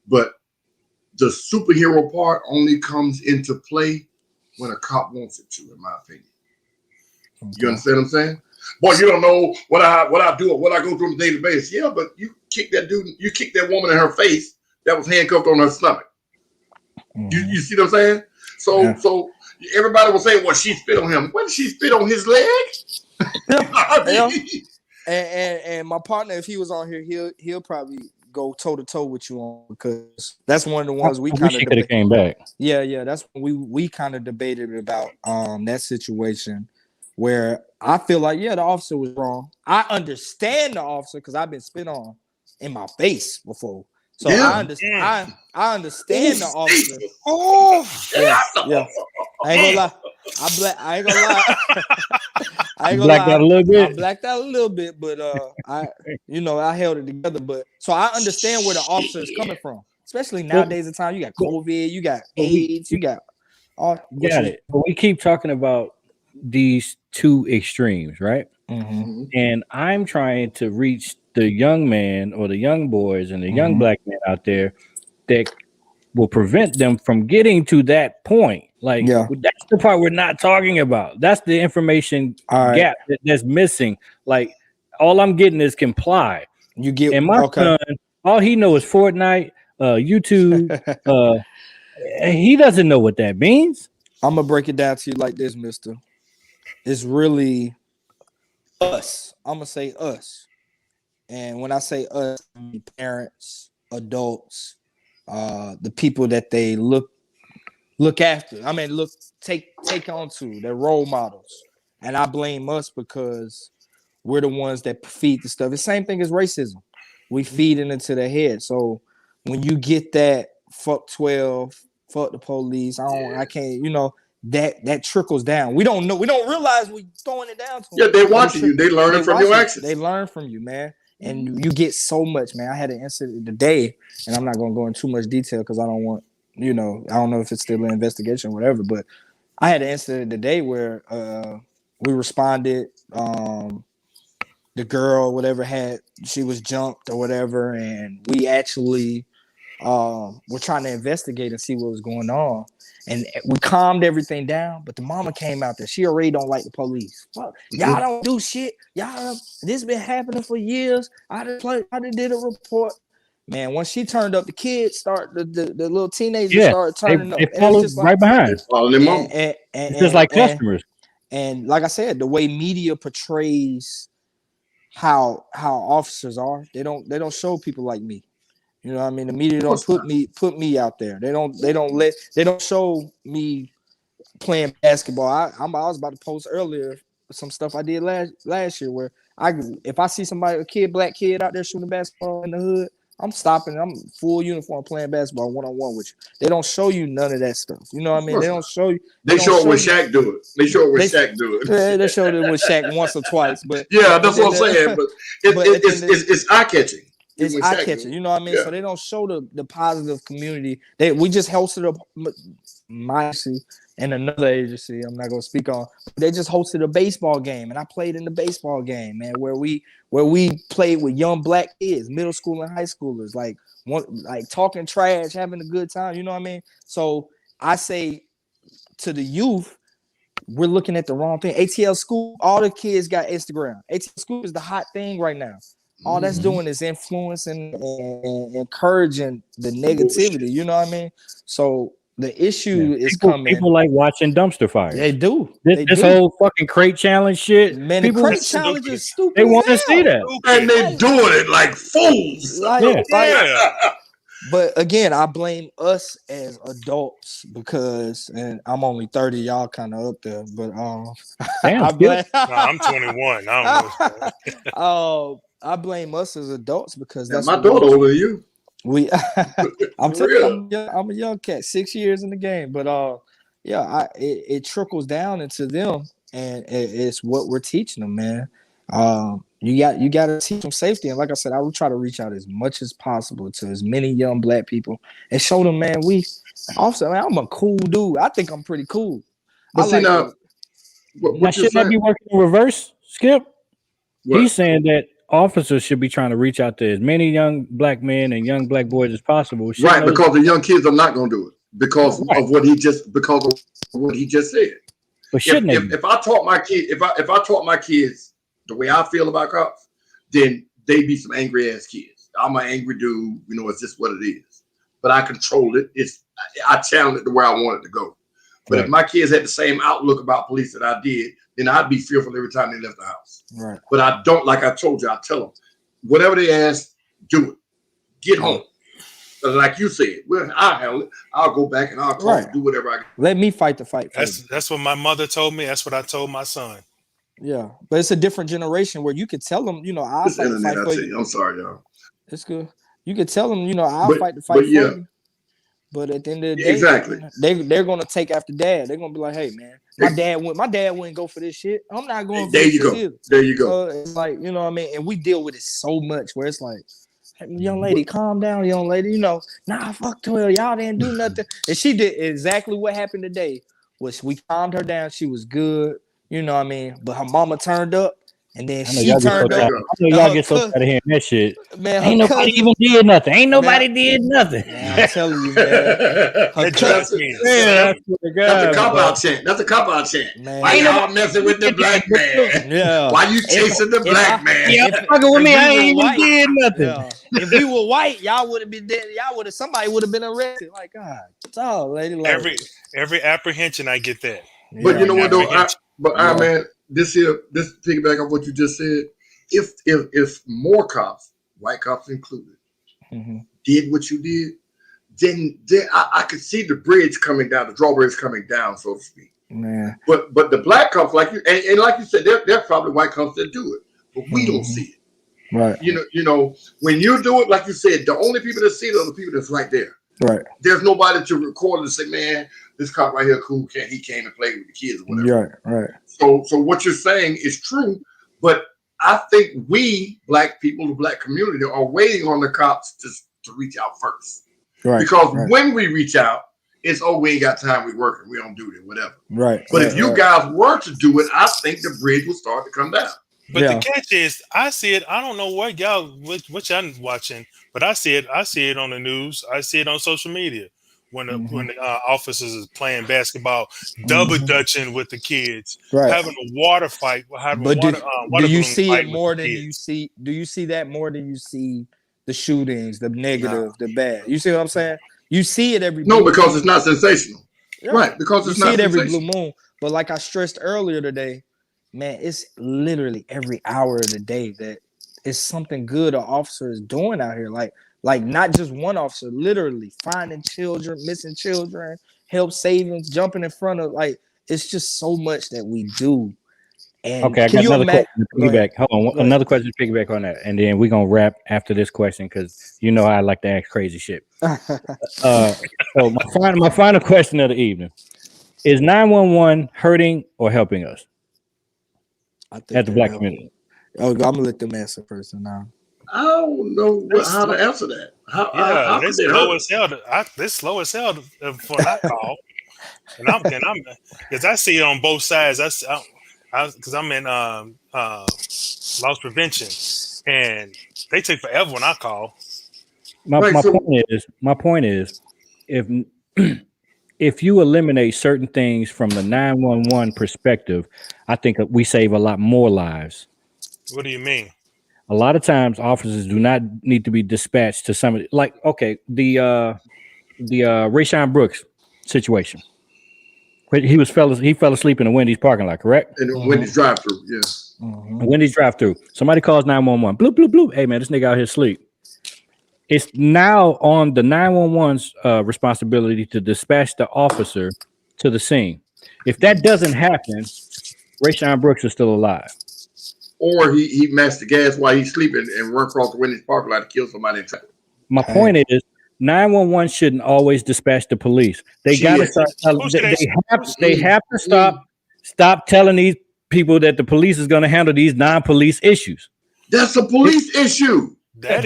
But the superhero part only comes into play when a cop wants it to, in my opinion. Okay. You understand what I'm saying? Boy, you don't know what I do or what I go through on a daily basis. Yeah, but you kicked that woman in her face that was handcuffed on her stomach. You see what I'm saying? So everybody was saying, well, she spit on him. When did she spit on his leg? Yeah. And my partner, if he was on here, he'll probably go toe to toe with you on, because that's one of the ones we kind of could have came back. Yeah, that's when we kind of debated about that situation where I feel like the officer was wrong. I understand the officer because I've been spit on in my face before, so I understand. I understand the officer. Yeah. I ain't gonna lie. I ain't gonna lie. I ain't gonna blacked out a little bit. I blacked out a little bit, but I held it together. But so I understand where the officer is coming from, especially nowadays. The time you got COVID, you got AIDS, you got all. Got it. But we keep talking about these two extremes, right? Mm-hmm. And I'm trying to reach the young man or the young boys and the young black men out there that will prevent them from getting to that point. Like, that's the part we're not talking about. That's the information gap that's missing. Like, all I'm getting is comply. You get, and my son, all he knows is Fortnite, YouTube. He doesn't know what that means. I'm gonna break it down to you like this, mister. It's really us. I'm gonna say us. And when I say us, I mean parents, adults, the people that they look after. I mean, take on to their role models. And I blame us because we're the ones that feed the stuff. The same thing as racism. We feed it into their head. So when you get that fuck 12, fuck the police, I can't, that trickles down. We don't know. We don't realize we throwing it down to them. Yeah, they're watching you. They learn from your actions. They learn from you, man. And you get so much, man. I had an incident today, and I'm not going to go into too much detail because I don't want, I don't know if it's still an investigation or whatever, but I had an incident today where we responded. The girl, whatever, she was jumped or whatever, and we actually were trying to investigate and see what was going on. And we calmed everything down, but the mama came out there. She already don't like the police. Fuck, y'all don't do shit. This been happening for years. I done did a report. Man, once she turned up, the kids the little teenagers started turning up. They followed right behind. And just like customers. And like I said, the way media portrays how officers are, they don't show people like me. You know what I mean? The media don't put me out there. They don't show me playing basketball. I was about to post earlier some stuff I did last year where if I see somebody, black kid out there shooting basketball in the hood, I'm stopping. I'm full uniform playing basketball 1-on-1 with you. They don't show you none of that stuff. You know what I mean? They don't show you. They show it when Shaq do it. They show it when Shaq do it. Yeah, they showed it with Shaq once or twice. But yeah, that's what I'm saying. But it's eye catching. It's eye catching. You know what I mean? Yeah. So they don't show the positive community. We just hosted my agency and another agency I'm not gonna speak on. They just hosted a baseball game, and I played in the baseball game, man, where we played with young black kids, middle school and high schoolers, like talking trash, having a good time. You know what I mean? So I say to the youth, we're looking at the wrong thing. ATL School, all the kids got Instagram. ATL School is the hot thing right now. All that's doing is influencing and encouraging the negativity. You know what I mean? So the issue is coming. People like watching dumpster fires. They do. This whole fucking crate challenge shit. Man, the crate challenge is stupid. They want to see that. And they're doing it like fools. But again, I blame us as adults because, and I'm only 30, y'all kind of up there, but I'm 21. I don't know. I blame us as adults because that's my daughter older than you. I'm telling you, I'm a young cat, 6 years in the game, but it trickles down into them, and it's what we're teaching them, man. You got to teach them safety, and like I said, I will try to reach out as much as possible to as many young black people and show them, man. I'm a cool dude. I think I'm pretty cool. But see now, shouldn't that be working in reverse, Skip? What? He's saying that officers should be trying to reach out to as many young black men and young black boys as possible. Right, because the young kids are not going to do it because of what he just said. But shouldn't if I taught my kids the way I feel about cops, then they be some angry ass kids. I'm an angry dude. You know, it's just what it is. But I control it. I channel it to where I want it to go. But if my kids had the same outlook about police that I did, then I'd be fearful every time they left the house. Right. But I don't, like I told you, I tell them, whatever they ask, do it. Get home. Like you said, well, I'll handle it. I'll go back and I'll call and do whatever I can. Let me fight the fight. That's what my mother told me. That's what I told my son. Yeah, but it's a different generation where you could tell them, you know, I'll fight the fight for you. I'm sorry, y'all. It's good. You could tell them, you know, I'll fight the fight for you. But at the end of the day, exactly, they're gonna take after dad. They're gonna be like, hey man, my dad wouldn't go for this shit. I'm not going for there this you go. Either. There you go. So it's like, you know what I mean? And we deal with it so much where it's like, hey, young lady, calm down, young lady. You know, nah, fuck 12. Y'all didn't do nothing. And she did exactly what happened today. Was we calmed her down, she was good, you know what I mean? But her mama turned up. And then she turned up. I know y'all get so tired of hearing that shit. Man, ain't nobody even did nothing. Ain't nobody did nothing. Man, I'm telling you, man. That's a cop-out chant. That's a cop-out chant. Man. Why y'all messing with the black man? Yeah. Why you chasing the black man? Yeah, fucking with me. I ain't even did nothing. Yeah. If we were white, y'all would have been dead. Somebody would have been arrested. Like, God, it's all lady. Like, every apprehension, I get that. But you know what though? Man. This piggyback on what you just said. If more cops, white cops included, did what you did, then I could see the bridge coming down, the drawbridge coming down, so to speak. Man. But the black cops, like you, and like you said, they're probably white cops that do it, but we don't see it. Right. You know, when you do it, like you said, the only people that see it are the people that's right there. Right. There's nobody to record and say, man, this cop right here cool. He came and played with the kids or whatever. Right. So what you're saying is true, but I think we black people, the black community, are waiting on the cops to reach out first. Right. Because when we reach out, it's we ain't got time. We working. We don't do it. Whatever. Right. But if you guys were to do it, I think the bridge will start to come down. But the catch is, I see it. I don't know what y'all watching, but I see it. I see it on the news. I see it on social media when the officers is playing basketball, double dutching with the kids, having a water fight. Do you see it more than you see? Do you see that more than you see the shootings, the negative, the bad? You see what I'm saying? You see it every because it's not sensational, right? Because it's not. You see it every blue moon. But like I stressed earlier today. Man, it's literally every hour of the day that it's something good an officer is doing out here. Like not just one officer, literally finding children, missing children, help savings, jumping in front of, like, it's just so much that we do. And okay, I got another question to piggyback. Hold on, another question to piggyback on that, and then we're gonna wrap after this question because you know I like to ask crazy shit. So my final question of the evening is: 911 hurting or helping us? At the black community. Oh, I'm gonna let them answer first. Now I don't know how to answer that. How this slow as hell. This slow as hell for that call, and I'm because I see it on both sides. Because I'm in loss prevention, and they take forever when I call. My point is, if you eliminate certain things from the 911 perspective, I think we save a lot more lives. What do you mean? A lot of times officers do not need to be dispatched to somebody like, okay, the Rayshawn Brooks situation. He fell asleep in the Wendy's parking lot, correct? In the Wendy's drive-through, yeah. Wendy's drive-through. Somebody calls 911. Bloop, bloop, bloop. Hey man, this nigga out here asleep. It's now on the 911's responsibility to dispatch the officer to the scene. If that doesn't happen, Rayshawn Brooks is still alive. Or he mashed the gas while he's sleeping and run across the Wendy's parking lot to kill somebody in traffic. My point is, 911 shouldn't always dispatch the police. They gotta start. They have to stop telling these people that the police is going to handle these non-police issues. That's a police issue. That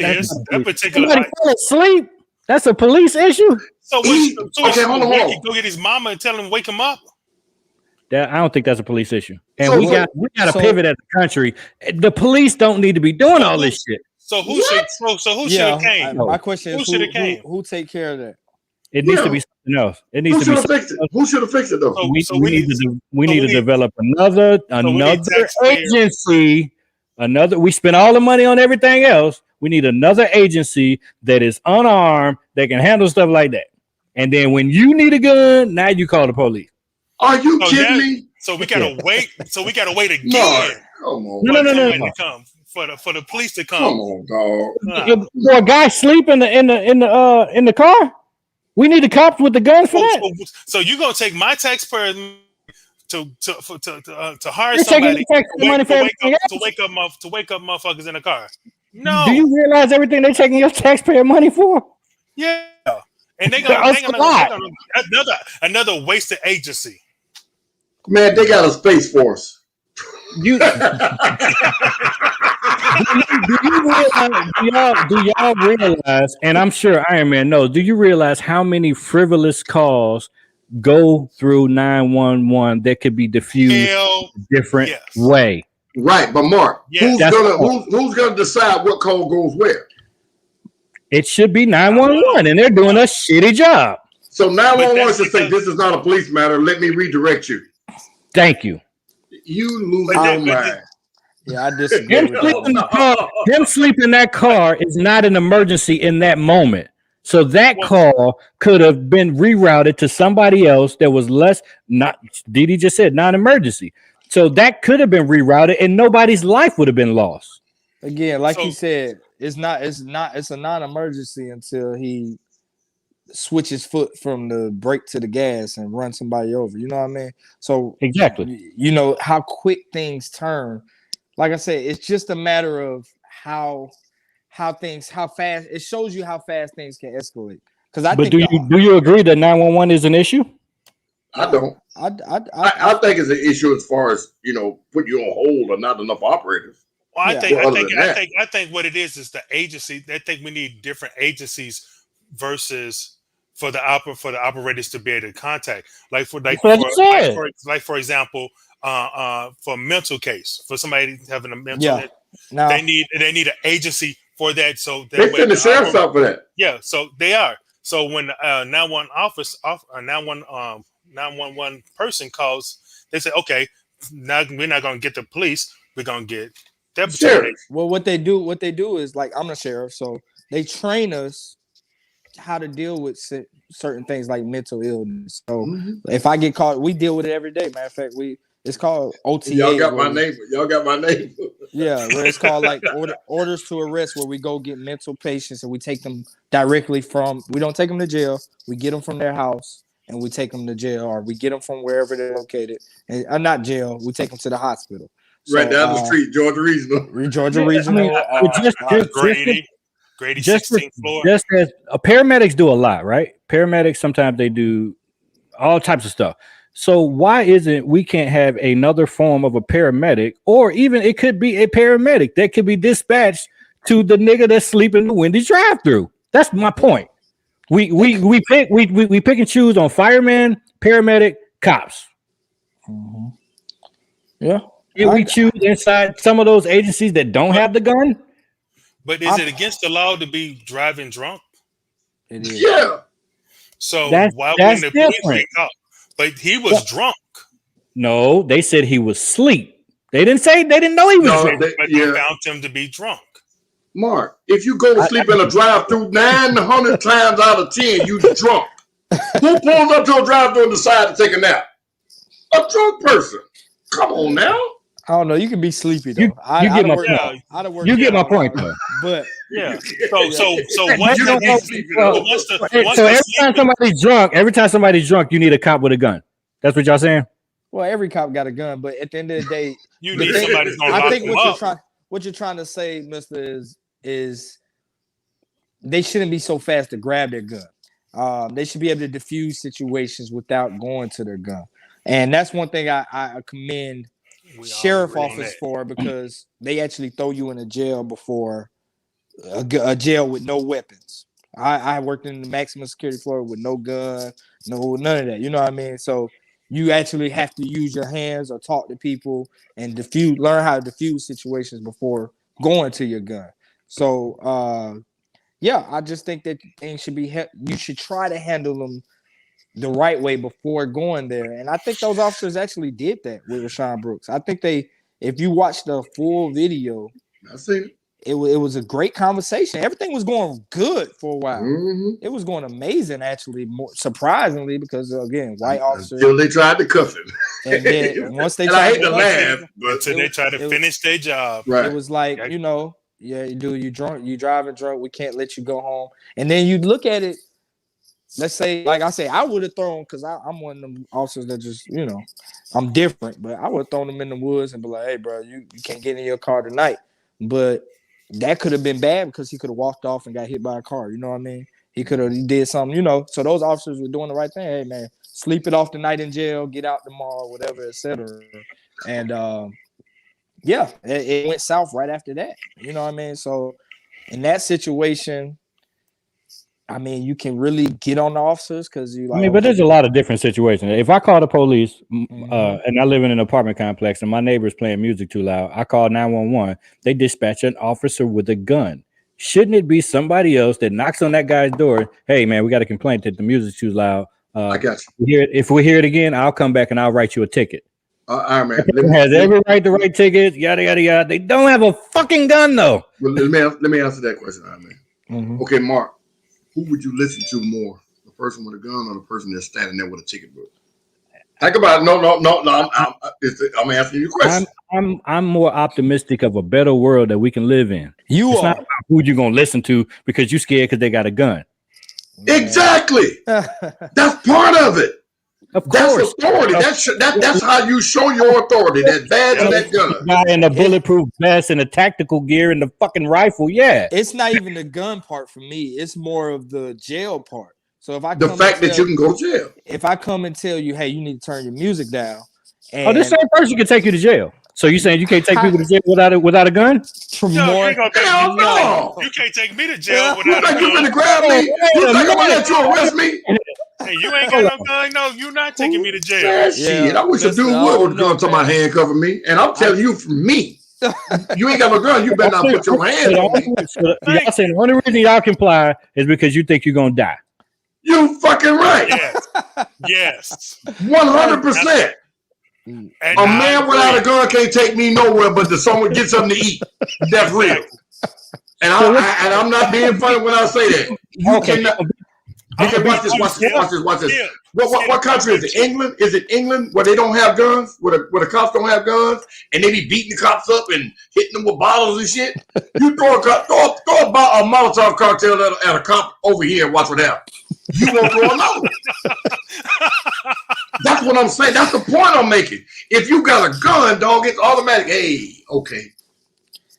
particular. Somebody fell asleep. That's a police issue. So hold on. Go get his mama and tell him wake him up. I don't think that's a police issue. And we got to pivot as a country. The police don't need to be doing all this shit. So who should have came? My question is who take care of that? It needs to be something else. It needs to be fixed it. Who should have fixed it though? We need to develop another agency We spent all the money on everything else. We need another agency that is unarmed that can handle stuff like that. And then when you need a gun, now you call the police. Are you So kidding now- me? So we gotta wait. So we gotta wait again Mark, come on. No, no, no, for no. somebody to come, for the police to Come come. on, dog. For a guy sleep in the car, we need the cops with the guns for that. So you gonna take my taxpayer to hire You're taking somebody the taxpayer money for everything else. to wake up motherfuckers in the car? No. Do you realize everything they're taking your taxpayer money for? Yeah. And they That's a lot. another wasted agency. Man, they got a space force. You do y'all realize? And I'm sure Iron Man knows. Do you realize how many frivolous calls go through 911 that could be diffused Hell, a different yes. way? Right, but Mark, Yes. who's gonna decide what call goes where? It should be 911, and they're doing a shitty job. So 911 that's should say, because- "This is not a police matter. Let me redirect you." Thank you. You lose But your that- but mind. Yeah, I disagree Him with sleep in that. the car, him sleep in that car is not an emergency in that moment. So that call could have been rerouted to somebody else that was less not. Didi just said non-emergency. So that could have been rerouted, and nobody's life would have been lost. Again, like So- he said, it's a non-emergency until he switches foot from the brake to the gas and run somebody over. You know what I mean? So Exactly. you know how quick things turn. Like I said, it's just a matter of how fast it shows you how fast things can escalate. Because I But think do you agree that 911 is an issue? I don't. I think it's an issue as far as put you on hold or not enough operators. Well, I Yeah. think Well, other than that. I think what it is the agency. I think we need different agencies versus for the operators to be able to contact. For example, for a mental case, for somebody having a mental, Yeah. Now they need an agency for that. So that They way send the the sheriff's out for that. Yeah, so they are. So when 911 person calls, they say, okay, now we're not going to get the police. We're going to get deputy. Sheriff. well, what they do is like I'm the sheriff, so they train us how to deal with certain things like mental illness. So if I get caught, we deal with it every day. Matter of fact, it's called OTA. Y'all got where my name. Y'all got my name. Yeah, where it's called like orders to arrest, where we go get mental patients and we take them directly from. We don't take them to jail. We get them from their house and we take them to jail, or we get them from wherever they're located. And not jail. We take them to the hospital. Right down the street, Georgia Regional. Georgia Regional. Grady Just 16th floor. Just as paramedics do a lot, right? Paramedics sometimes they do all types of stuff. So why isn't we can't have another form of a paramedic, or even it could be a paramedic that could be dispatched to the nigga that's sleeping in the Wendy's drive-through? That's my point. We pick and choose on firemen, paramedic, cops. Yeah. Can we choose inside some of those agencies that don't have the gun? But is it against the law to be driving drunk? It is. Yeah. So That's why wouldn't the police different. get caught? But he was drunk. No, they said he was asleep. They didn't know he was No, drunk. But they found him to be drunk. Mark, if you go to sleep in a drive-through 900 times out of 10, you drunk. Who pulls up to a drive-through and decides to take a nap? A drunk person. Come on now. I don't know. You can be sleepy though. You get my point. You get my point, though. But Yeah. So once You don't want sleep, So every time somebody's drunk, you need a cop with a gun. That's what y'all saying? well, every cop got a gun, but at the end of the day, you the need thing- somebody who's gonna I lock think them up. what you're trying to say, Mister, is they shouldn't be so fast to grab their gun. They should be able to diffuse situations without going to their gun, and that's one thing I commend We all sheriff agree on office that. for, because they actually throw you in a jail before a jail with no weapons. I worked in the maximum security floor with no gun, none of that. You know what I mean? So you actually have to use your hands or talk to people and learn how to diffuse situations before going to your gun. So yeah, I just think that things should be you should try to handle them the right way before going there. And I think those officers actually did that with Rashawn Brooks. I think they if you watch the full video, I seen it. it was a great conversation. Everything was going good for a while. Mhm. It was going amazing, actually, more surprisingly, because again, white officers. Until they tried to cuff him. And then once they And I tried hate to laugh, but Until they try to finish their job. right. it was like, you know, yeah, you drunk, you driving drunk, we can't let you go home. And then you look at it, let's say, like I say, I would have thrown, because I'm one of them officers that just, you know, I'm different, but I would have thrown them in the woods and be like, hey, bro, you can't get in your car tonight. But that could have been bad because he could have walked off and got hit by a car. You know what I mean? He did something, you know. So those officers were doing the right thing. Hey, man, sleep it off the night in jail, get out tomorrow, whatever, etc. And yeah, it went south right after that. You know what I mean? So in that situation, I mean, you can really get on the officers because you like. I mean, but there's a lot of different situations. If I call the police and I live in an apartment complex and my neighbor's playing music too loud, I call 911. They dispatch an officer with a gun. Shouldn't it be somebody else that knocks on that guy's door? Hey, man, we got a complaint that the music's too loud. I got you. If we hear it again, I'll come back and I'll write you a ticket. All right, man. Has every right to write tickets, yada, yada, yada. They don't have a fucking gun, though. Well, let me answer that question, all right, man. Mhm. Okay, Mark, who would you listen to more? The person with a gun or the person that's standing there with a ticket book? Think about it. No. I'm asking you a question. I'm more optimistic of a better world that we can live in. You It's are. not about who you're going to listen to because you're scared because they got a gun. Exactly. That's part of it. Of That's course. authority. That's how you show your authority. That badge and that gun. Guy in the bulletproof vest and the tactical gear and the fucking rifle, yeah. It's not even the gun part for me. It's more of the jail part. So if I The come fact and that you can go to jail. if I come and tell you, hey, you need to turn your music down, and Oh, this same person can take you to jail. So you saying you can't take people to jail without a gun? for No, more, you, ain't gonna take Hell me, no. you can't take me to jail You without a think you gun. finna grab me? You think I'm gonna let you arrest me? Hey, you ain't got no gun. No, you're not taking me to jail. Man, shit, I wish a listen, dude I would don't with a gun know, to my man. handcuffing me. And I'm telling you from me. You ain't got no gun, you better not put your hands on me. So y'all saying the only reason y'all comply is because you think you're gonna die. You fucking right. Yes. 100%. And A man without a gun can't take me nowhere but to someone get something to eat. That's real. And I'm not being funny when I say that. You Okay. cannot. Okay, watch this. What country is it? England? Is it England where they don't have guns? Where the cops don't have guns? And they be beating the cops up and hitting them with bottles and shit? You throw a Molotov cocktail at a cop over here and watch what happens. You won't throw another one. That's what I'm saying. That's the point I'm making. If you got a gun, dog, it's automatic. Hey, okay.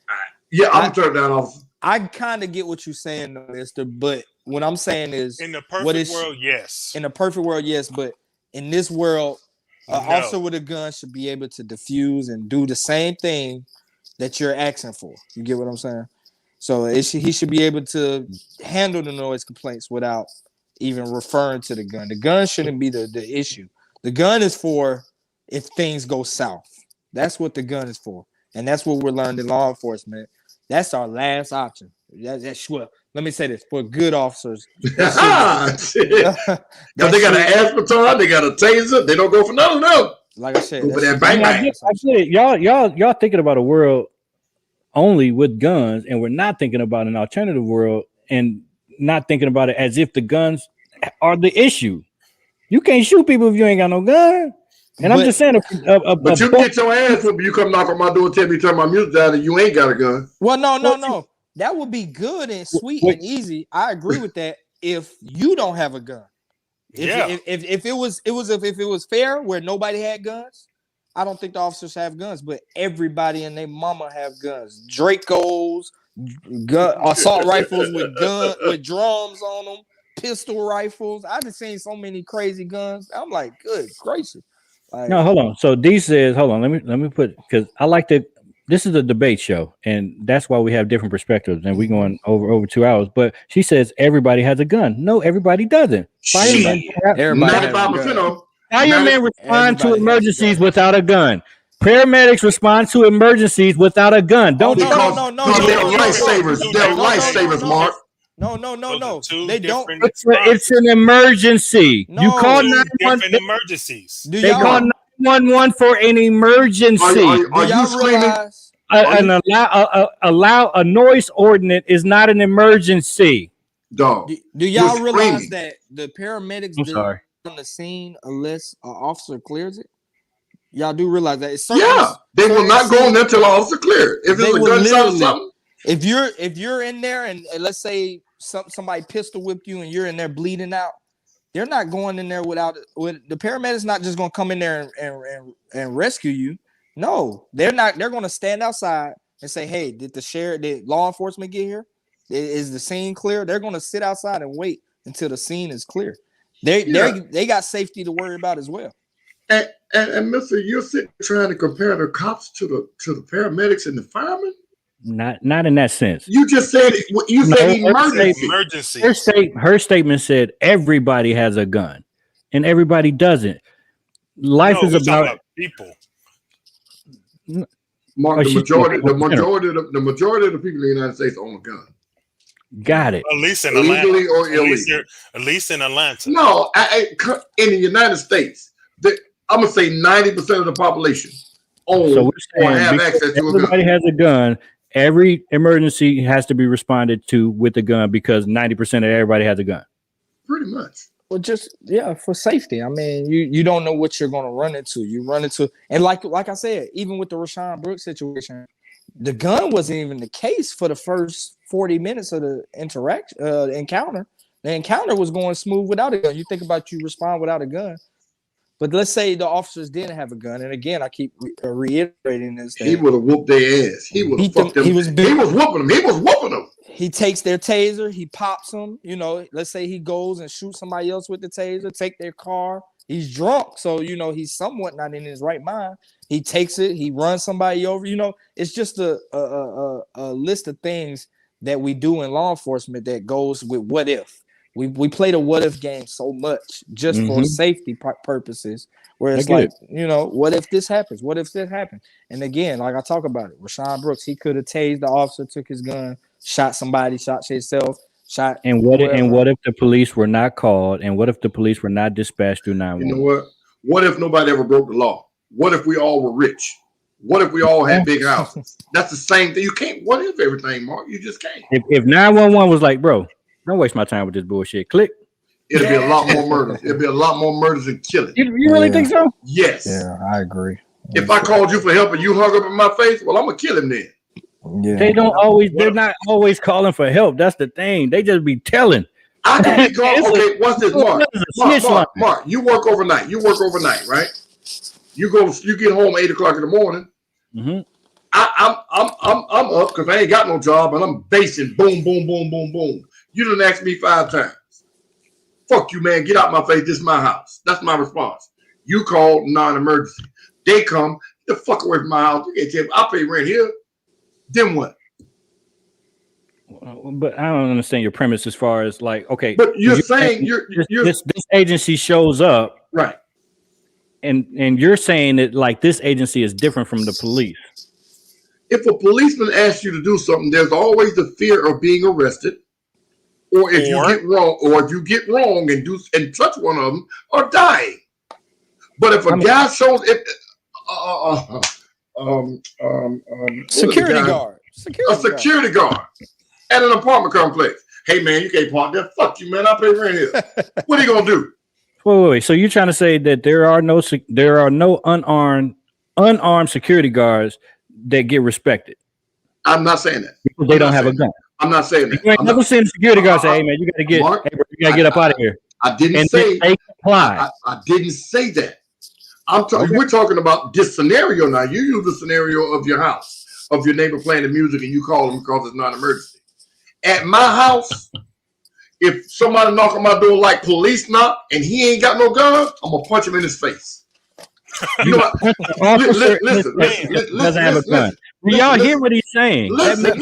All right. Yeah, I'm turning down officer. I kind of get what you're saying, though, Mister. But what I'm saying is, in the what perfect is- world, yes. in a perfect world, yes, but in this world, an No. officer with a gun should be able to defuse and do the same thing that you're asking for. You get what I'm saying? So he should be able to handle the noise complaints without even referring to the gun. The gun shouldn't be the issue. The gun is for if things go south. That's what the gun is for. And that's what we're learning in law enforcement. That's our last option. That's well, let me say this for good officers. Because they got an aspeton, they got a taser, they don't go for none of them. Like I said, Go for that's- that bang I bang. get it. Y'all thinking about a world only with guns, and we're not thinking about an alternative world, and not thinking about it as if the guns are the issue. You can't shoot people if you ain't got no gun. And I'm But- just saying, But you can get your ass whooped. You come knock on my door and tell me to turn my music down and you ain't got a gun. Well, no. That would be good and sweet and easy. I agree with that. If you don't have a gun, if it was fair where nobody had guns, I don't think the officers have guns. But everybody and their mama have guns. Dracos, assault rifles with drums on them, pistol rifles. I just seen so many crazy guns. I'm like, good gracious. Like, no, hold on. So D says, hold on. Let me put, because I like to. This is a debate show, and that's why we have different perspectives, and we're going over 2 hours. But she says everybody has a gun. No, everybody doesn't. Firemen, everybody has a 95% gun. of them. firemen respond to Everybody has a emergencies gun. without a gun. Paramedics respond to emergencies without a gun. Don't no, Because no, they're no, lifesavers. no, They're no, lifesavers, no, Mark. No. Those are two They don't. different It's an emergency. No. You call two 911. different emergencies. Do They y'all? call 911 for an emergency. Are Do you y'all screaming? realize? Allow a noise ordinance is not an emergency. Dog. Do y'all You're realize screaming. that the paramedics I'm do sorry. on the scene unless an officer clears it? Y'all do realize that it's Yeah, they will not go in there till the officer clear. If They it's a will gunshot or literally- something, if you're in there and let's say somebody pistol whipped you and you're in there bleeding out, they're not going in there without the paramedics not just gonna come in there and rescue you. No, they're not. They're gonna stand outside and say, "Hey, did law enforcement get here? Is the scene clear?" They're gonna sit outside and wait until the scene is clear. They got safety to worry about as well. and Mister, you're sitting trying to compare the cops to the paramedics and the firemen. Not in that sense. You just said you No, said emergency. Emergency. Her statement said everybody has a gun, and everybody doesn't. Life No, is we're talking about about people. Mark, Oh, the she's majority of the people in the United States own a gun. got it. At least in Illegally Atlanta. or At least illegally. at least in Atlanta. No, in the United States, I'm gonna say 90% of the population own So we're or saying have because access to a everybody gun. has a gun. Every emergency has to be responded to with a gun because 90% of everybody has a gun. Pretty much. Well, just for safety. I mean, you don't know what you're gonna run into. You run into, and like I said, even with the Rashawn Brooks situation, the gun wasn't even the case for the first 40 minutes of the encounter. The encounter was going smooth without a gun. You think about you respond without a gun, but let's say the officers didn't have a gun, and again, I keep reiterating this. He would have whooped their ass. He would have fucked them. He was whooping them. He was whooping them. He takes their taser, he pops them. Let's say he goes and shoots somebody else with the taser, take their car. He's drunk, so he's somewhat not in his right mind. He takes it, he runs somebody over. It's just a list of things that we do in law enforcement that goes with what if. We play the what if game so much just for safety purposes, where it's like, what if this happens? What if this happens? And again, like I talk about it, Rashawn Brooks, he could have tased the officer, took his gun, shot somebody, shot himself, shot. And what if the police were not called? And what if the police were not dispatched through 911? You know what? What if nobody ever broke the law? What if we all were rich? What if we all had big houses? That's the same thing. You can't what if everything, Mark. You just can't. If 911 was like, bro, don't waste my time with this bullshit. Click. It'll be a lot more murders. It'll be a lot more murders than killing. You really think so? Yes. Yeah, I agree. If I called you for help and you hung up in my face, well, I'm gonna kill him then. Yeah. They're not always calling for help. That's the thing. They just be telling. I can be called. Okay, what's this, Mark? Snitch line. Mark, you work overnight. Right? You get home 8 o'clock in the morning. Mm-hmm. I'm up because I ain't got no job and I'm basing boom, boom, boom, boom, boom. You done asked me 5 times. Fuck you, man. Get out my face. This is my house. That's my response. You called non-emergency. They come. Get the fuck away from my house. You can't tell me I pay rent here. Then what? But I don't understand your premise as far as like, okay. But you're saying this agency shows up. Right. And you're saying that like this agency is different from the police. If a policeman asks you to do something, there's always the fear of being arrested. Or if you get wrong and touch one of them or dying. But if a guy shows security guard at an apartment complex. Hey man, you can't park there. Fuck you, man. I pay rent here. What are you gonna do? Wait. So you're trying to say that there are no unarmed security guards that get respected? I'm not saying that. Because they don't have a gun. I'm not saying that. You ain't never seen a security guard say, "Hey man, you gotta get up out of here." I didn't say they comply. I didn't say that. We're talking about this scenario now. You use the scenario of your house, of your neighbor playing the music, and you call them because it's not an emergency. At my house, if somebody knock on my door like police knock and he ain't got no gun, I'm gonna punch him in his face. You know what? Listen. Doesn't have a gun. Y'all hear what he's saying? Listen.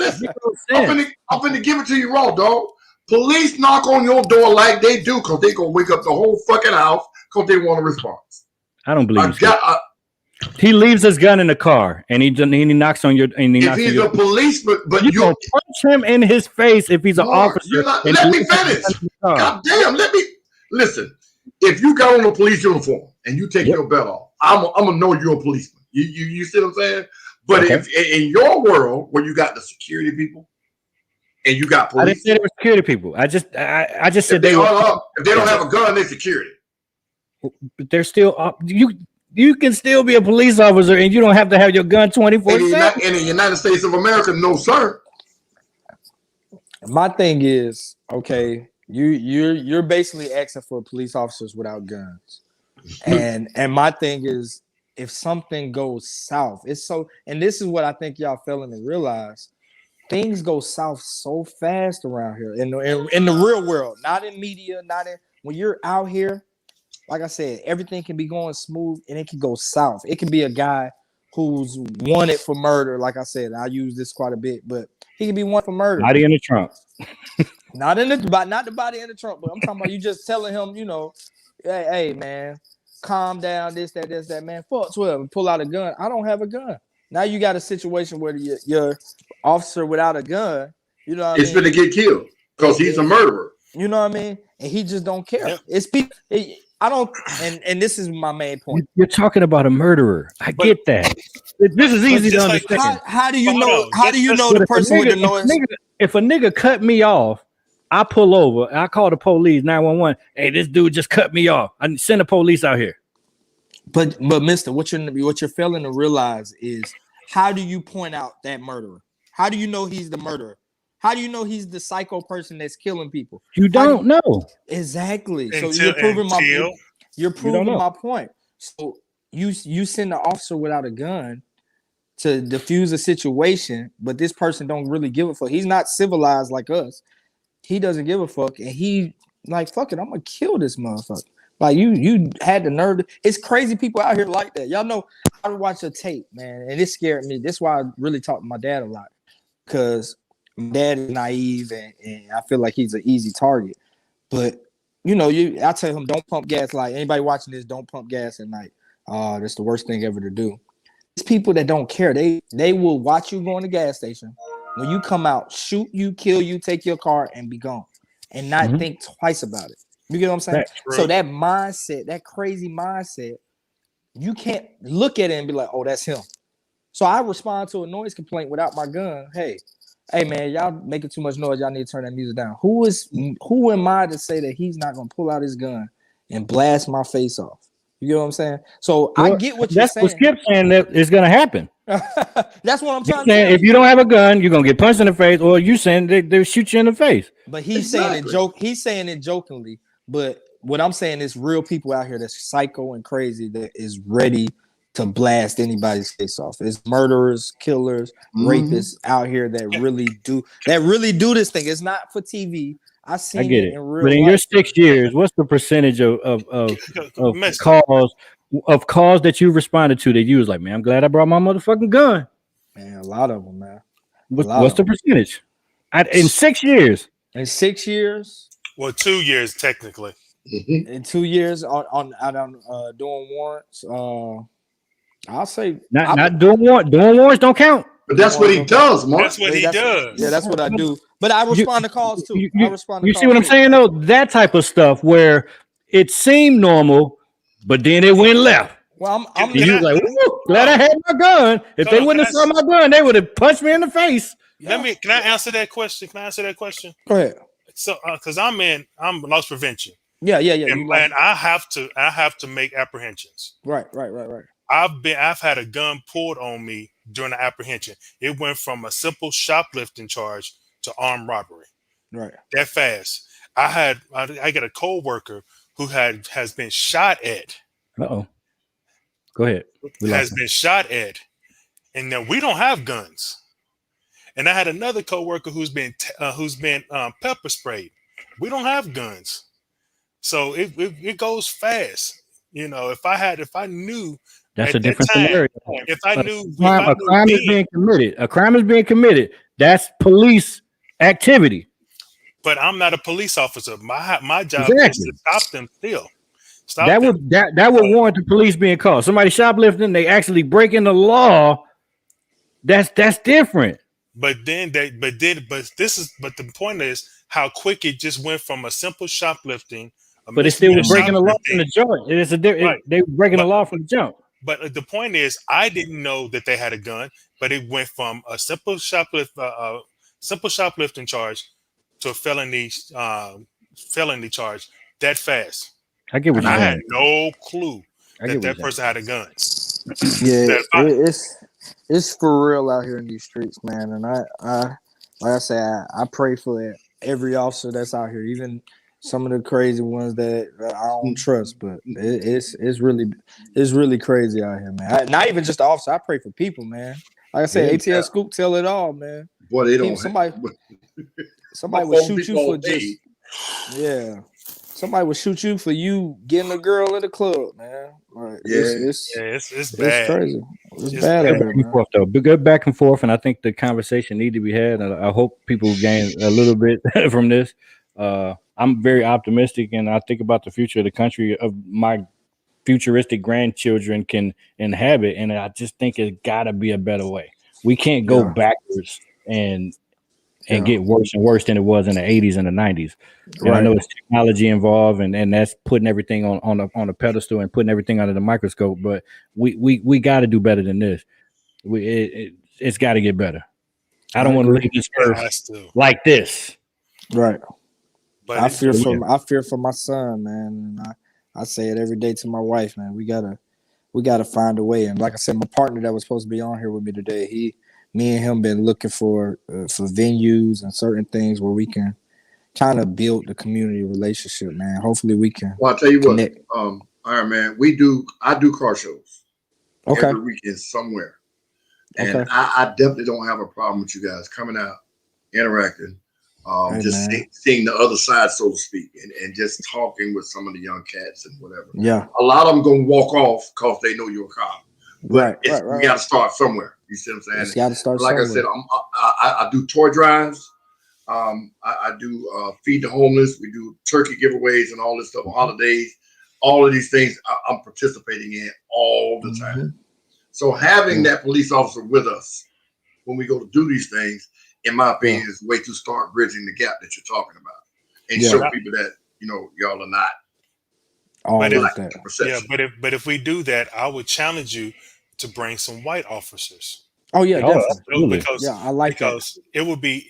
I'm finna give it to you raw, dog. Police knock on your door like they do because they gonna wake up the whole fucking house because they want a response. I don't believe he leaves his gun in the car and he knocks on your. And if he's a policeman, but you gonna punch him in his face if he's an officer. Let me finish. God damn, let me listen. If you got on a police uniform and you take your belt off I'm gonna know you're a policeman. You see what I'm saying? But Okay. if in your world where you got the security people and you got I didn't police, say they were security people. I just if said they they were. if they don't have a gun, they're security. But they're still you can still be a police officer and you don't have to have your gun 24/7. In the United States of America, no sir. My thing is, okay, you're basically asking for police officers without guns. And my thing is, if something goes south, it's so, and this is what I think y'all failing to realize. Things go south so fast around here in the real world, not in media, not in when you're out here. Like I said, everything can be going smooth and it can go south. It can be a guy who's wanted for murder. Like I said, I use this quite a bit, but he can be wanted for murder. Body in the trunk. Not the body in the trunk, but I'm talking about you just telling him, you know, hey man, calm down, this, that, man. Fuck 12 and pull out a gun. I don't have a gun. Now you got a situation where your officer without a gun, you know what I mean? It's gonna get killed because he's a murderer. You know what I mean? And he just don't care. Yeah. It's people. I don't, and this is my main point. You're talking about a murderer. I get that. This is easy to just like- understand. How do you Hold know? on. How do you know But the if a person with the nigga- noise? If a nigga cut me off, I pull over. I call the police, 911. Hey, this dude just cut me off. I send the police out here. But Mister, what you're failing to realize is how do you point out that murderer? How do you know he's the murderer? How do you know he's the psycho person that's killing people? You don't know. Exactly. So Until- you're proving until- you're proving know. my point. So you send an officer without a gun to diffuse a situation, but this person don't really give a fuck. He's not civilized like us. He doesn't give a fuck, and he like, fuck it, I'm gonna kill this motherfucker. Like you had the nerve. It's crazy people out here like that. Y'all know I watch a tape, man, and it scared me. That's why I really talk to my dad a lot, because my dad is naive and I feel like he's an easy target. But you know, I tell him don't pump gas. Like anybody watching this, don't pump gas at night. That's the worst thing ever to do. It's people that don't care. They will watch you go in the gas station. When you come out, shoot you, kill you, take your car, and be gone, and not think twice about it. You get what I'm saying? Right. So that mindset, that crazy mindset, you can't look at it and be like, "Oh, that's him." So I respond to a noise complaint without my gun. Hey, man, y'all making too much noise. Y'all need to turn that music down. Who am I to say that he's not gonna pull out his gun and blast my face off? You get what I'm saying? So I get what you're That's saying. what Skip's saying that is going to happen. That's what I'm trying to Saying say. if you don't have a gun, you're going to get punched in the face, or you saying they shoot you in the face. But he's saying it He's saying it jokingly. But what I'm saying is real people out here that's psycho and crazy that is ready to blast anybody's face off. It's murderers, killers, rapists out here that really do this thing. It's not for TV. I get it. in real But in life. your 6 years, what's the percentage of Mister, calls that you responded to that you was like, man, I'm glad I brought my motherfucking gun? Man, a lot of them, man. What's the percentage? In 6 years. In 6 years, well, 2 years technically. in 2 years on doing warrants, I'll say Not doing warrants don't count. But that's what he does, Mark. That's what he does. Yeah, that's what I do. But I respond to calls too. I respond to You calls see what I'm too. saying though? That type of stuff where it seemed normal, but then it went left. Well, I'm And you was like, "Woo, glad I had my gun. If they wouldn't have saw my gun, they would have punched me in the face." Can I answer that question? Can I answer that question? Go ahead. So, because I'm loss prevention, Yeah. and I have to make apprehensions. Right. I've had a gun pulled on me during the apprehension. It went from a simple shoplifting charge to armed robbery. Right. That fast. I got a coworker who has been shot at. Uh-oh. Go ahead. Been shot at, and now we don't have guns. And I had another coworker who's been pepper sprayed. We don't have guns, so it goes fast. You know, if I knew. That's at a that different time, scenario. If I knew A crime is being committed. A crime is being committed. That's police activity. But I'm not a police officer. My job is Exactly. to stop them still. Stop That them. would warrant the police being called. Somebody shoplifting, they actually breaking the law. That's different. But the point is how quick it just went from a simple shoplifting. But it still was breaking the law from the shoplifting. joint. They were breaking the law from the jump. But the point is, I didn't know that they had a gun, but it went from a simple shoplifting charge to a felony charge that fast. I get what And you're I had saying. no clue I that get what that you're person had a gun. Yeah, That I- it's for real out here in these streets, man. And I like I say, I pray for every officer that's out here, even some of the crazy ones that I don't trust. But it's really crazy out here, man. Not even just the officer. I pray for people, man. Like I said, Yeah. ATL Scoop tell it all, man. Boy, they don't. Somebody My would phone shoot be you for all day. yeah. Somebody would shoot you for you getting a girl in the club, man. Like, Yeah. it's bad. crazy. It's It's bad bad. out here, Back and man. forth though, but good back and forth, and I think the conversation need to be had. And I hope people gain a little bit from this. I'm very optimistic, and I think about the future of the country of my futuristic grandchildren can inhabit, and I just think it's got to be a better way. We can't go Yeah. backwards and Yeah. get worse and worse than it was in the 80s and the 90s. And I Right. know it's technology involved, and that's putting everything on a pedestal and putting everything under the microscope. But we got to do better than this. It's got to get better. I don't want to agree. leave this It earth has to. like this. Right. But I it- fear for my son, man. And I say it every day to my wife, man. We gotta find a way. And like I said, my partner that was supposed to be on here with me today, me and him been looking for venues and certain things where we can kind of build the community relationship, man. Hopefully we can Well, I'll tell you what, connect. Iron Man, I do car shows Okay. every weekend somewhere. And Okay. I definitely don't have a problem with you guys coming out, interacting, Hey, just man. seeing the other side, so to speak, and just talking with some of the young cats and whatever. Yeah. A lot of them gonna walk off because they know you're a cop. But Right. we got to start somewhere. You see what I'm saying? It's gotta start Like somewhere. I said, I do toy drives. I do feed the homeless. We do turkey giveaways and all this stuff, holidays. All of these things I'm participating in all the time. Mhm. So having that police officer with us when we go to do these things, in my opinion, is a way to start bridging the gap that you're talking about and Yeah. show people that y'all are not All But of if- that. the perception. Yeah, but if we do that, I would challenge you to bring some white officers. Oh yeah, Oh, definitely. absolutely. Because Yeah, I like that. because it would be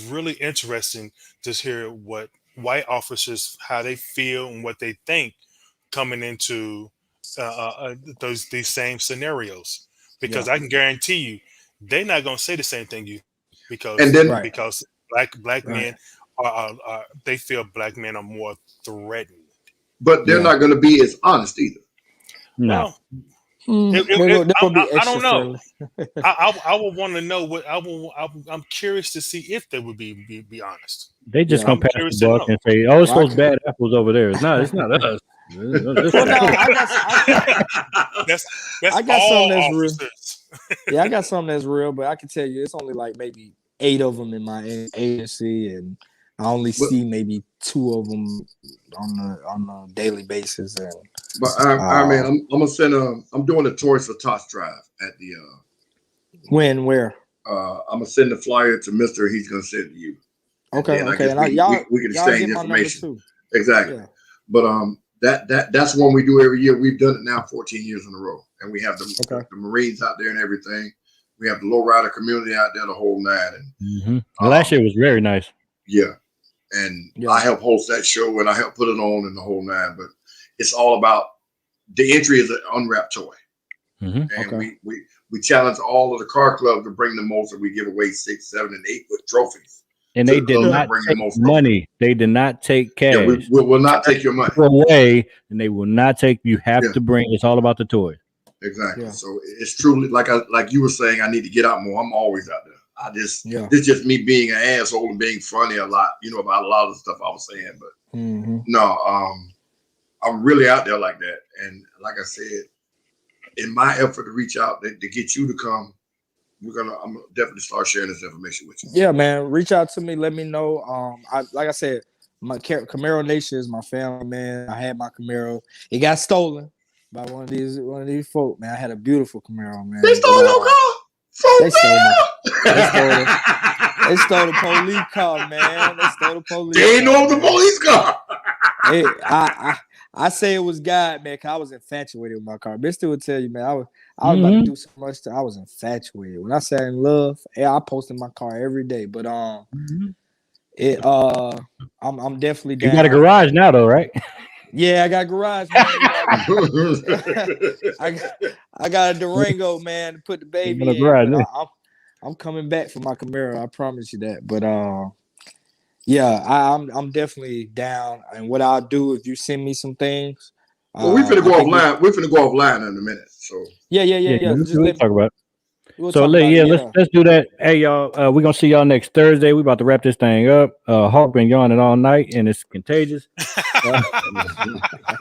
really interesting to hear what white officers, how they feel and what they think coming into these same scenarios. Because I can guarantee you, they're not going to say the same thing you because And then- Right. because black Right. men are they feel black men are more threatened. But they're Yeah. not going to be as honest either. No, Well, They're It- gonna be I extra don't know. friendly. I would want to know what I'm curious to see if they would be honest. they just Yeah. gonna I'm pass curious the to buck know. and say, "Oh, it's Well, I those bad apples over there." It's not us. Well, no, That's I got all something that's real. officers. I got something that's real, but I can tell you it's only like maybe 8 of them in my agency, and I only see maybe 2 of them on a daily basis. And But Iron Man, I'm gonna send I'm doing a Toys for Tots drive at the where? I'm gonna send the flyer to Mister. He's gonna send it to you. Okay, then I okay, guess and we y'all can y'all exchange get my number information. too. Exactly. Yeah. But that's one we do every year. We've done it now 14 years in a row, and we have the Marines out there and everything. We have the lowrider community out there, the whole nine. And last year was very nice. yeah, and Yeah. I help host that show and I help put it on in the whole nine. But it's all about the entry is an unwrapped toy, and Okay. we challenge all of the car clubs to bring the most, and we give away 6, 7, and 8 foot trophies. And To they the did clubs that not bring the take most money. They did not take cash. Yeah, we will not take your money. Away, and they will not take. You have Yeah. to bring. It's all about the toy. Exactly. Yeah. So it's truly like you were saying. I need to get out more. I'm always out there. Yeah. This just me being an asshole and being funny a lot, about a lot of the stuff I was saying. But Mm-hmm. no, I'm really out there like that. And like I said, in my effort to reach out to get you to come, I'm gonna definitely start sharing this information with you. Yeah, man. Reach out to me. Let me know. Like I said, my Camaro Nation is my family, man. I had my Camaro. It got stolen by one of these folk, man. I had a beautiful Camaro, man. They stole your car. They stole the police car, man. They stole the police. They ain't car, know the man. police car. Hey, I say it was God, man, because I was infatuated with my car. Mister would tell you, man, I was about to do so much stuff. I was infatuated. When I say in love, yeah, I posted my car every day. But it I'm definitely down. You got a garage now, though, right? Yeah, I got a garage, man. I got a Durango, man, to put the baby in. Garage, I'm coming back for my Camaro. I promise you that. But yeah, I'm definitely down. And what I'll do if you send me some things. Well, we finna go offline. We're finna go offline in a minute. So yeah. We'll talk about it. We'll So talk about it, let's do that. Hey y'all, we're gonna see y'all next Thursday. We about to wrap this thing up. Hawk been yawning all night and it's contagious. So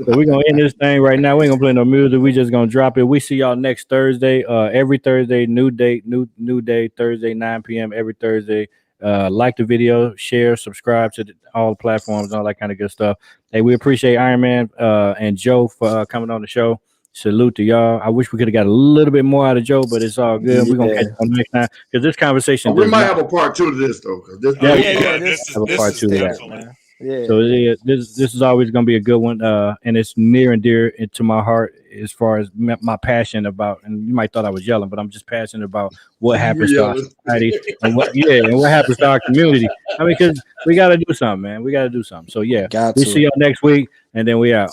we're gonna end this thing right now. We ain't gonna play no music. We just gonna drop it. We see y'all next Thursday. Every Thursday, new date, new day, Thursday, 9 p.m. every Thursday. Like the video, share, subscribe to all the platforms, all that kind of good stuff. Hey, we appreciate Iron Man and Joe for coming on the show. Salute to y'all. I wish we could have got a little bit more out of Joe, but it's all good. We're gonna catch on next time because this conversation. We might have a part 2 to this though. This have a part 2 to that. man. Yeah. So this is always gonna be a good one, and it's near and dear to my heart as far as my passion about. And you might thought I was yelling, but I'm just passionate about what happens to our society and what happens to our community. I mean, because we got to do something, man. We got to do something. So yeah, we see y'all next week, and then we out.